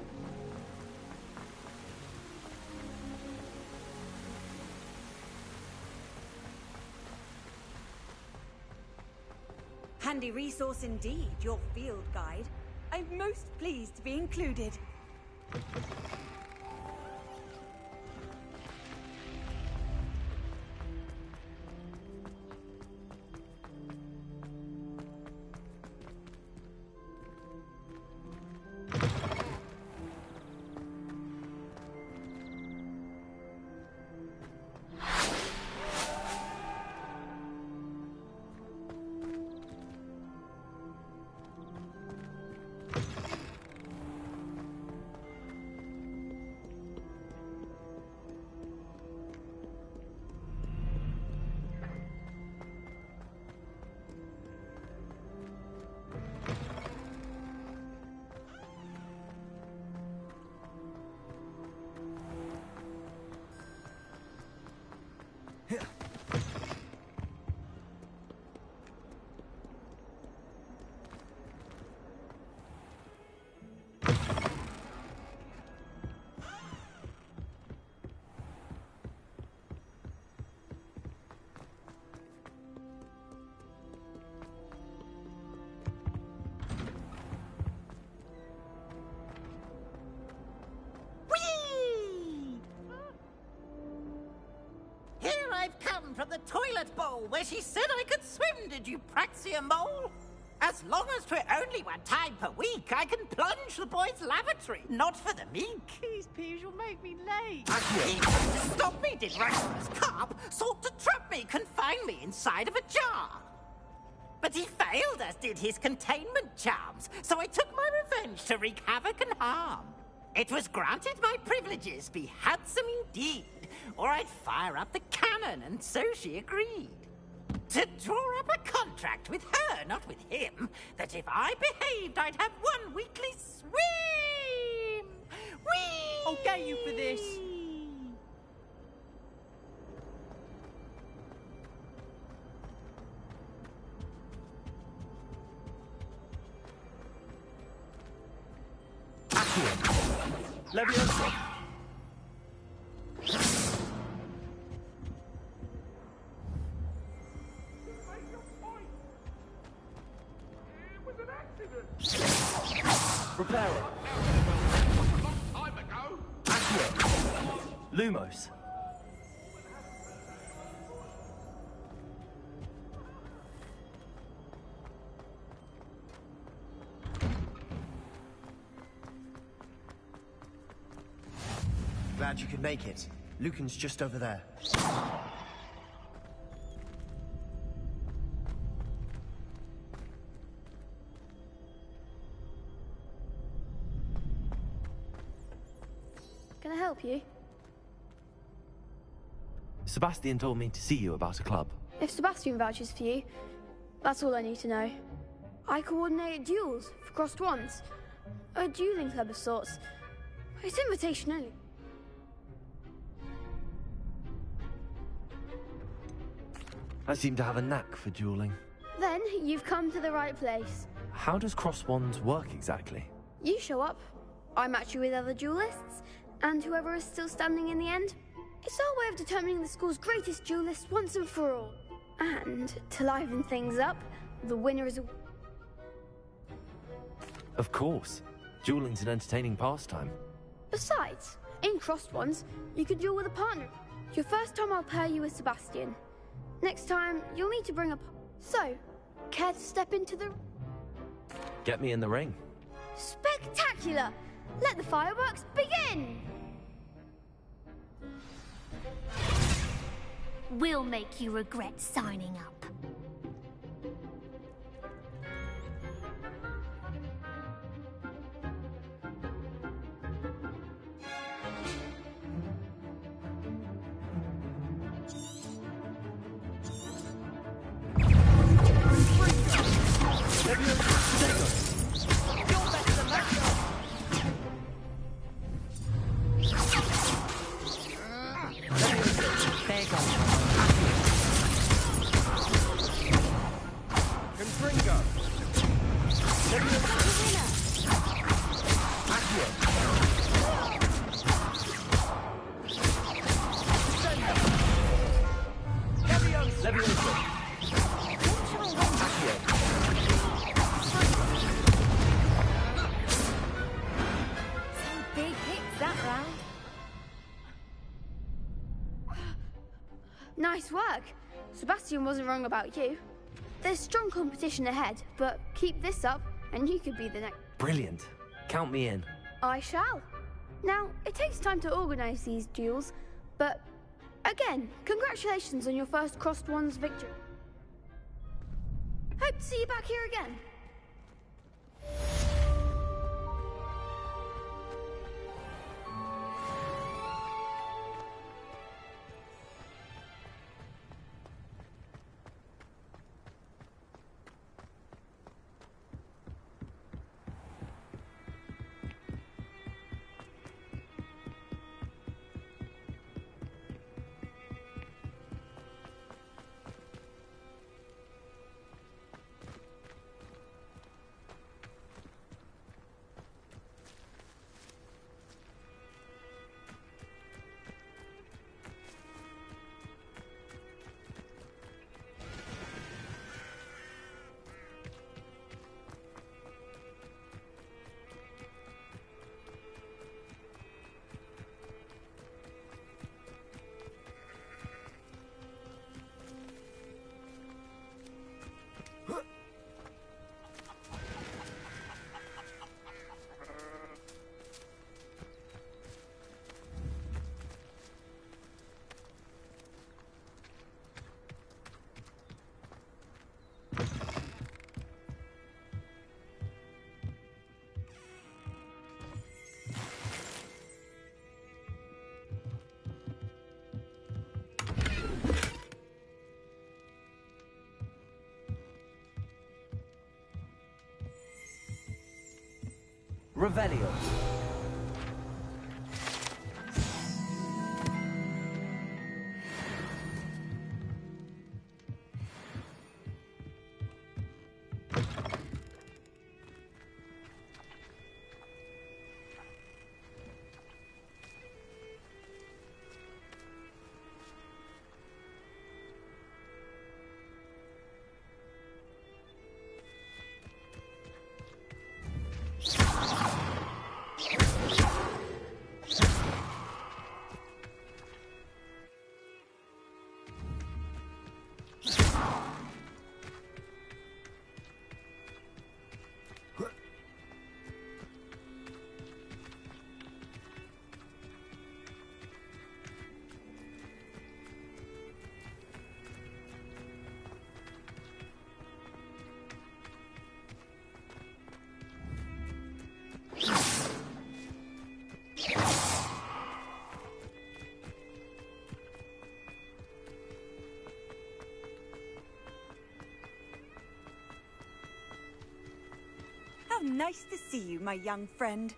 Handy resource indeed, your field guide. I'm most pleased to be included. I've come from the toilet bowl where she said I could swim, did you praxia mole? As long as 'twere only one time per week, I can plunge the boys' lavatory, not for the meek. Please, Piers, you'll make me late. He tried to stop me, did Rasmus Carp, sought to trap me, confine me inside of a jar. But he failed, as did his containment charms, so I took my revenge to wreak havoc and harm. It was granted my privileges be handsome indeed, or I'd fire up the cannon, and so she agreed. To draw up a contract with her, not with him, that if I behaved, I'd have one weekly swim! Whee! I'll get you for this. Leviosa. Repair it. Accio. Lumos. Glad you could make it. Lucan's just over there. Can I help you? Sebastian told me to see you about a club. If Sebastian vouches for you, that's all I need to know. I coordinate duels for crossed ones. A dueling club of sorts. It's invitation only. I seem to have a knack for dueling. Then you've come to the right place. How does cross wands work exactly? You show up, I match you with other duelists, and whoever is still standing in the end. It's our way of determining the school's greatest duelist once and for all. And to liven things up, the winner is a... Of course. Dueling's an entertaining pastime. Besides, in crossed ones, you could duel with a partner. Your first time I'll pair you with Sebastian. Next time, you'll need to bring a... So, care to step into the... Get me in the ring. Spectacular! Let the fireworks begin! We'll make you regret signing up. Nice work. Sebastian wasn't wrong about you. There's strong competition ahead, but keep this up and you could be the next. Brilliant. Count me in. I shall. Now, it takes time to organise these duels, but again, congratulations on your first Crossed Wands victory. Hope to see you back here again. Revelio. How nice to see you, my young friend.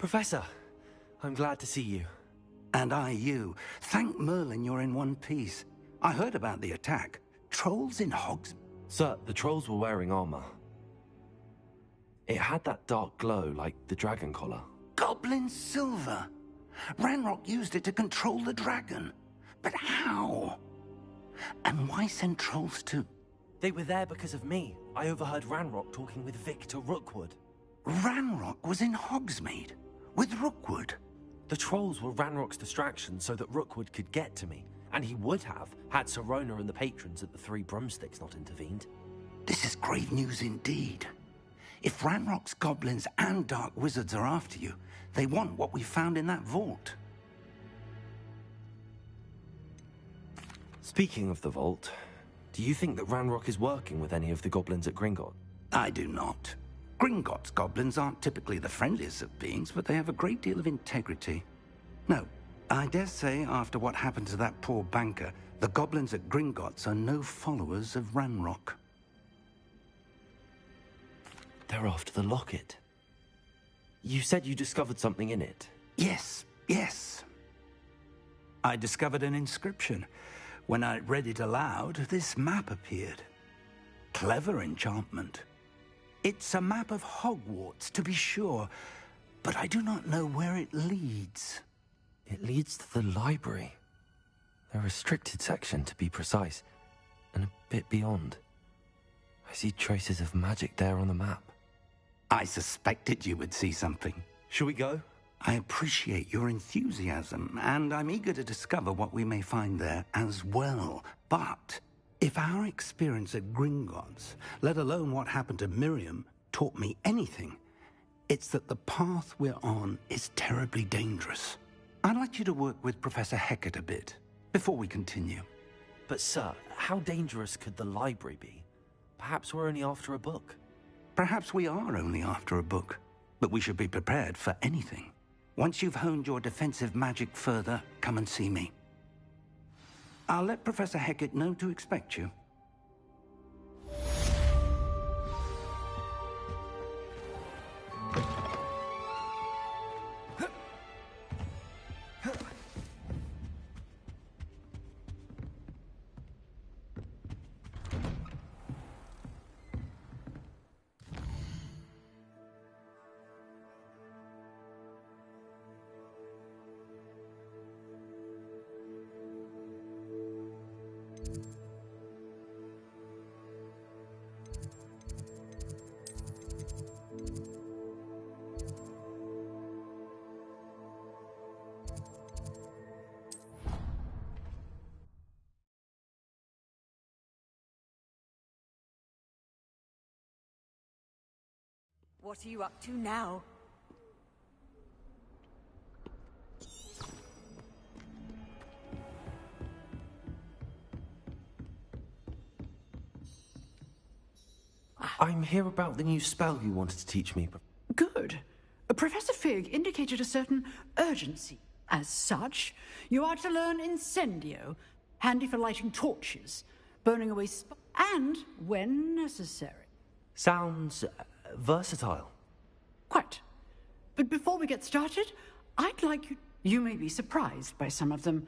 Professor, I'm glad to see you. And I you. Thank Merlin you're in one piece. I heard about the attack. Trolls in Hogs... Sir, the trolls were wearing armor. It had that dark glow like the dragon collar. Goblin silver. Ranrock used it to control the dragon. But how? And why send trolls to... They were there because of me. I overheard Ranrock talking with Victor Rookwood. Ranrock was in Hogsmeade? With Rookwood? The trolls were Ranrock's distraction so that Rookwood could get to me. And he would have, had Sirona and the patrons at the Three Broomsticks not intervened. This is grave news indeed. If Ranrock's goblins and dark wizards are after you, they want what we found in that vault. Speaking of the vault, do you think that Ranrock is working with any of the goblins at Gringotts? I do not. Gringotts goblins aren't typically the friendliest of beings, but they have a great deal of integrity. No, I dare say after what happened to that poor banker, the goblins at Gringotts are no followers of Ranrock. They're after the locket. You said you discovered something in it. Yes. I discovered an inscription. When I read it aloud, this map appeared. Clever enchantment. It's a map of Hogwarts, to be sure, but I do not know where it leads. It leads to the library. The restricted section, to be precise, and a bit beyond. I see traces of magic there on the map. I suspected you would see something. Shall we go? I appreciate your enthusiasm, and I'm eager to discover what we may find there as well. But if our experience at Gringotts, let alone what happened to Miriam, taught me anything, it's that the path we're on is terribly dangerous. I'd like you to work with Professor Hecat a bit, before we continue. But sir, how dangerous could the library be? Perhaps we're only after a book. Perhaps we are only after a book, but we should be prepared for anything. Once you've honed your defensive magic further, come and see me. I'll let Professor Hecat know to expect you. What are you up to now? I'm here about the new spell you wanted to teach me. Good. Professor Fig indicated a certain urgency. As such, you are to learn Incendio, handy for lighting torches, burning away and when necessary. Sounds versatile. Quite. But before we get started, I'd like you... You may be surprised by some of them.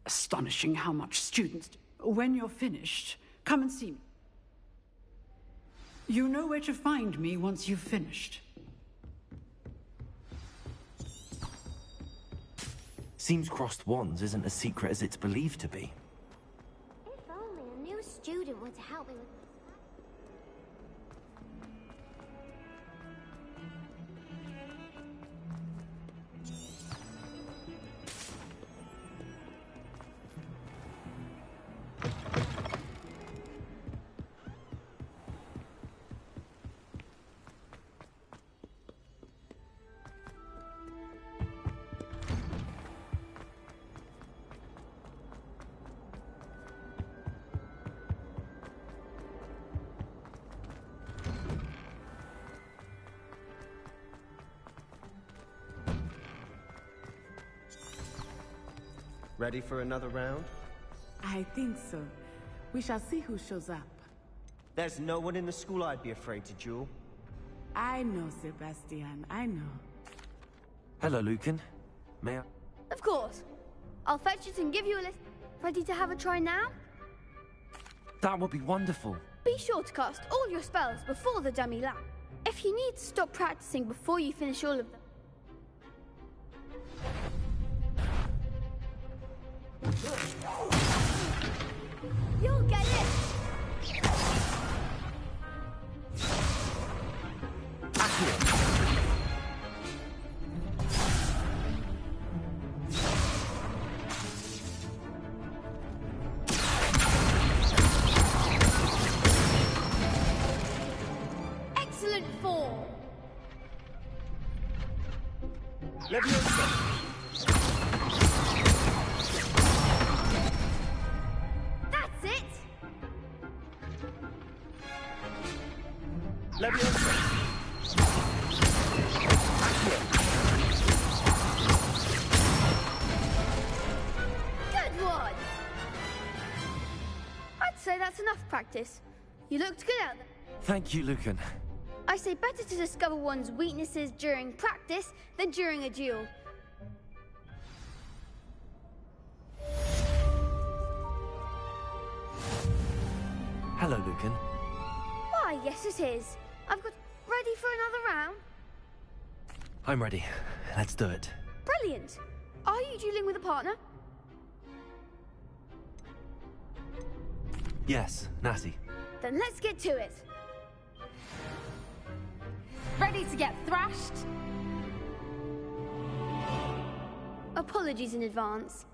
Astonishing how much students do. When you're finished, come and see me. You know where to find me once you've finished. Seems crossed wands isn't as secret as it's believed to be. If only a new student were to help me with... Ready for another round? I think so. We shall see who shows up. There's no one in the school I'd be afraid to duel. I know, Sebastian, I know. Hello, Lucan. May I? Of course. I'll fetch it and give you a list. Ready to have a try now? That would be wonderful. Be sure to cast all your spells before the dummy lab. If you need to stop practicing before you finish all of them. You'll get it! Excellent form! That's it! Good one! I'd say that's enough practice. You looked good out there. Thank you, Lucan. I say better to discover one's weaknesses during practice than during a duel. Hello, Lucan. Why, yes it is. I've got ready for another round. I'm ready. Let's do it. Brilliant. Are you dueling with a partner? Yes, Natty. Then let's get to it. Ready to get thrashed? Apologies in advance.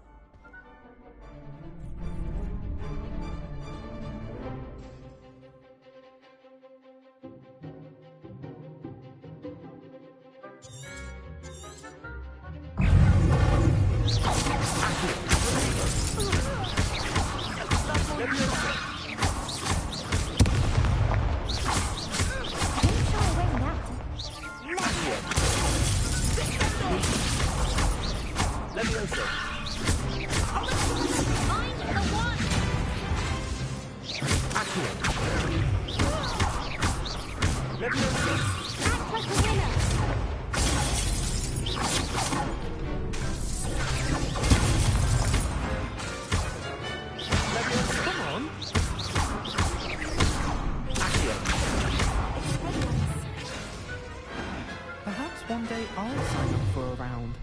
Perhaps one day I'll sign up for a round.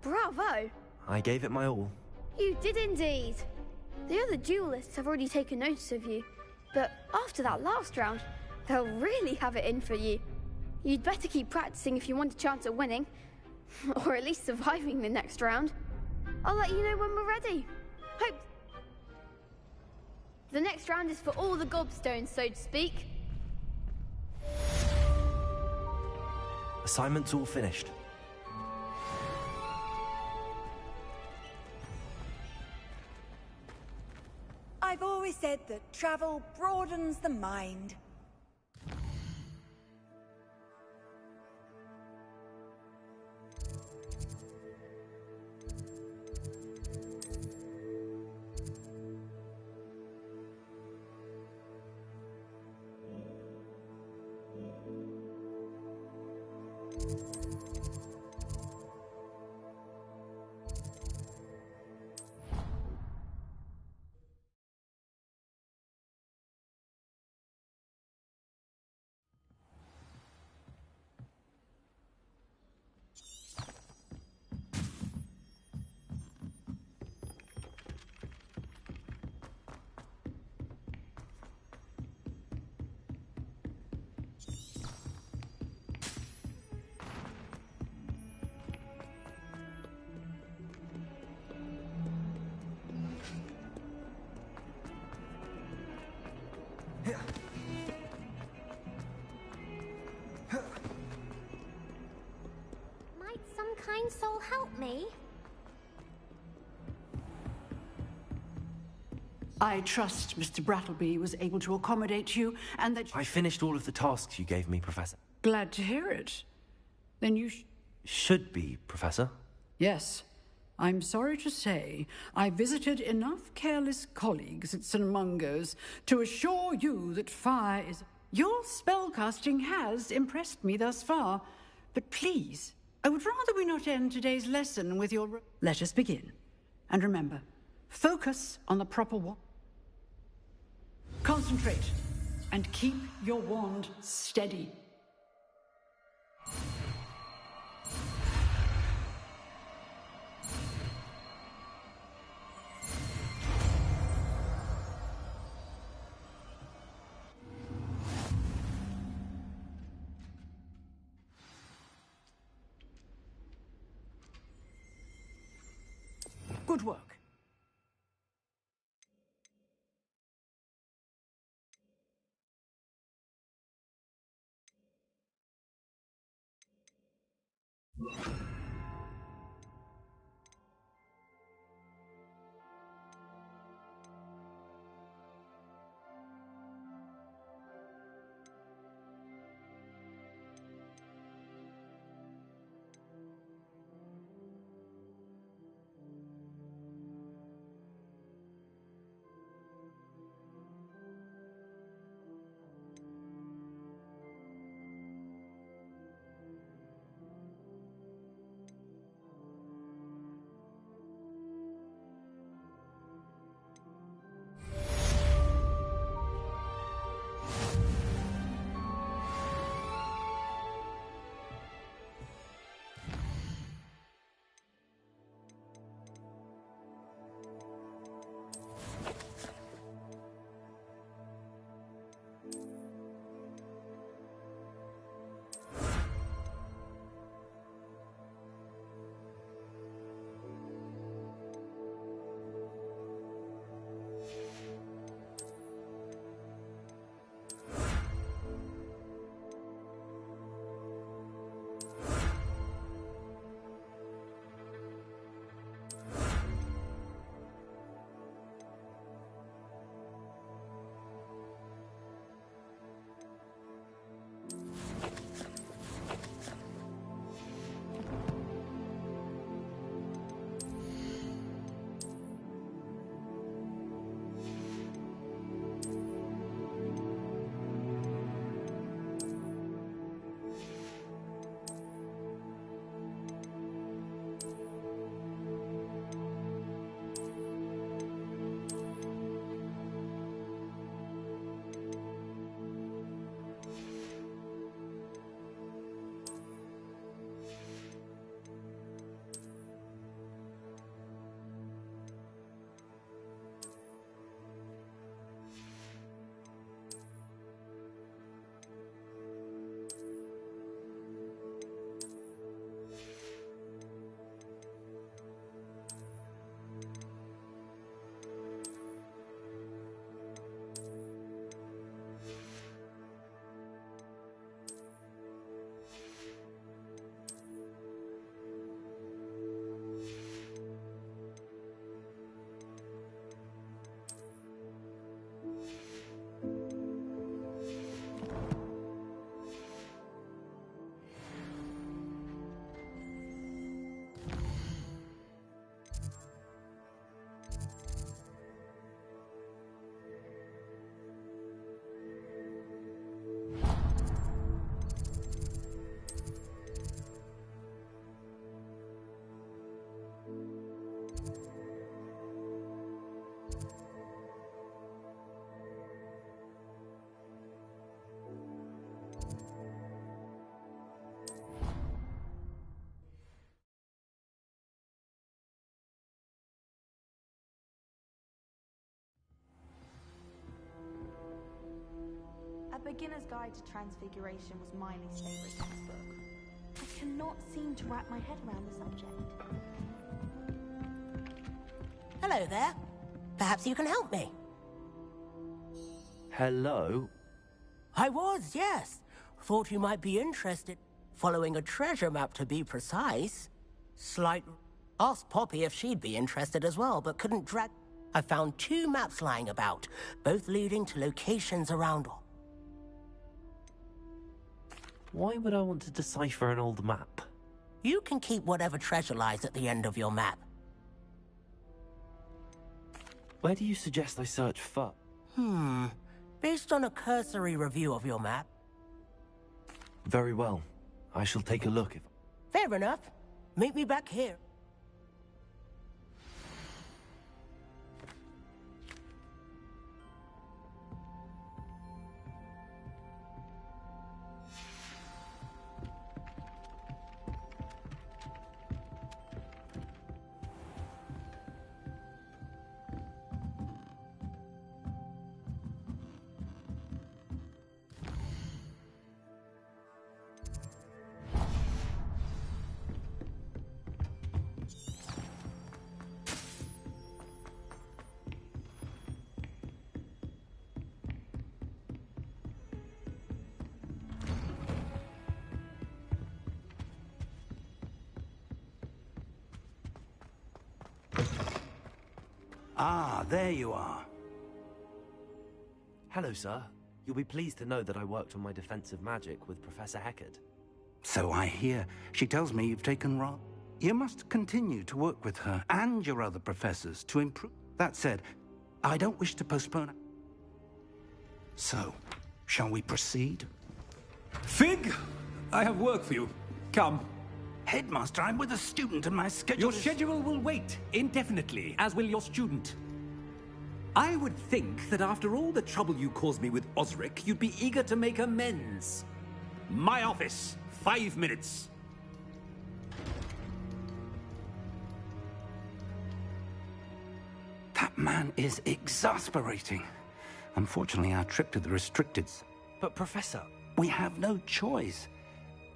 Bravo! I gave it my all. You did indeed. The other duelists have already taken notice of you, but after that last round, they'll really have it in for you. You'd better keep practicing if you want a chance at winning, or at least surviving the next round. I'll let you know when we're ready. Hope the next round is for all the gobstones, so to speak. Assignment's all finished. I've always said that travel broadens the mind. Might some kind soul help me? I trust Mr. Brattleby was able to accommodate you and that... I finished all of the tasks you gave me, Professor. Glad to hear it. Then you Should be, Professor. Yes. I'm sorry to say I visited enough careless colleagues at St. Mungo's to assure you that fire is... Your spellcasting has impressed me thus far, but please, I would rather we not end today's lesson with your... Let us begin. And remember, focus on the proper one. Concentrate, and keep your wand steady. Good work. A Beginner's Guide to Transfiguration was Miley's favourite textbook. I cannot seem to wrap my head around the subject. Hello there. Perhaps you can help me. Hello? I was, yes. Thought you might be interested. Following a treasure map, to be precise. Asked Poppy if she'd be interested as well, but couldn't drag... I found 2 maps lying about, both leading to locations around... Why would I want to decipher an old map? You can keep whatever treasure lies at the end of your map. Where do you suggest I search for? Based on a cursory review of your map. Very well. I shall take a look if... Fair enough. Meet me back here. Ah, there you are. Hello, sir. You'll be pleased to know that I worked on my defensive magic with Professor Heckard. So I hear. She tells me you've taken You must continue to work with her and your other professors to improve. That said, I don't wish to postpone. So, shall we proceed? Fig! I have work for you. Come. Headmaster, I'm with a student and my schedule Your schedule will wait indefinitely, as will your student. I would think that after all the trouble you caused me with Osric, you'd be eager to make amends. My office, 5 minutes. That man is exasperating. Unfortunately, our trip to the restricted... But, Professor... We have no choice.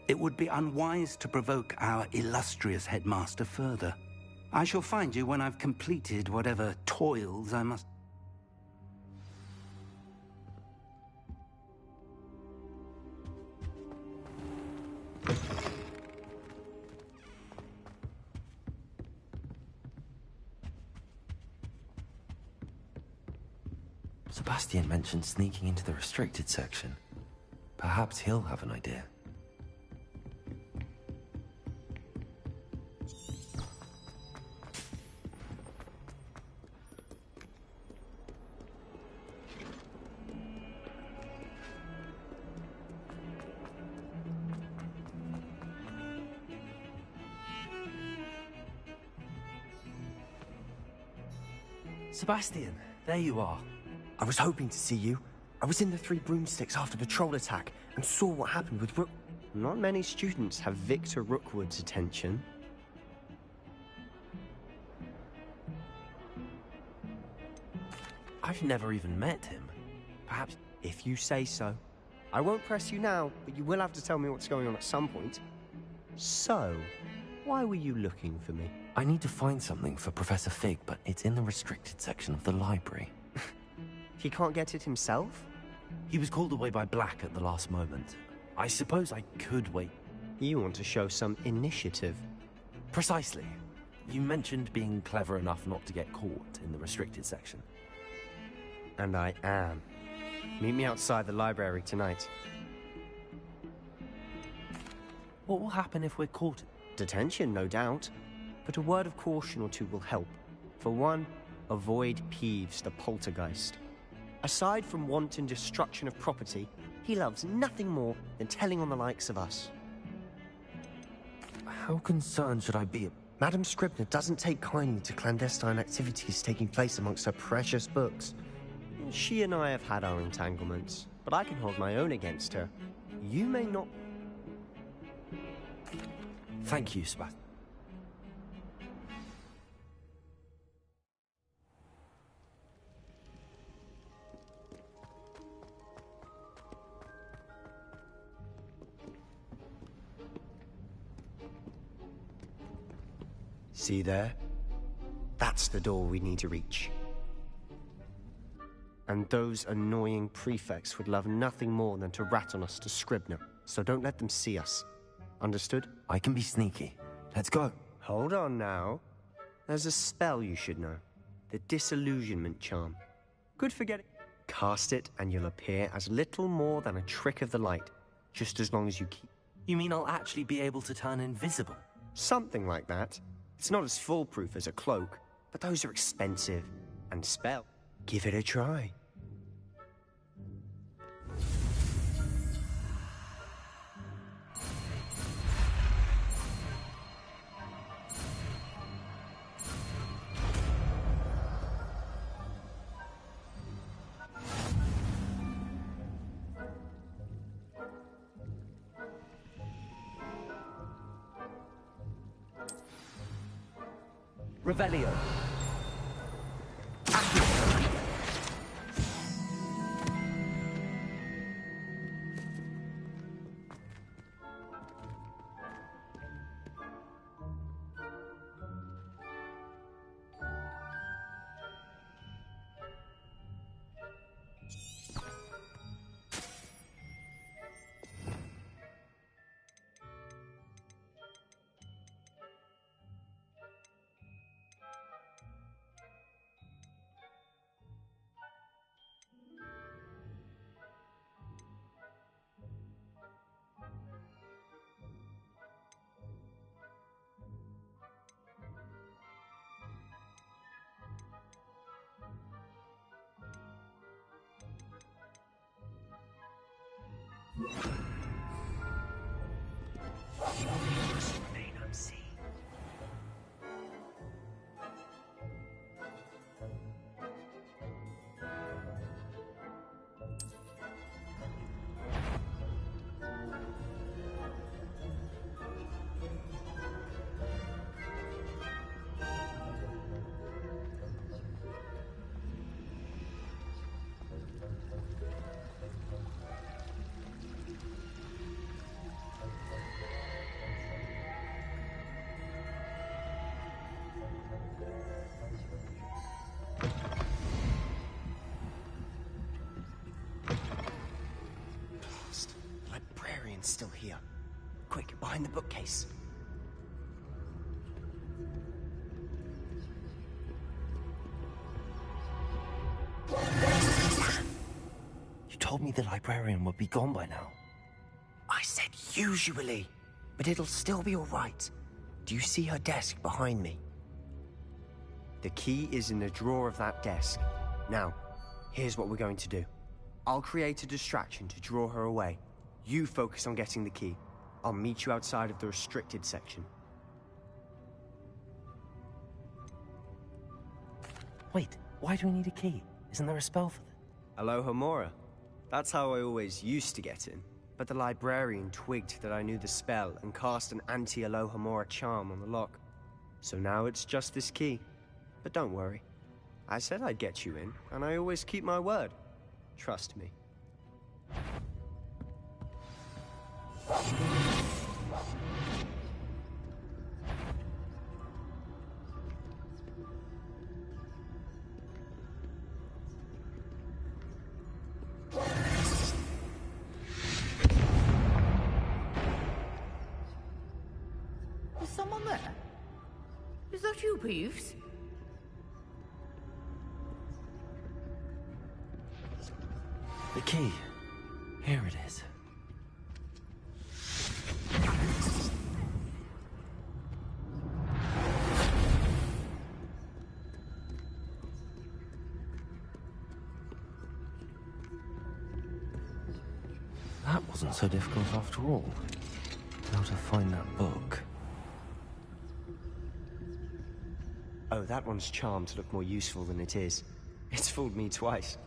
It would be unwise to provoke our illustrious headmaster further. I shall find you when I've completed whatever toils I must... Sebastian mentioned sneaking into the restricted section. Perhaps he'll have an idea. Sebastian, there you are. I was hoping to see you. I was in the Three Broomsticks after the troll attack and saw what happened with Rook. Not many students have Victor Rookwood's attention. I've never even met him. Perhaps if you say so. I won't press you now, but you will have to tell me what's going on at some point. So, why were you looking for me? I need to find something for Professor Fig, but it's in the restricted section of the library. He can't get it himself? He was called away by Black at the last moment. I suppose I could wait. You want to show some initiative. Precisely. You mentioned being clever enough not to get caught in the restricted section. And I am. Meet me outside the library tonight. What will happen if we're caught? Detention, no doubt. But a word of caution or two will help. For one, avoid Peeves, the poltergeist. Aside from wanton destruction of property, he loves nothing more than telling on the likes of us. How concerned should I be? Madame Scribner doesn't take kindly to clandestine activities taking place amongst her precious books. She and I have had our entanglements, but I can hold my own against her. You may not... Thank you, Sebastian. See there? That's the door we need to reach. And those annoying prefects would love nothing more than to rat on us to Scribner, so don't let them see us. Understood? I can be sneaky. Let's go. Hold on now. There's a spell you should know. The Disillusionment Charm. Good for getting... Cast it and you'll appear as little more than a trick of the light, just as long as you keep... You mean I'll actually be able to turn invisible? Something like that. It's not as foolproof as a cloak, but those are expensive. And spell. Give it a try. Revelio. Remain unseen. The librarian's still here. Quick, behind the bookcase. You told me the librarian would be gone by now. I said usually, but it'll still be all right. Do you see her desk behind me? The key is in the drawer of that desk. Now, here's what we're going to do. I'll create a distraction to draw her away. You focus on getting the key. I'll meet you outside of the restricted section. Wait, why do we need a key? Isn't there a spell for that? Alohomora. That's how I always used to get in. But the librarian twigged that I knew the spell and cast an anti-Alohomora charm on the lock. So now it's just this key. But don't worry. I said I'd get you in, and I always keep my word. Trust me. Is someone there? Is that you, Peeves? The key. Here it is. That wasn't so difficult after all. How to find that book. Oh, that one's charmed to look more useful than it is. It's fooled me twice.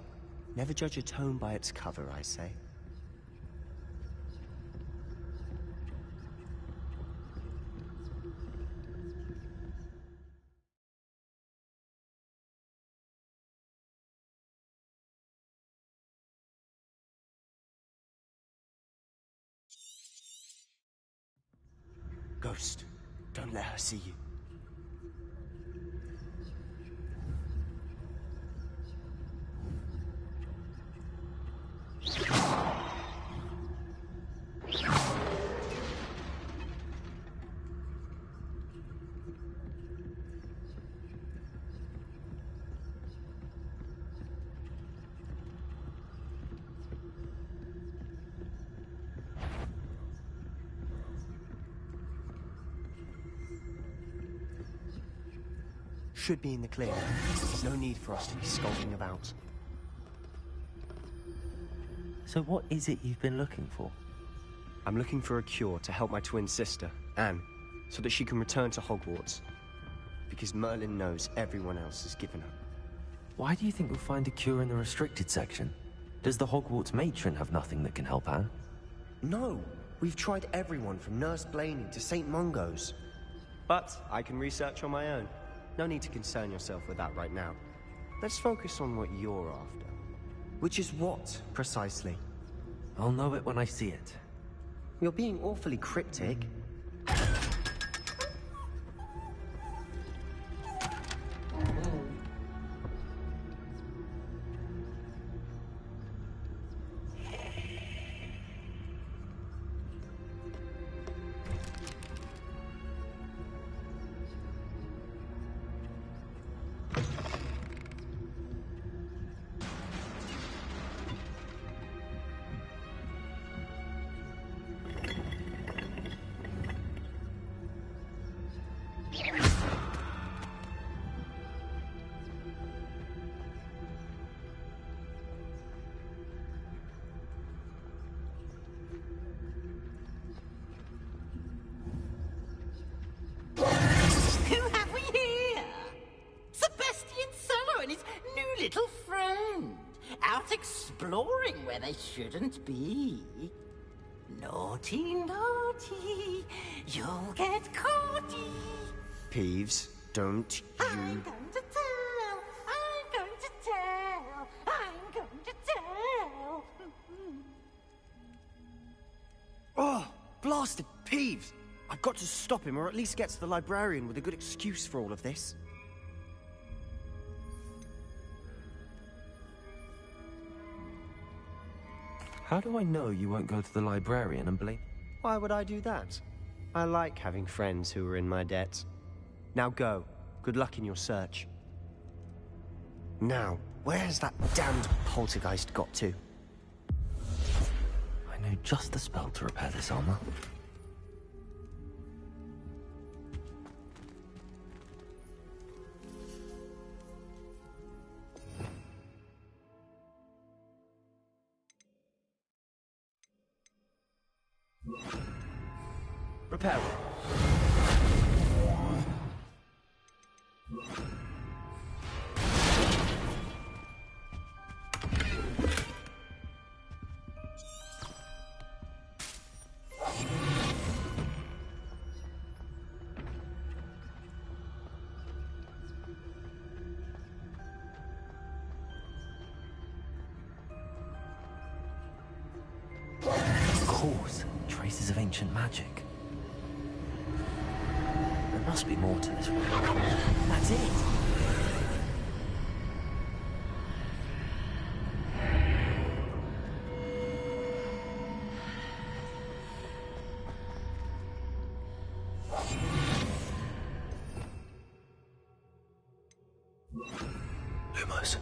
Never judge a tome by its cover, I say. Ghost, don't let her see you. Should be in the clear. No need for us to be skulking about. So what is it you've been looking for? I'm looking for a cure to help my twin sister, Anne, so that she can return to Hogwarts. Because Merlin knows everyone else has given up. Why do you think we'll find a cure in the restricted section? Does the Hogwarts matron have nothing that can help Anne? No! We've tried everyone from Nurse Blaney to St. Mungo's. But I can research on my own. No need to concern yourself with that right now. Let's focus on what you're after. Which is what, precisely? I'll know it when I see it. You're being awfully cryptic. Who have we here? Sebastian Cello and his new little friend. Out exploring where they shouldn't be. Naughty, naughty. You'll get caughty. Peeves, don't you... I'm going to tell. I'm going to tell. I'm going to tell. Oh, blasted Peeves! I've got to stop him, or at least get to the librarian with a good excuse for all of this. How do I know you won't go to the librarian and blame... Why would I do that? I like having friends who are in my debt. Now go. Good luck in your search. Now, where's that damned poltergeist got to? I know just the spell to repair this armor. Repair it. Of course, traces of ancient magic. There must be more to this one. That's it! Lumos.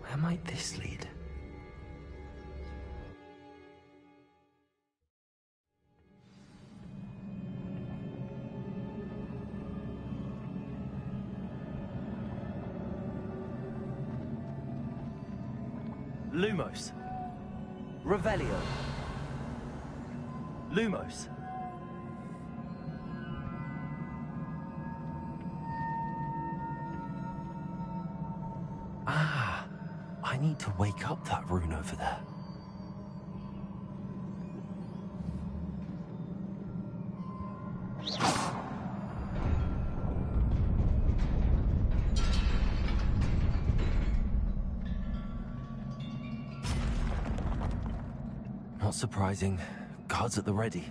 Where might this lead? Lumos. Revelio. Lumos. Ah, I need to wake up that rune over there. Not surprising. Guards at the ready.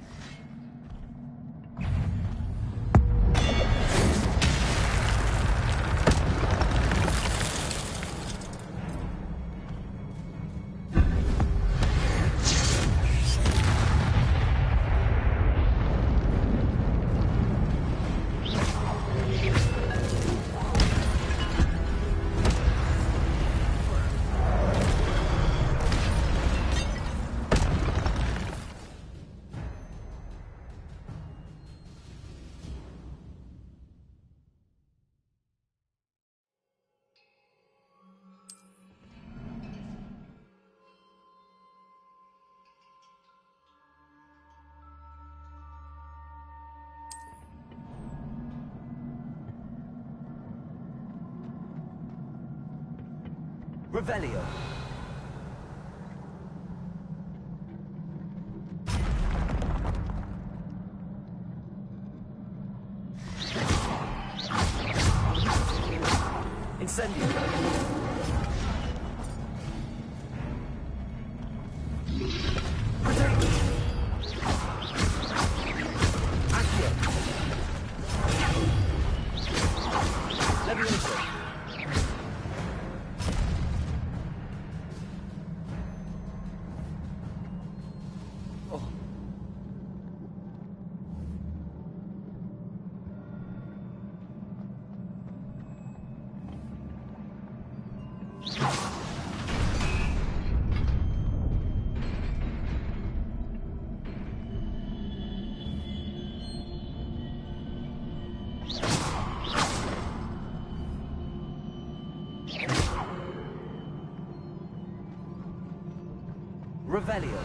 Revelio. Revelio.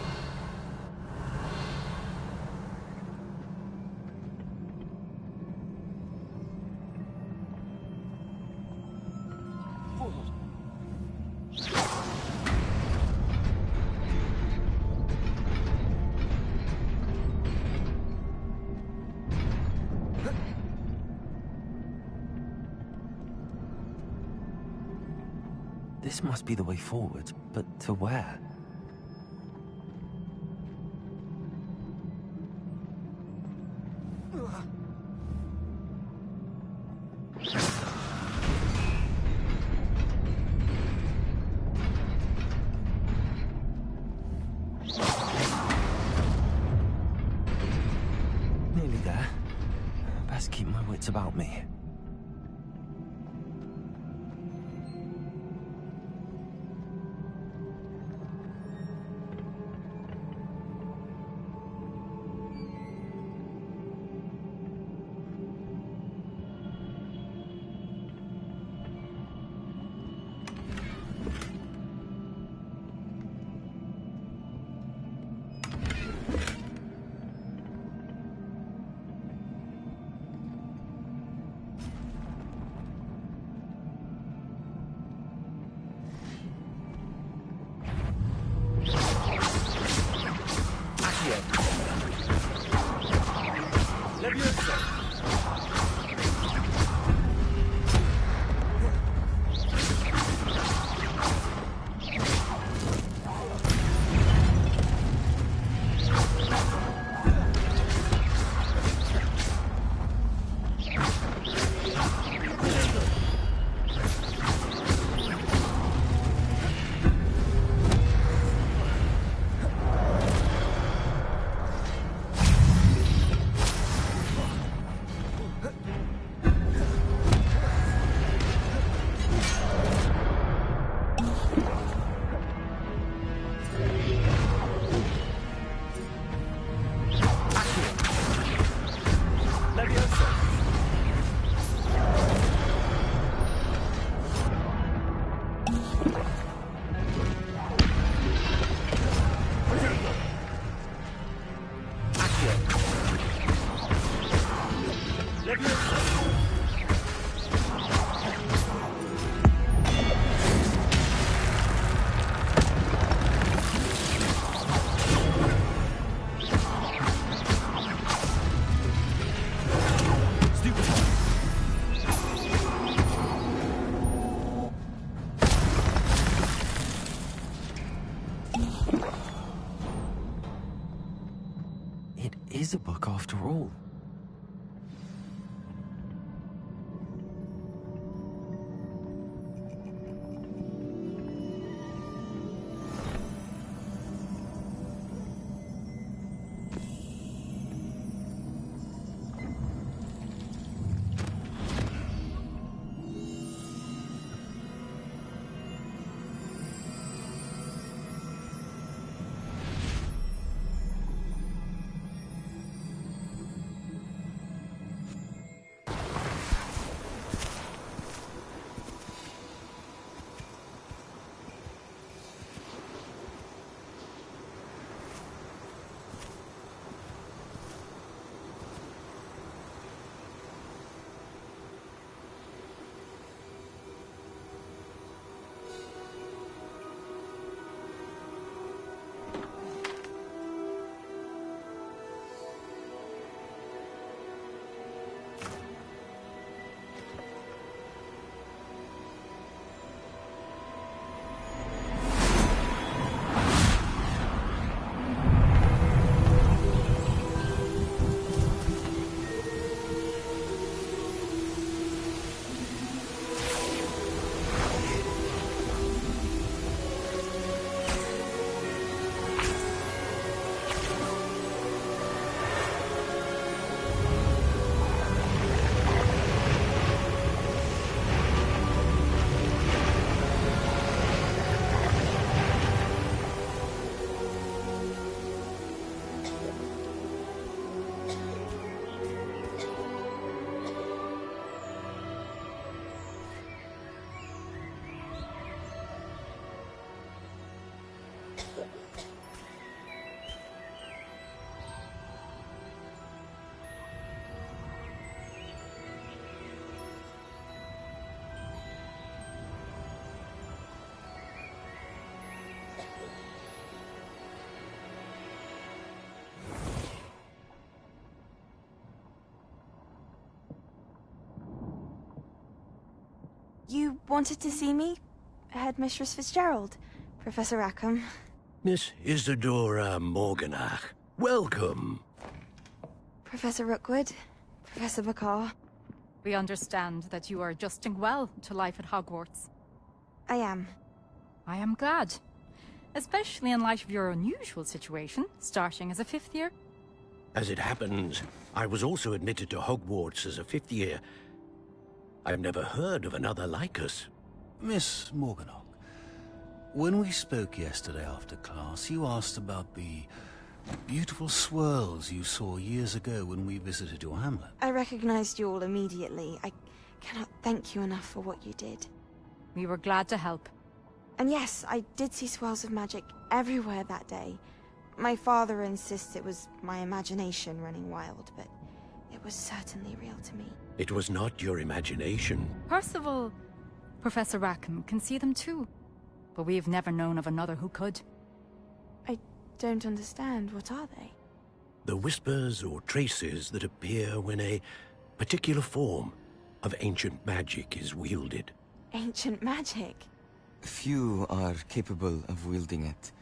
This must be the way forward, but to where? Nearly there. Best keep my wits about me. It is a book after all. You wanted to see me? Headmistress Fitzgerald, Professor Rackham. Miss Isadora Morganach, welcome. Professor Rookwood, Professor Bakar. We understand that you are adjusting well to life at Hogwarts. I am. I am glad. Especially in light of your unusual situation, starting as a 5th year. As it happens, I was also admitted to Hogwarts as a 5th year. I've never heard of another like us. Miss Morganach, when we spoke yesterday after class, you asked about the beautiful swirls you saw years ago when we visited your hamlet. I recognized you all immediately. I cannot thank you enough for what you did. We were glad to help. And yes, I did see swirls of magic everywhere that day. My father insists it was my imagination running wild, but it was certainly real to me. It was not your imagination. Percival, Professor Rackham can see them too. But we have never known of another who could. I don't understand. What are they? The whispers or traces that appear when a particular form of ancient magic is wielded. Ancient magic? Few are capable of wielding it.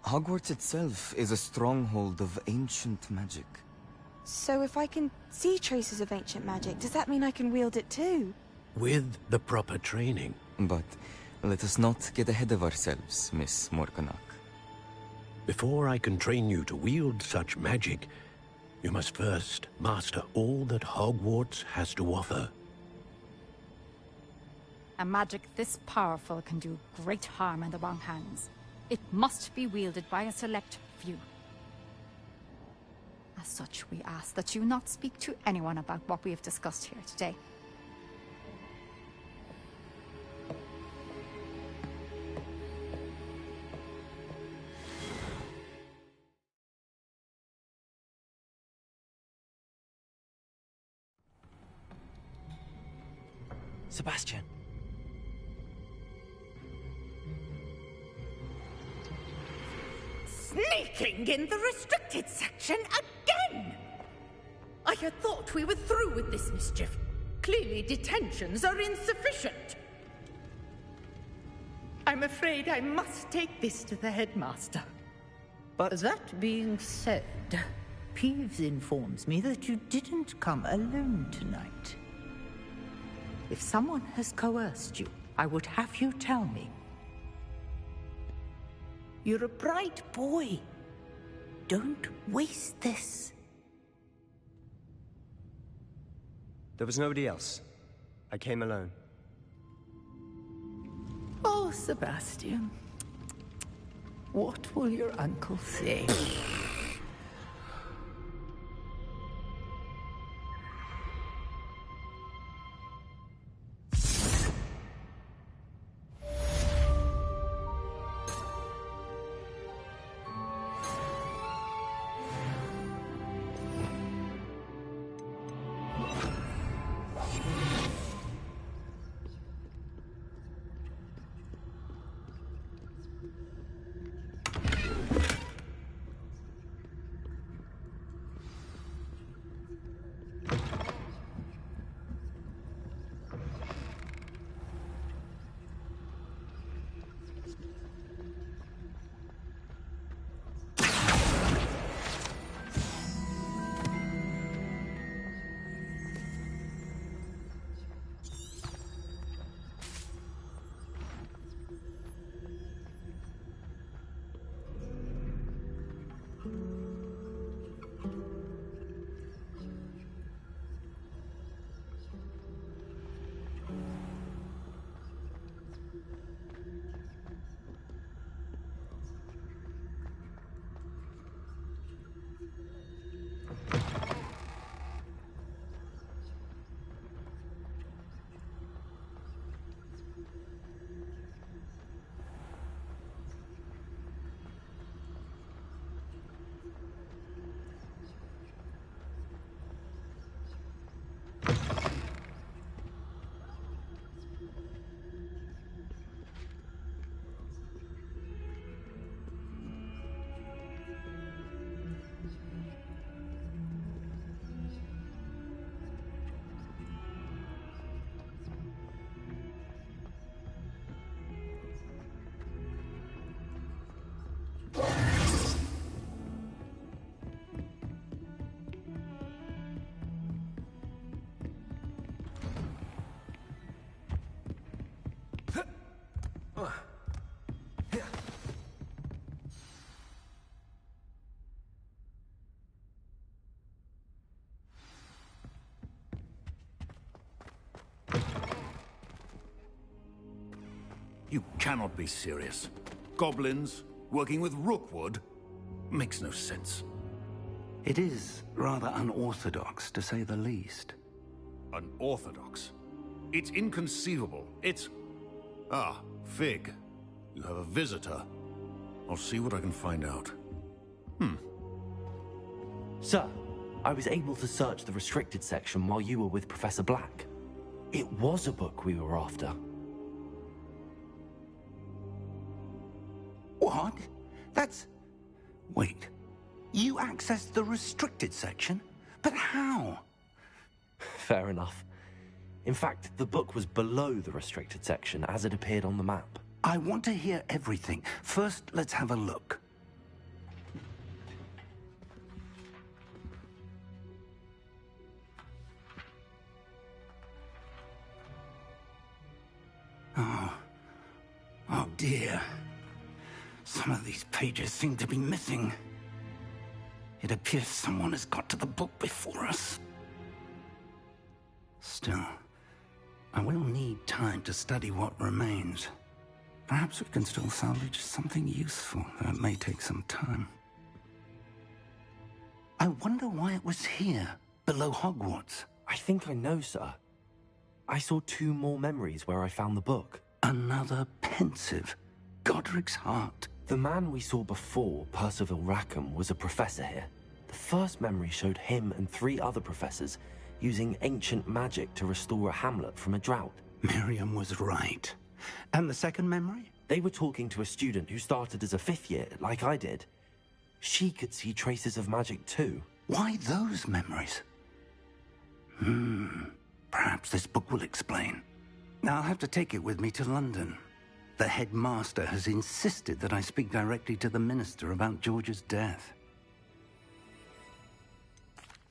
Hogwarts itself is a stronghold of ancient magic. So if I can see traces of ancient magic, does that mean I can wield it too? With the proper training. But let us not get ahead of ourselves, Miss Morganach. Before I can train you to wield such magic, you must first master all that Hogwarts has to offer. A magic this powerful can do great harm in the wrong hands. It must be wielded by a select few. As such, we ask that you not speak to anyone about what we have discussed here today. Sebastian. Sneaking in the restricted section again! I had thought we were through with this mischief. Clearly detentions are insufficient. I'm afraid I must take this to the headmaster. But that being said, Peeves informs me that you didn't come alone tonight. If someone has coerced you, I would have you tell me. You're a bright boy. Don't waste this. There was nobody else. I came alone. Oh, Sebastian. What will your uncle say? You cannot be serious. Goblins working with Rookwood? Makes no sense. It is rather unorthodox, to say the least. Unorthodox? It's inconceivable. It's... Ah, Fig. You have a visitor. I'll see what I can find out. Sir, I was able to search the restricted section while you were with Professor Black. It was a book we were after. What? That's... Wait. You accessed the restricted section? But how? Fair enough. In fact, the book was below the restricted section as it appeared on the map. I want to hear everything. First, let's have a look. Oh dear. Some of these pages seem to be missing. It appears someone has got to the book before us. Still, I will need time to study what remains. Perhaps we can still salvage something useful, though it may take some time. I wonder why it was here, below Hogwarts. I think I know, sir. I saw 2 more memories where I found the book. Another pensive. Godric's heart. The man we saw before, Percival Rackham, was a professor here. The first memory showed him and 3 other professors using ancient magic to restore a hamlet from a drought. Miriam was right. And the second memory? They were talking to a student who started as a 5th year, like I did. She could see traces of magic too. Why those memories? Perhaps this book will explain. Now I'll have to take it with me to London. The headmaster has insisted that I speak directly to the minister about George's death.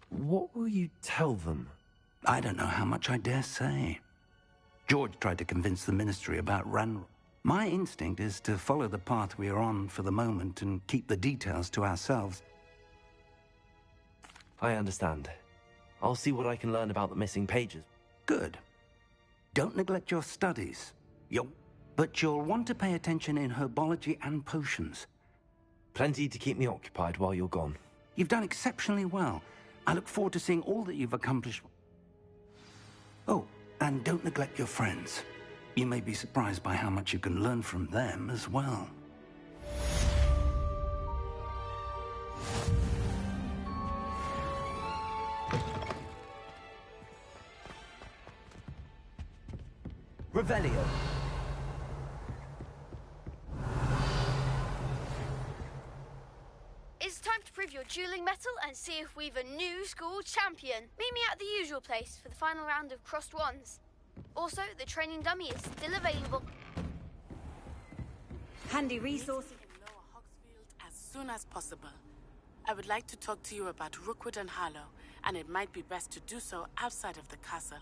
What will you tell them? I don't know how much I dare say. George tried to convince the ministry about Ranrock. My instinct is to follow the path we are on for the moment and keep the details to ourselves. I understand. I'll see what I can learn about the missing pages. Good. Don't neglect your studies. But you'll want to pay attention in herbology and potions. Plenty to keep me occupied while you're gone. You've done exceptionally well. I look forward to seeing all that you've accomplished. Oh, and don't neglect your friends. You may be surprised by how much you can learn from them as well. Revelio. It's time to prove your dueling mettle and see if we've a new school champion. Meet me at the usual place for the final round of crossed wands. Also, the training dummy is still available. Handy resource. As soon as possible. I would like to talk to you about Rookwood and Harlow, and it might be best to do so outside of the castle.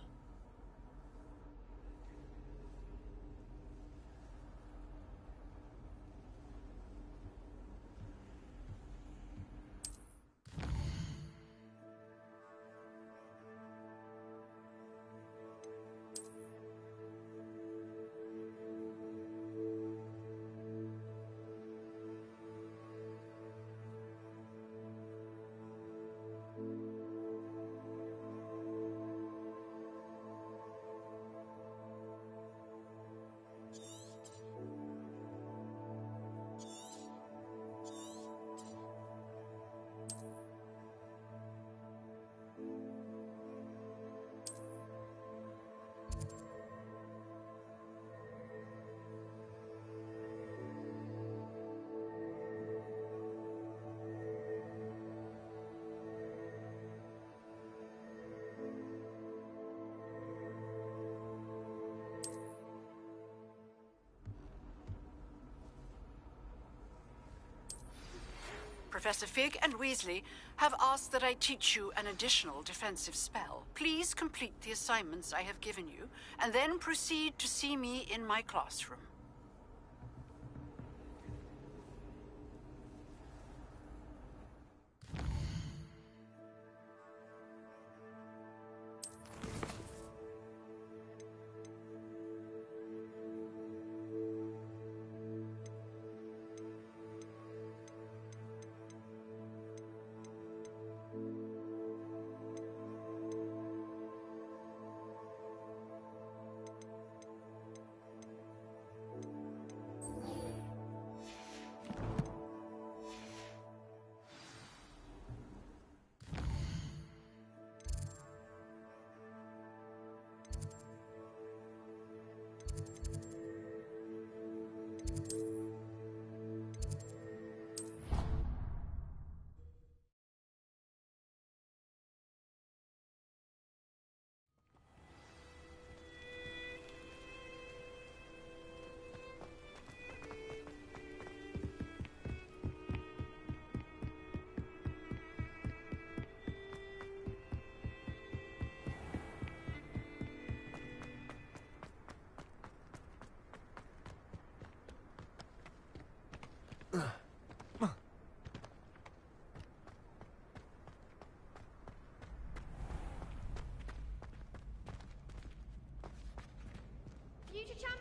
Professor Fig and Weasley have asked that I teach you an additional defensive spell. Please complete the assignments I have given you, and then proceed to see me in my classroom.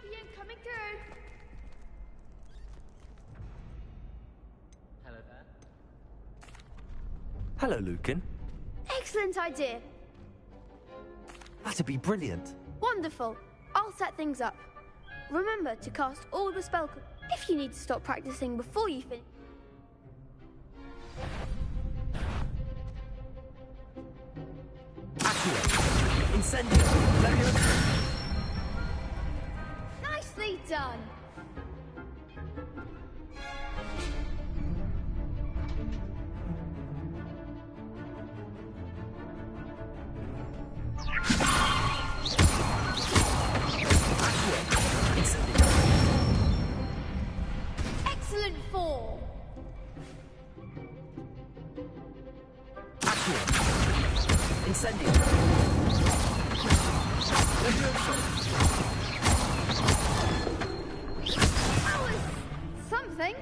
Ian coming through. Hello there. Hello, Lucan. Excellent idea. That'd be brilliant. Wonderful. I'll set things up. Remember to cast all the spell. If you need to stop practicing before you finish. Incendio! Nicely done. Excellent form. Incendio! That was something.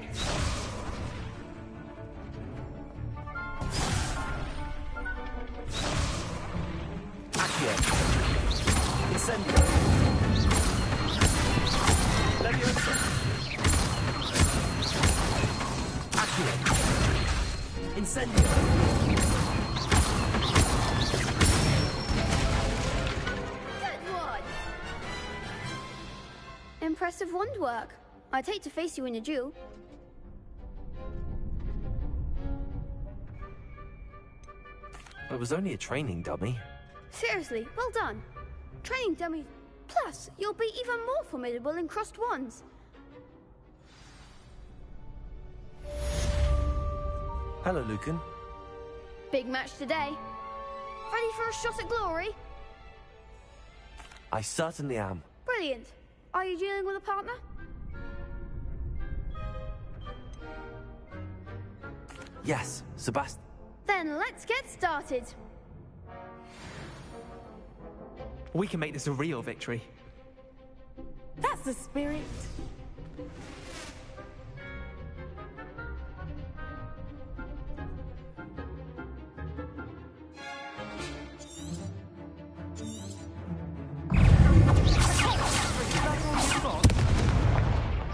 Accio! Incendio! Leviosa! Accio! Incendio! Good one. Impressive wand work. I'd hate to face you in a duel. It was only a training dummy. Seriously, well done. Training dummy. Plus, you'll be even more formidable in crossed wands. Hello, Lucan. Big match today. Ready for a shot at glory? I certainly am. Brilliant. Are you dealing with a partner? Yes, Sebastian. Then let's get started. We can make this a real victory. That's the spirit.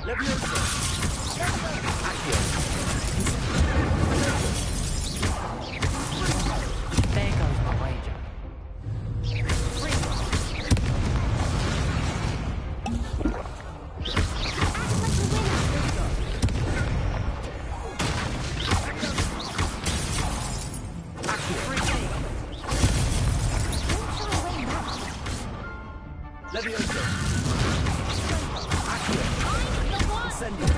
Leviosa! Accio! There goes my wager. Leviosa! Accio! Incendio!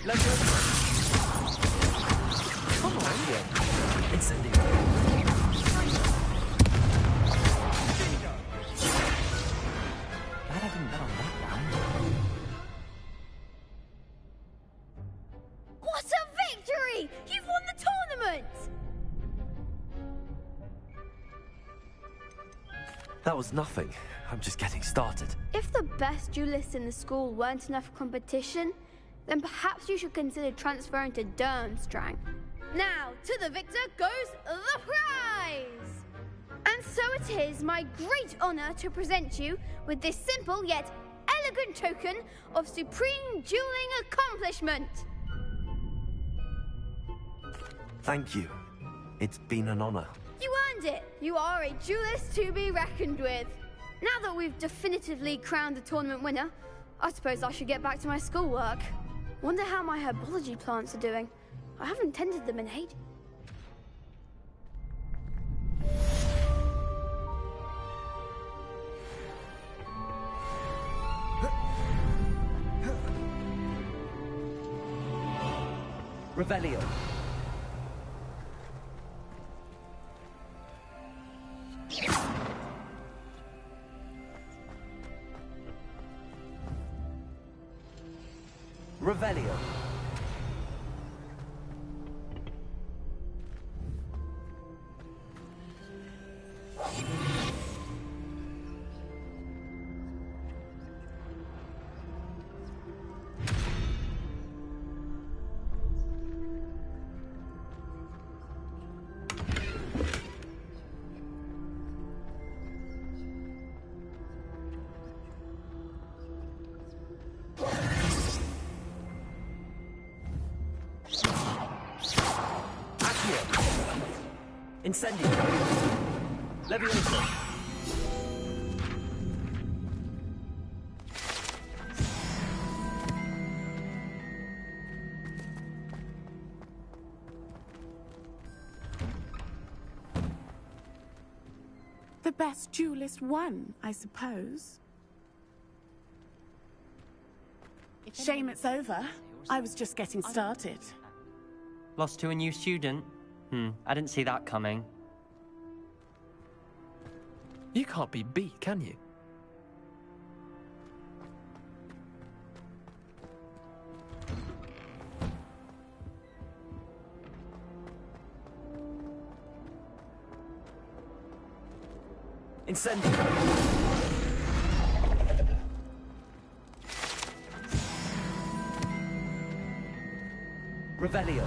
Leviosa! Come on! Accio! Incendio! Glad I didn't bet on that one. What a victory! You've won the tournament! That was nothing. I'm just getting started. If the best duelists in the school weren't enough for competition, then perhaps you should consider transferring to Durmstrang. Now, to the victor goes the prize! And so it is my great honor to present you with this simple yet elegant token of supreme dueling accomplishment. Thank you. It's been an honor. You earned it. You are a duelist to be reckoned with. Now that we've definitively crowned the tournament winner, I suppose I should get back to my schoolwork. Wonder how my herbology plants are doing. I haven't tended them in ages. Revelio. Revelio. Accio! Incendio! Levioso! The best duelist won, I suppose. Shame it's over. I was just getting started. Lost to a new student? I didn't see that coming. You can't be beat, can you? Incendio! Revelio.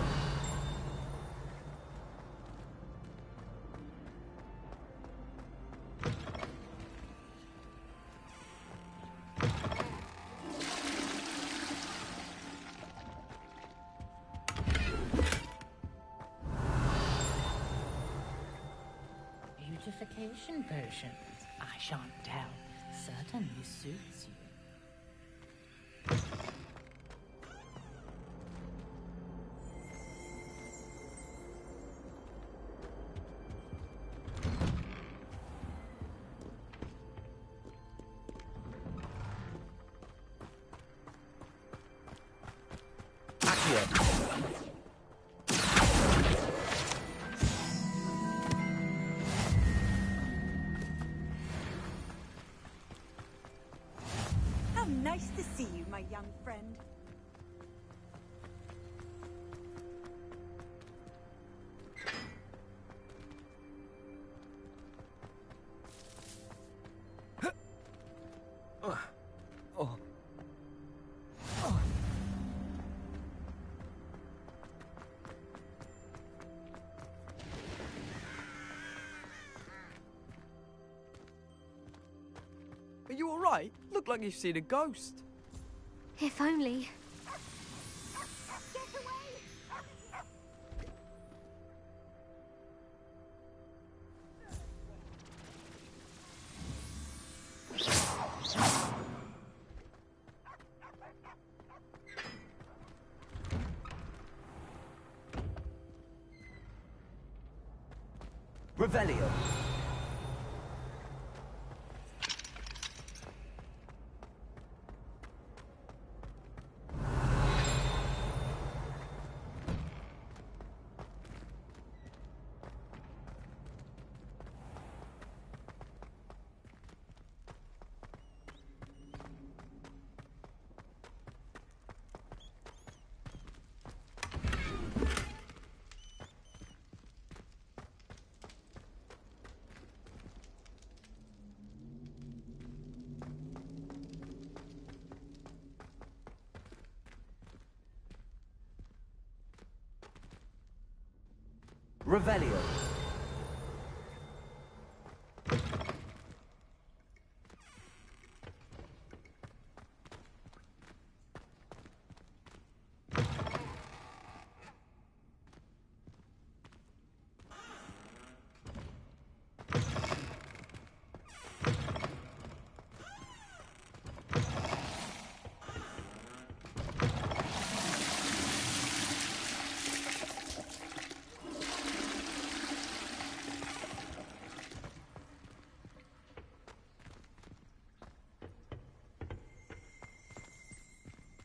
Beautification potions. I shan't tell. Certainly suits you. How nice to see you, my young friend. Are you alright? Look like you've seen a ghost. If only. Revelio. Revelio.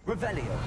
Revelio.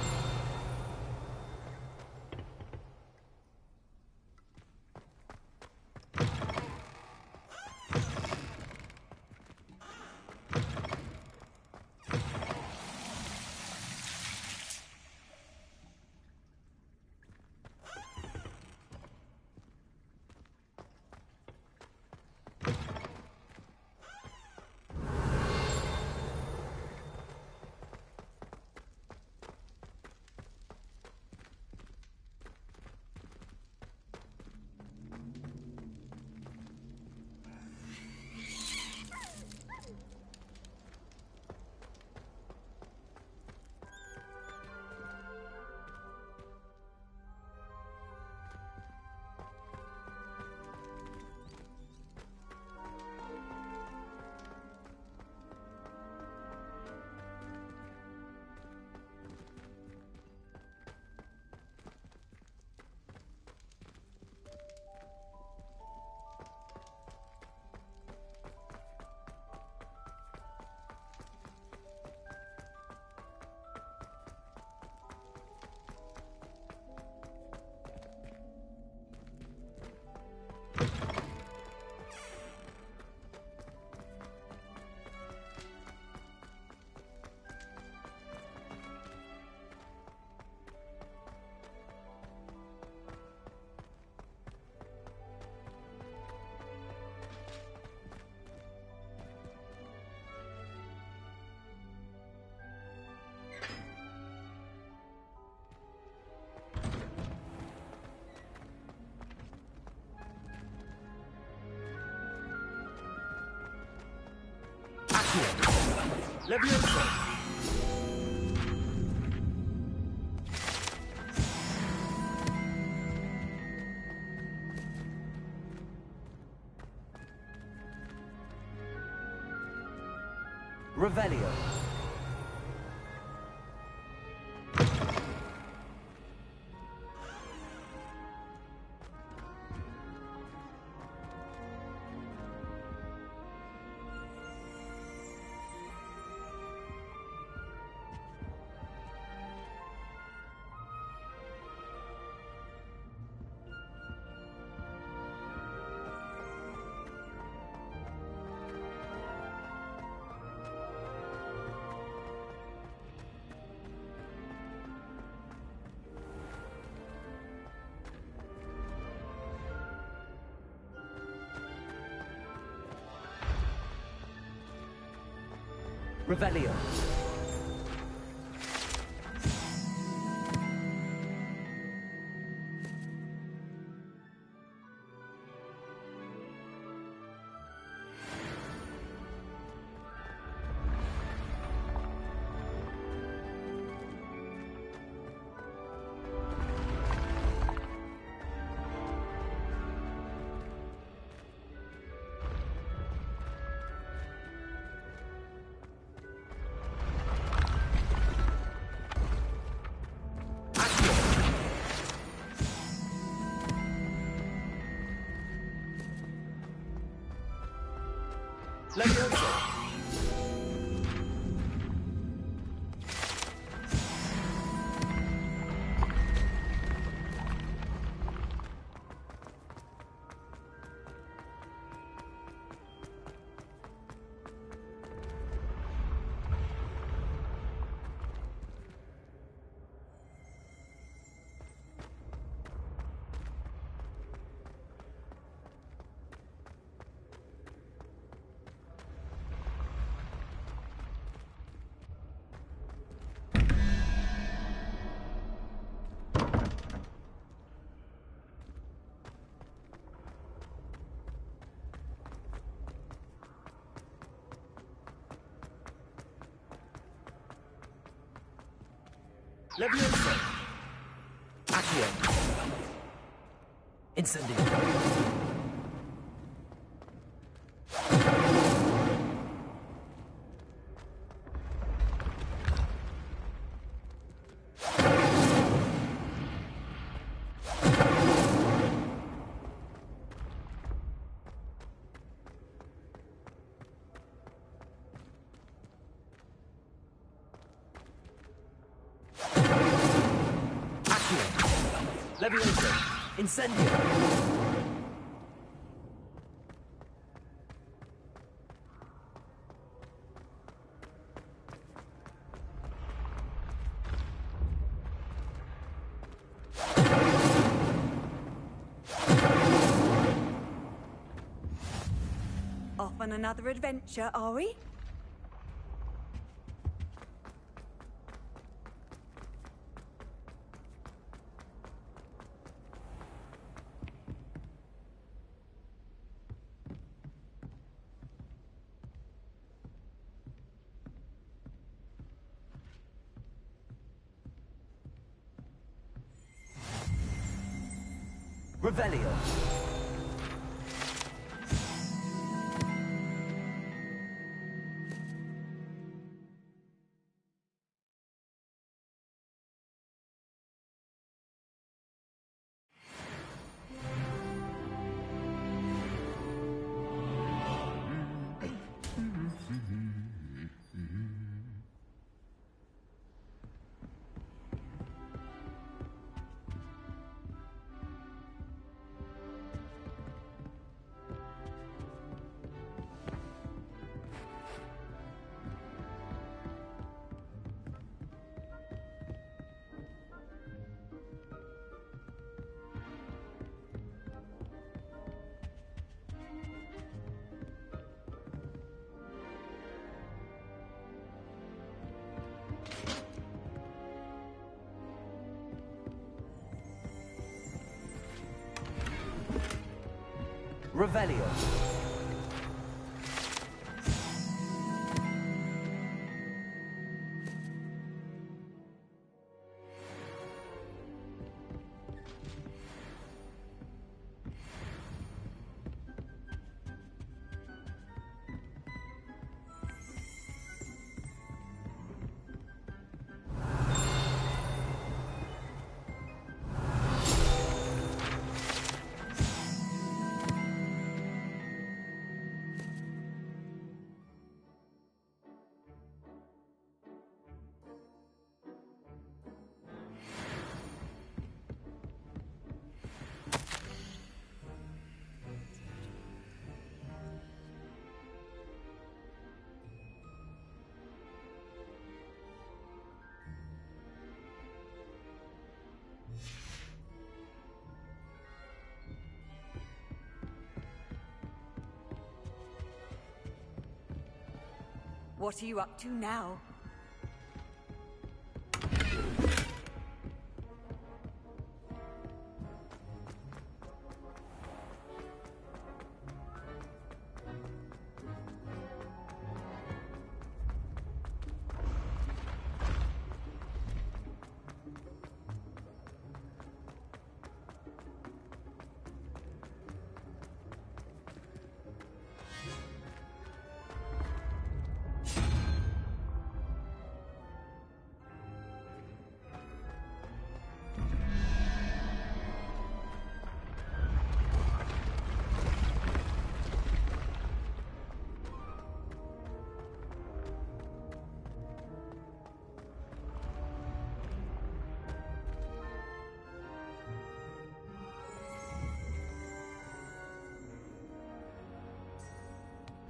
Accio. Levioso. Revelio. Revelio. Levioso. Levioso. Accio. Incendio. Levioso. Incendio. Off on another adventure, are we? Revelio. Revelio. What are you up to now?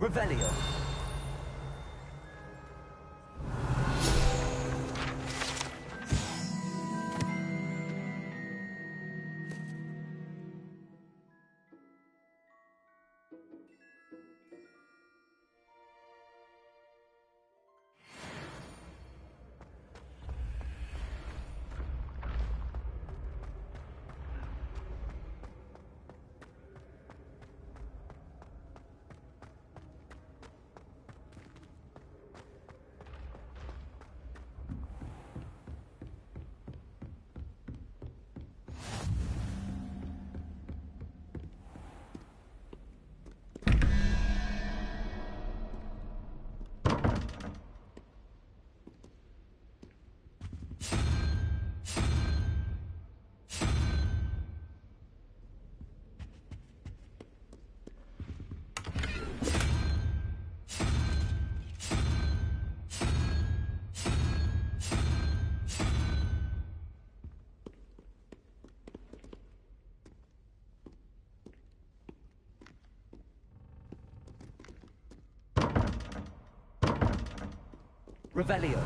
Revelio. Revelio.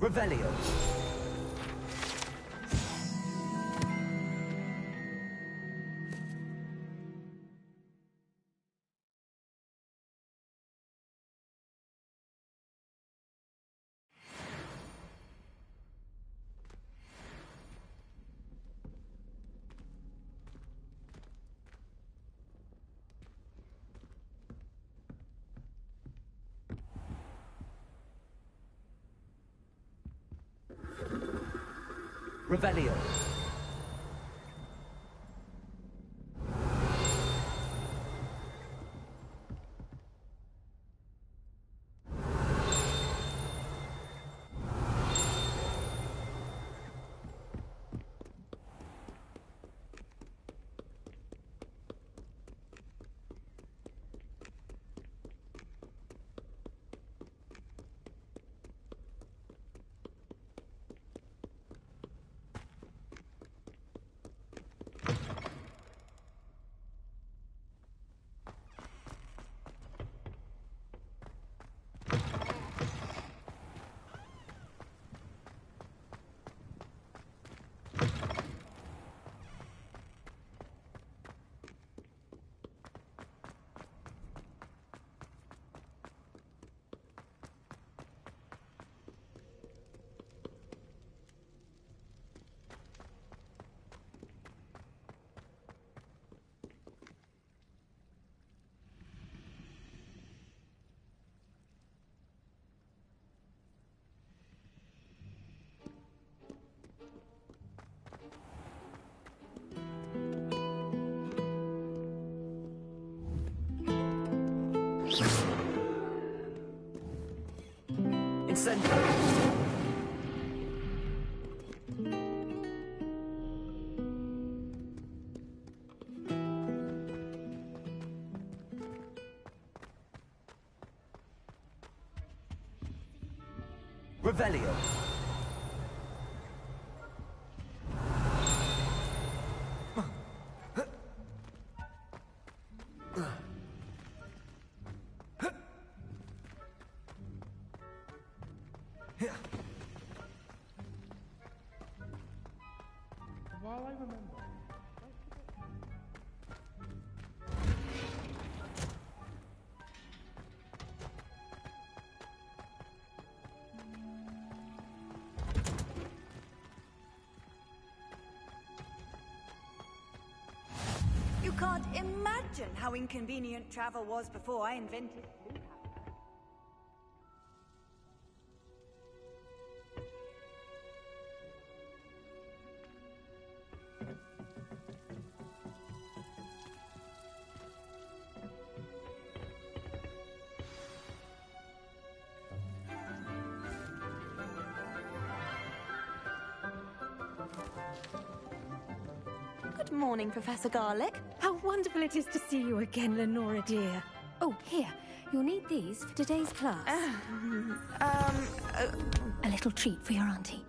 Revelio. Revelio. Revelio. While I remember. You can't imagine how inconvenient travel was before I invented it. Good morning, Professor Garlick. How wonderful it is to see you again, Lenora dear. Oh, here. You'll need these for today's class. A little treat for your auntie.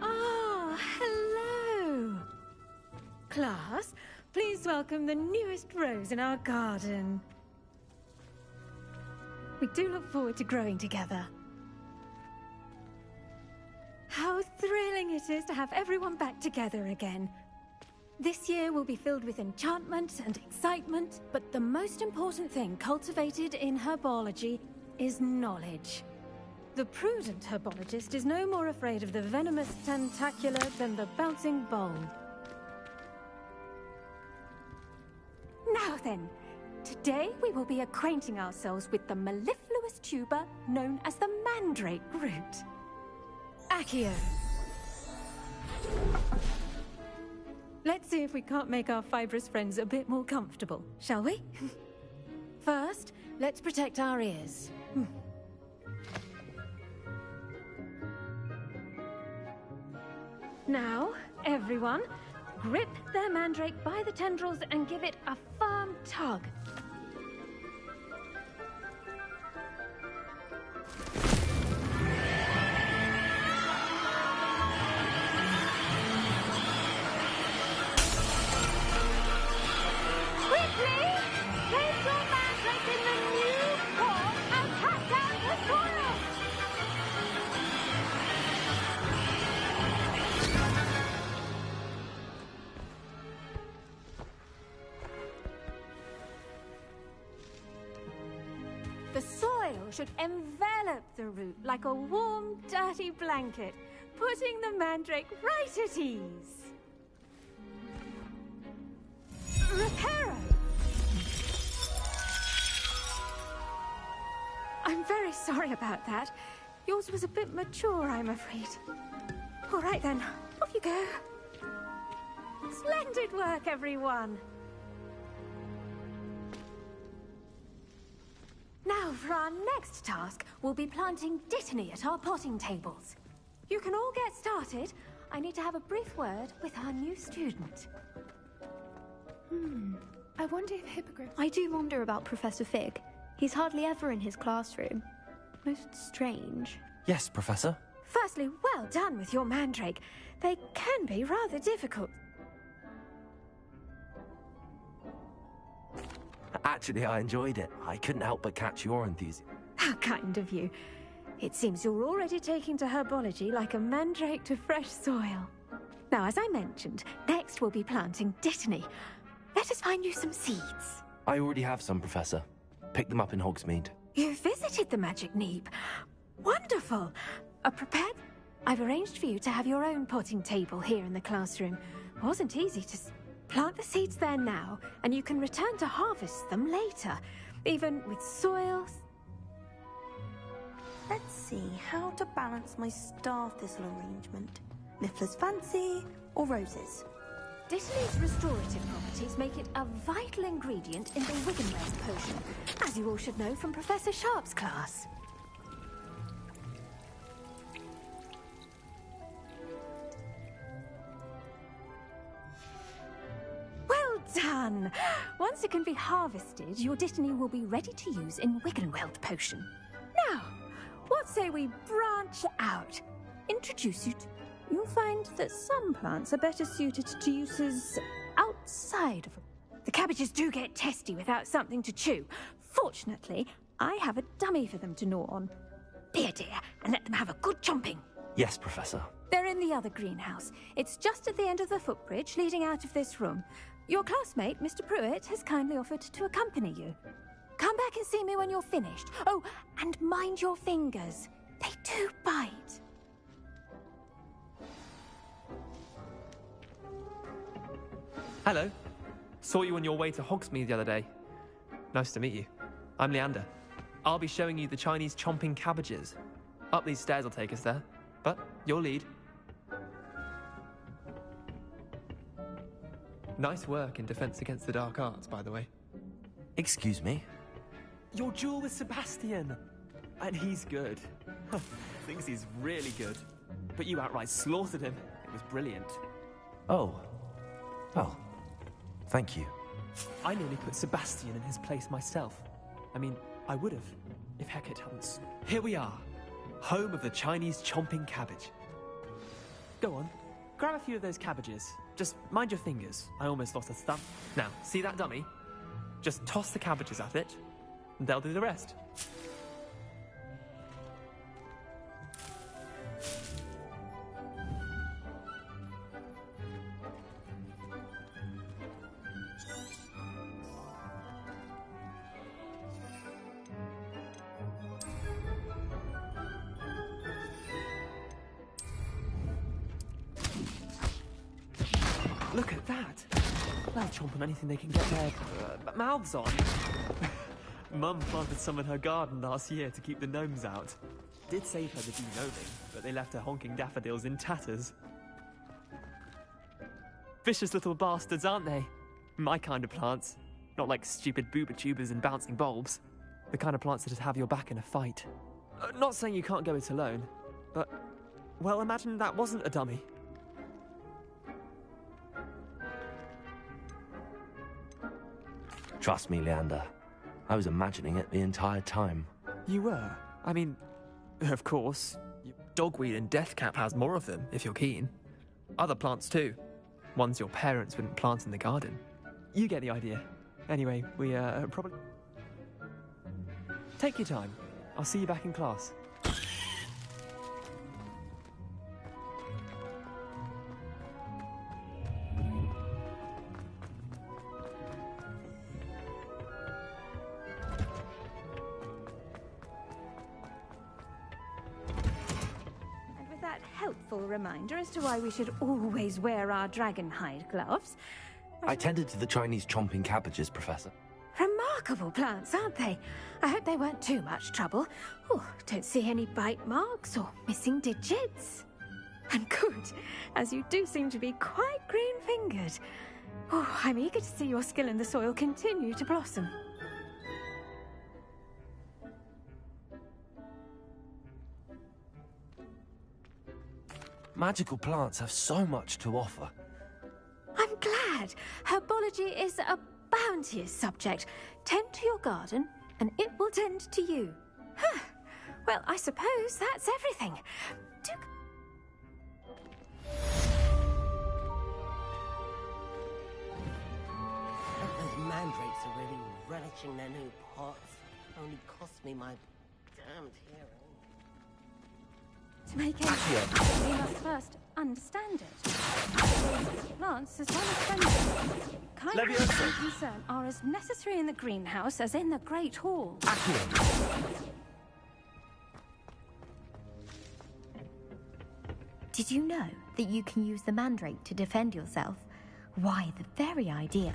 Ah, hello. Class, please welcome the newest rose in our garden. We do look forward to growing together. How thrilling it is to have everyone back together again. This year will be filled with enchantment and excitement, but the most important thing cultivated in herbology is knowledge. The prudent herbologist is no more afraid of the venomous tentacula than the bouncing bowl. Now then, today we will be acquainting ourselves with the mellifluous tuber known as the mandrake root. Accio. Let's see if we can't make our fibrous friends a bit more comfortable, shall we? First, let's protect our ears. Now, everyone, grip their mandrake by the tendrils and give it a firm tug. The soil should envelop the root like a warm, dirty blanket, putting the mandrake right at ease. Reparo! I'm very sorry about that. Yours was a bit mature, I'm afraid. All right then, off you go. Splendid work, everyone. Now, for our next task, we'll be planting Dittany at our potting tables. You can all get started. I need to have a brief word with our new student. I wonder if Hippogriff... I do wonder about Professor Fig. He's hardly ever in his classroom. Most strange. Yes, Professor. Firstly, well done with your mandrake. They can be rather difficult. Actually, I enjoyed it. I couldn't help but catch your enthusiasm. How kind of you. It seems you're already taking to herbology like a mandrake to fresh soil. Now, as I mentioned, next we'll be planting Dittany. Let us find you some seeds. I already have some, Professor. Picked them up in Hogsmeade. You visited the Magic Neep. Wonderful. Prepared? I've arranged for you to have your own potting table here in the classroom. Wasn't easy to plant the seeds there now, and you can return to harvest them later, even with soil. Let's see how to balance my star thistle arrangement. Niffler's fancy or roses? Dittany's restorative properties make it a vital ingredient in the Wiggenweld potion, as you all should know from Professor Sharp's class. Well done! Once it can be harvested, your Dittany will be ready to use in Wiggenweld potion. say we branch out. Introduce you to... You'll find that some plants are better suited to uses outside of... The cabbages do get testy without something to chew. Fortunately, I have a dummy for them to gnaw on. Be a dear, and let them have a good chomping. Yes, Professor. They're in the other greenhouse. It's just at the end of the footbridge leading out of this room. Your classmate, Mr. Pruitt, has kindly offered to accompany you. Come back and see me when you're finished. Oh, and mind your fingers. They do bite. Hello. Saw you on your way to Hogsmeade the other day. Nice to meet you. I'm Leander. I'll be showing you the Chinese chomping cabbages. Up these stairs will take us there, but your lead. Nice work in Defense Against the Dark Arts, by the way. Excuse me? Your duel with Sebastian! And he's good. Thinks he's really good. But you outright slaughtered him. It was brilliant. Oh. Well, thank you. I nearly put Sebastian in his place myself. I mean, I would have, if Hecate hadn't. Here we are, home of the Chinese chomping cabbage. Go on, grab a few of those cabbages. Just mind your fingers. I almost lost a thumb. Now, see that dummy? Just toss the cabbages at it, and they'll do the rest. Look at that! They'll chomp on anything they can get their mouths on. Mum planted some in her garden last year to keep the gnomes out. Did save her the de-gnoming, but they left her honking daffodils in tatters. Vicious little bastards, aren't they? My kind of plants. Not like stupid booba tubers and bouncing bulbs. The kind of plants that just have your back in a fight. Not saying you can't go it alone, but... well, imagine that wasn't a dummy. Trust me, Leander. I was imagining it the entire time. You were? I mean, of course. Dogweed and deathcap has more of them, if you're keen. Other plants too. Ones your parents wouldn't plant in the garden. You get the idea. Anyway, we probably... Take your time. I'll see you back in class. Reminder as to why we should always wear our dragonhide gloves. I tended to the Chinese chomping cabbages, Professor. Remarkable plants, aren't they? I hope they weren't too much trouble. Oh, don't see any bite marks or missing digits. And good, as you do seem to be quite green-fingered. Oh, I'm eager to see your skill in the soil continue to blossom. Magical plants have so much to offer. I'm glad. Herbology is a bounteous subject. Tend to your garden, and it will tend to you. Huh. Well, I suppose that's everything. Do... Those mandrakes are really relishing their new pots. Only cost me my damned hearing. To make it, we must first understand it. Plants as well as friends. Kindness and concern are as necessary in the greenhouse as in the Great Hall. Did you know that you can use the mandrake to defend yourself? Why, the very idea.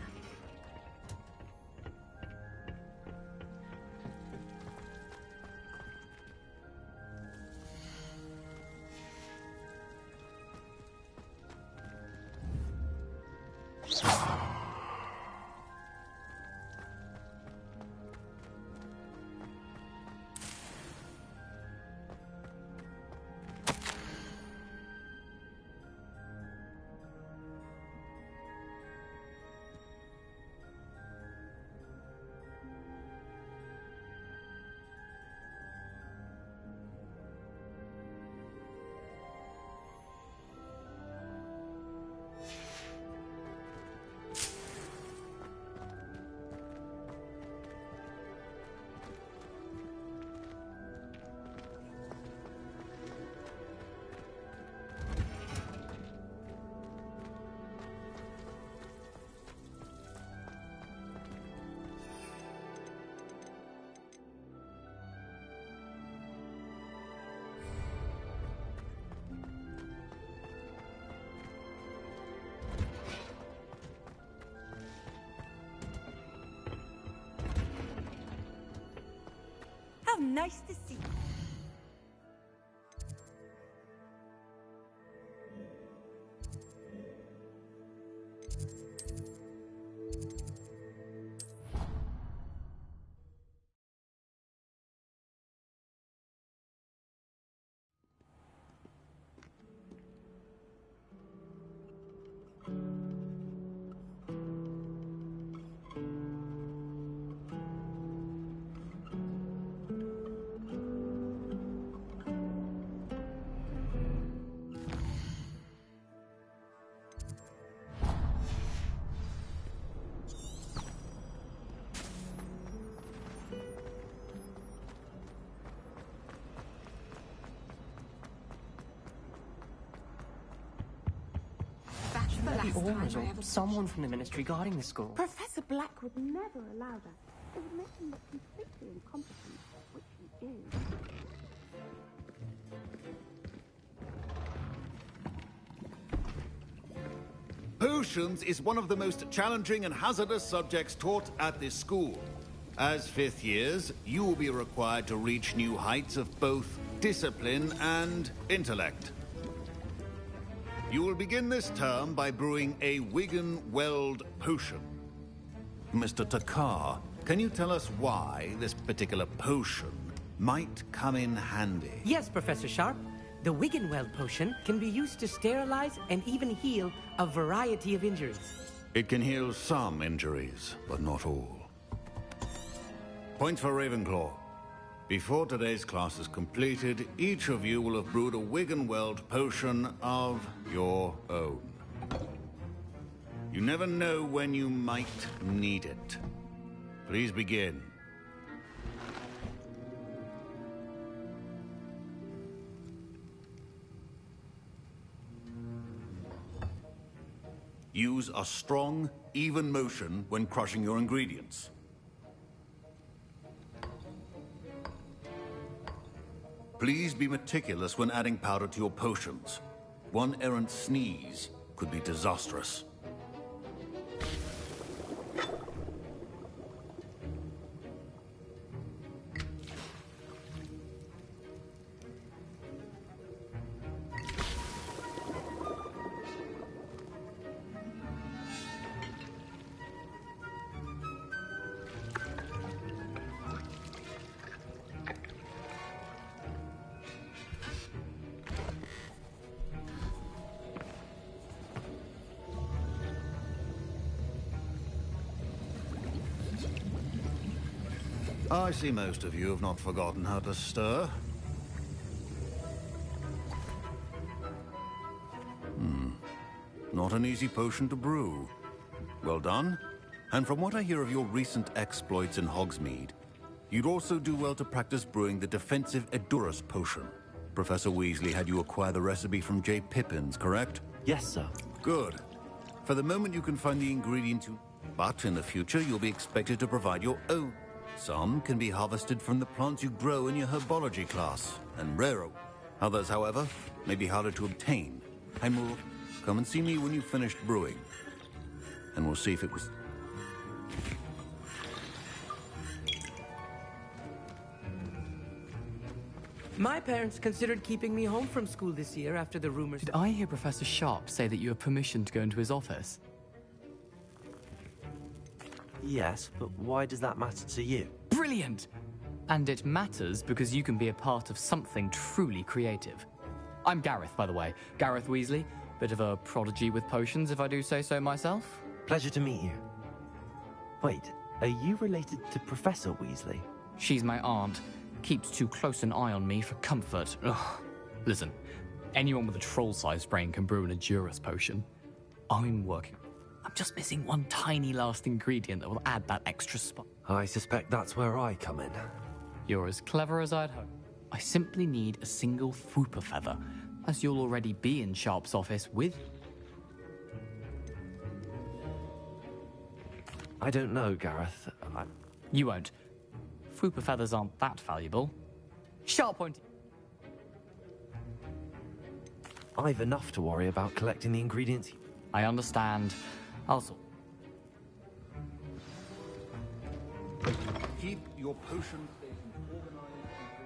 Nice to see you. The auras or someone from the ministry guarding the school. Professor Black would never allow that. It would make him look completely incompetent, which he is. Potions is one of the most challenging and hazardous subjects taught at this school. As fifth years, you will be required to reach new heights of both discipline and intellect. You will begin this term by brewing a Wigan-Weld potion. Mr. Takar, can you tell us why this particular potion might come in handy? Yes, Professor Sharp. The Wigan-Weld potion can be used to sterilize and even heal a variety of injuries. It can heal some injuries, but not all. Points for Ravenclaw. Before today's class is completed, each of you will have brewed a Wigan-Weld potion of your own. You never know when you might need it. Please begin. Use a strong, even motion when crushing your ingredients. Please be meticulous when adding powder to your potions. One errant sneeze could be disastrous. I see most of you have not forgotten how to stir. Not an easy potion to brew. Well done. And from what I hear of your recent exploits in Hogsmeade, you'd also do well to practice brewing the defensive Edurus potion. Professor Weasley had you acquire the recipe from J. Pippin's, correct? Yes, sir. Good. For the moment you can find the ingredients but in the future you'll be expected to provide your own. Some can be harvested from the plants you grow in your herbology class, and rarer. Others, however, may be harder to obtain. And will come and see me when you've finished brewing. And we'll see if it was... My parents considered keeping me home from school this year after the rumors... Did I hear Professor Sharp say that you have permission to go into his office? Yes, but why does that matter to you? Brilliant! And it matters because you can be a part of something truly creative. I'm Gareth, by the way. Gareth Weasley. Bit of a prodigy with potions, if I do say so myself. Pleasure to meet you. Wait, are you related to Professor Weasley? She's my aunt. Keeps too close an eye on me for comfort. Ugh. Listen, anyone with a troll-sized brain can brew an Edurus potion. I'm just missing one tiny last ingredient that will add that extra spot. I suspect that's where I come in. You're as clever as I'd hope. I simply need a single Fooper feather, as you'll already be in Sharp's office with... I don't know, Gareth. You won't. Fooper feathers aren't that valuable. Sharp pointy. I've enough to worry about collecting the ingredients. I understand. Also, keep your potion stations organized.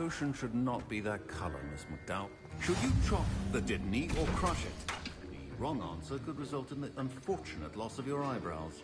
potion should not be that color, Miss McDowell. Should you chop the Dittany or crush it? The wrong answer could result in the unfortunate loss of your eyebrows.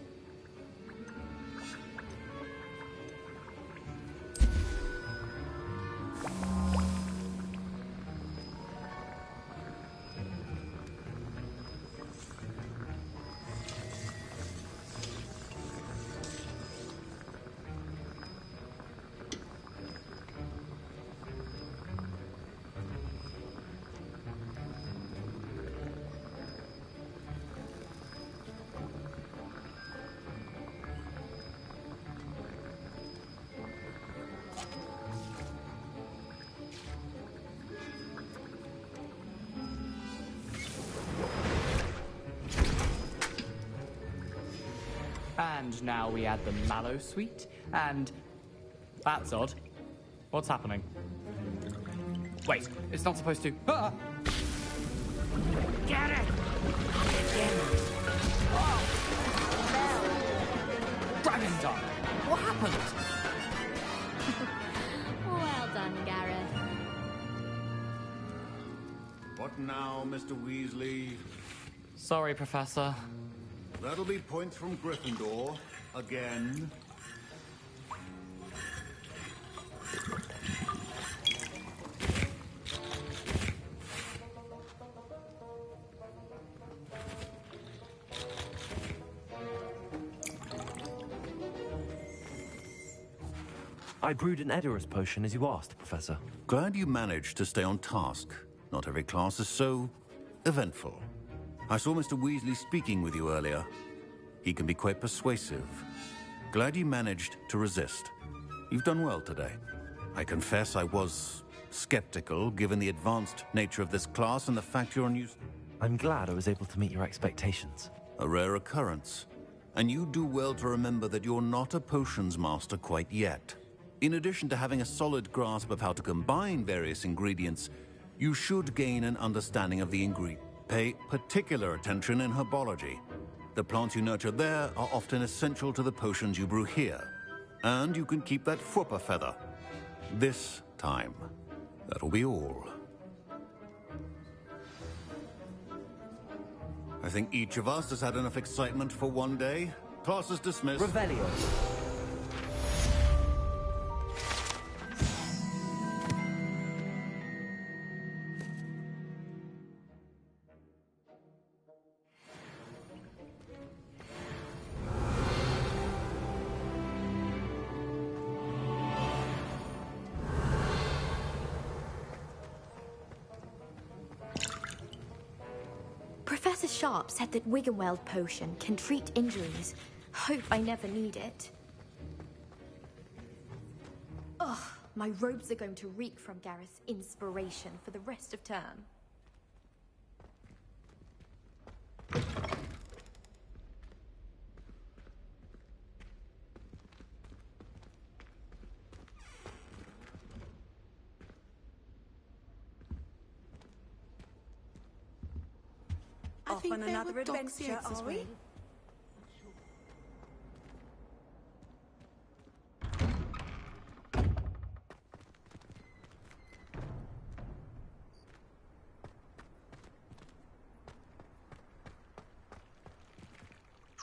And now we add the mallow sweet, and... That's odd. What's happening? Wait, it's not supposed to... Ah! Get it! Dragon Star! What happened? Well done, Gareth. What now, Mr. Weasley? Sorry, Professor. That'll be points from Gryffindor. Again. I brewed an Edorus potion as you asked, Professor. Glad you managed to stay on task. Not every class is so eventful. I saw Mr. Weasley speaking with you earlier. He can be quite persuasive. Glad you managed to resist. You've done well today. I confess I was skeptical, given the advanced nature of this class and the fact you're unused. I'm glad I was able to meet your expectations. A rare occurrence. And you do well to remember that you're not a potions master quite yet. In addition to having a solid grasp of how to combine various ingredients, you should gain an understanding of the ingredient. Pay particular attention in herbology. The plants you nurture there are often essential to the potions you brew here. And you can keep that Fwooper feather. This time. That'll be all. I think each of us has had enough excitement for one day. Class is dismissed. Revelio. Professor Sharp said that Wiggenweld potion can treat injuries. Hope I never need it. Ugh, my robes are going to reek from Gareth's inspiration for the rest of term. Off on another adventure, are we?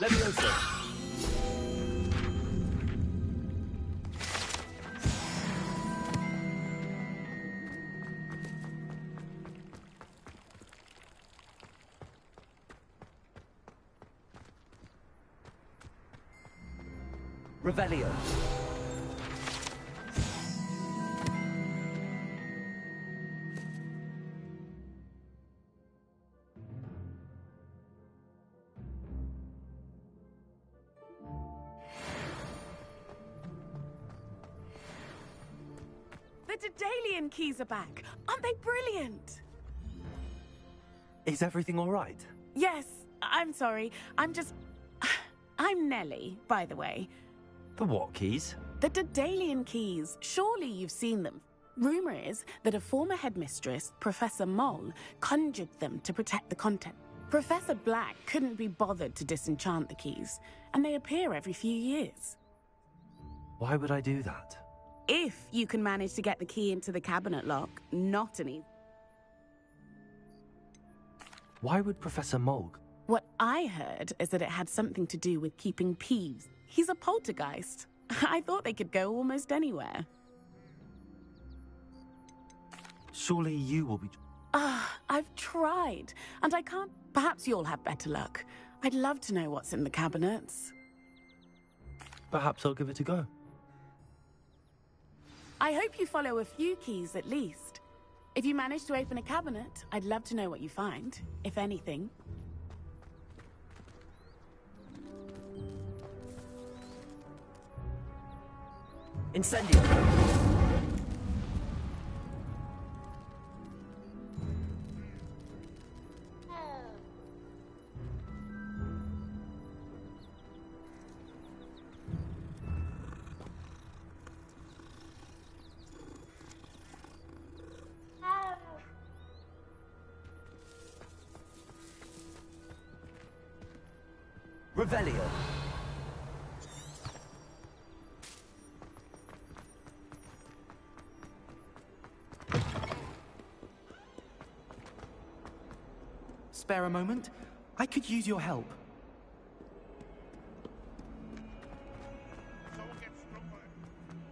Levioso. Revelio. The Daedalian keys are back. Aren't they brilliant? Is everything all right? Yes, I'm sorry. I'm Nellie, by the way. The what keys? The Daedalian keys. Surely you've seen them. Rumor is that a former headmistress, Professor Moll, conjured them to protect the content. Professor Black couldn't be bothered to disenchant the keys, and they appear every few years. Why would I do that? If you can manage to get the key into the cabinet lock, not an easy. Why would Professor Mulg? What I heard is that it had something to do with keeping Peeves. He's a poltergeist. I thought they could go almost anywhere. Surely you will be... I've tried, and I can't... Perhaps you'll have better luck. I'd love to know what's in the cabinets. Perhaps I'll give it a go. I hope you follow a few keys at least. If you manage to open a cabinet, I'd love to know what you find, if anything. Incendio! Revelio. Spare a moment? I could use your help.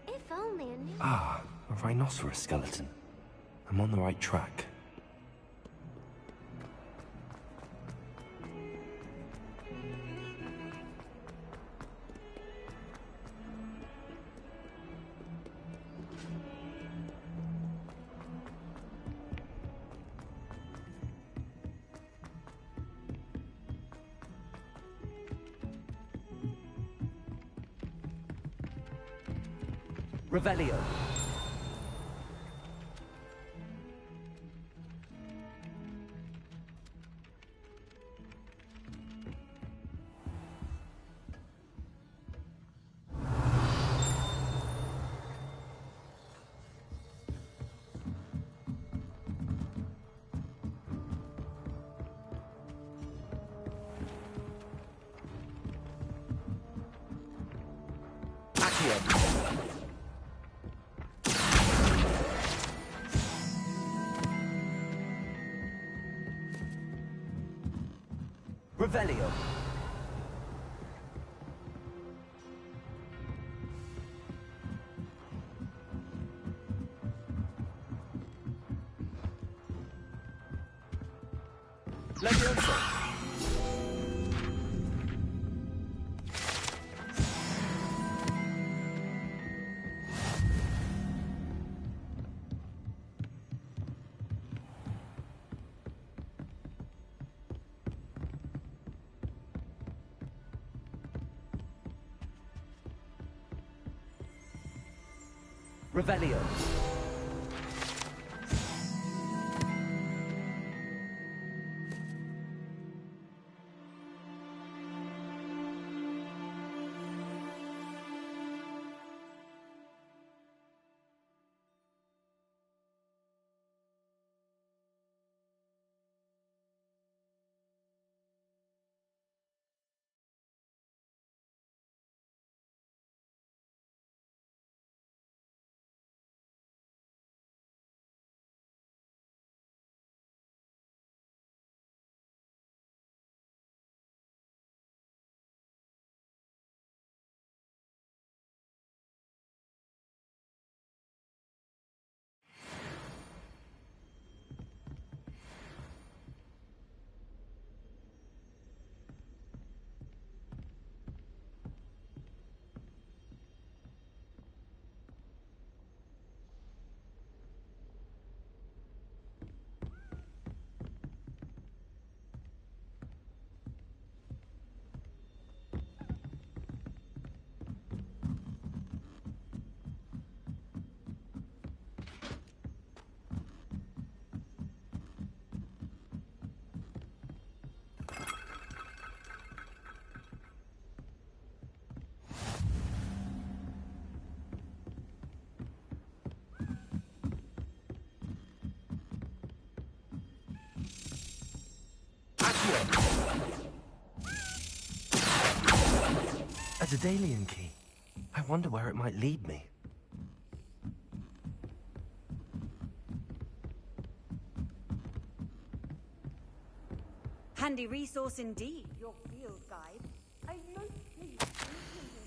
If only I knew. Ah, a rhinoceros skeleton. I'm on the right track. Revelio. Revelio. Levioso. Revelio. A Daedalian key. I wonder where it might lead me. handy resource indeed, your field guide. I'm most pleased to meet you.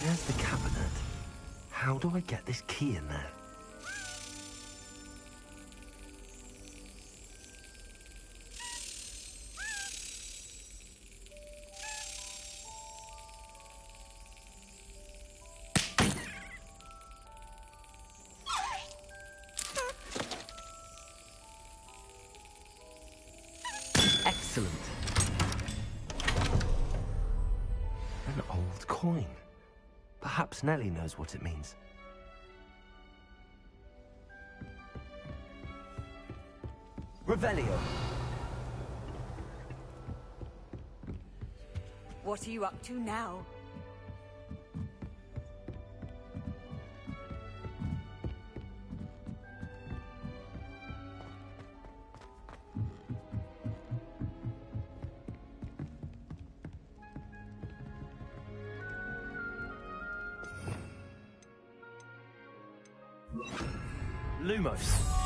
There's the cabinet. How do I get this key in there? Excellent. An old coin. Perhaps Nellie knows what it means. Revelio. What are you up to now? Lumos.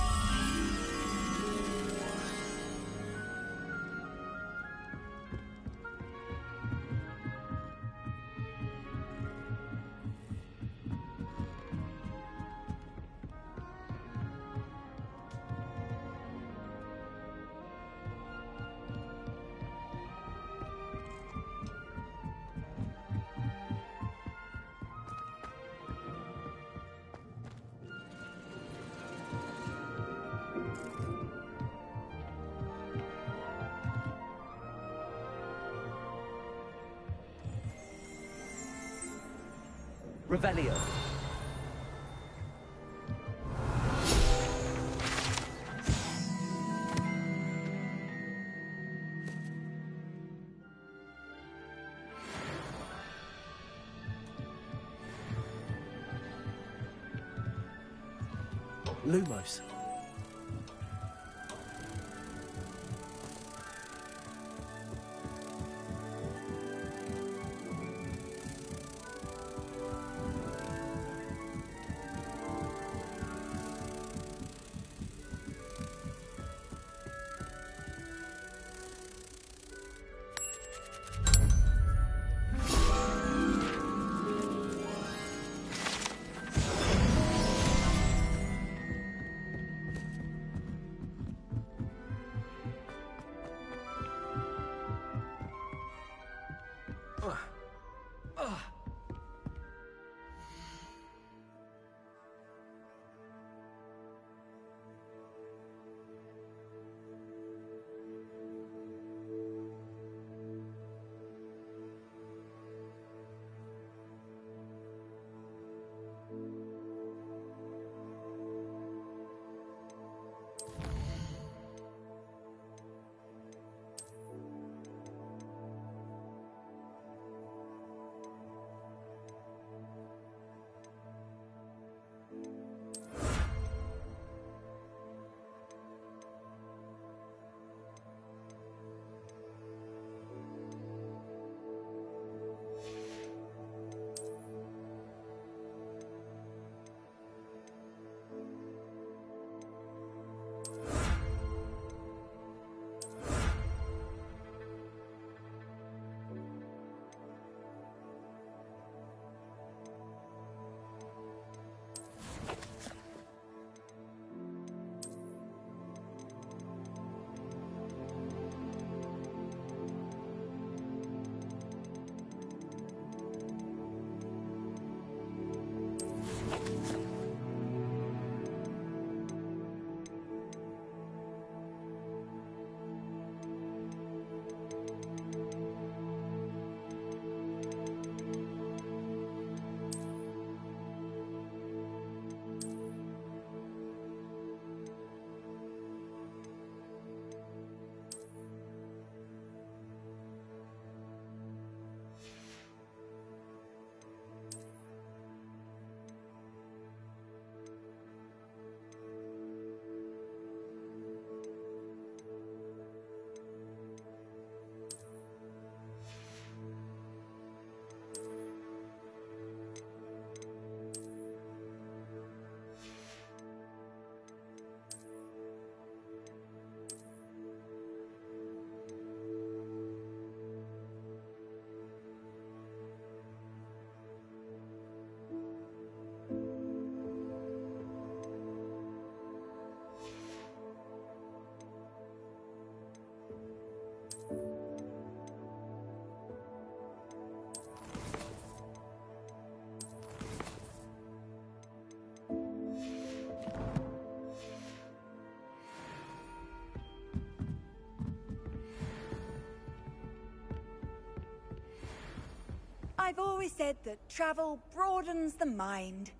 Revelio. Lumos. I've always said that travel broadens the mind.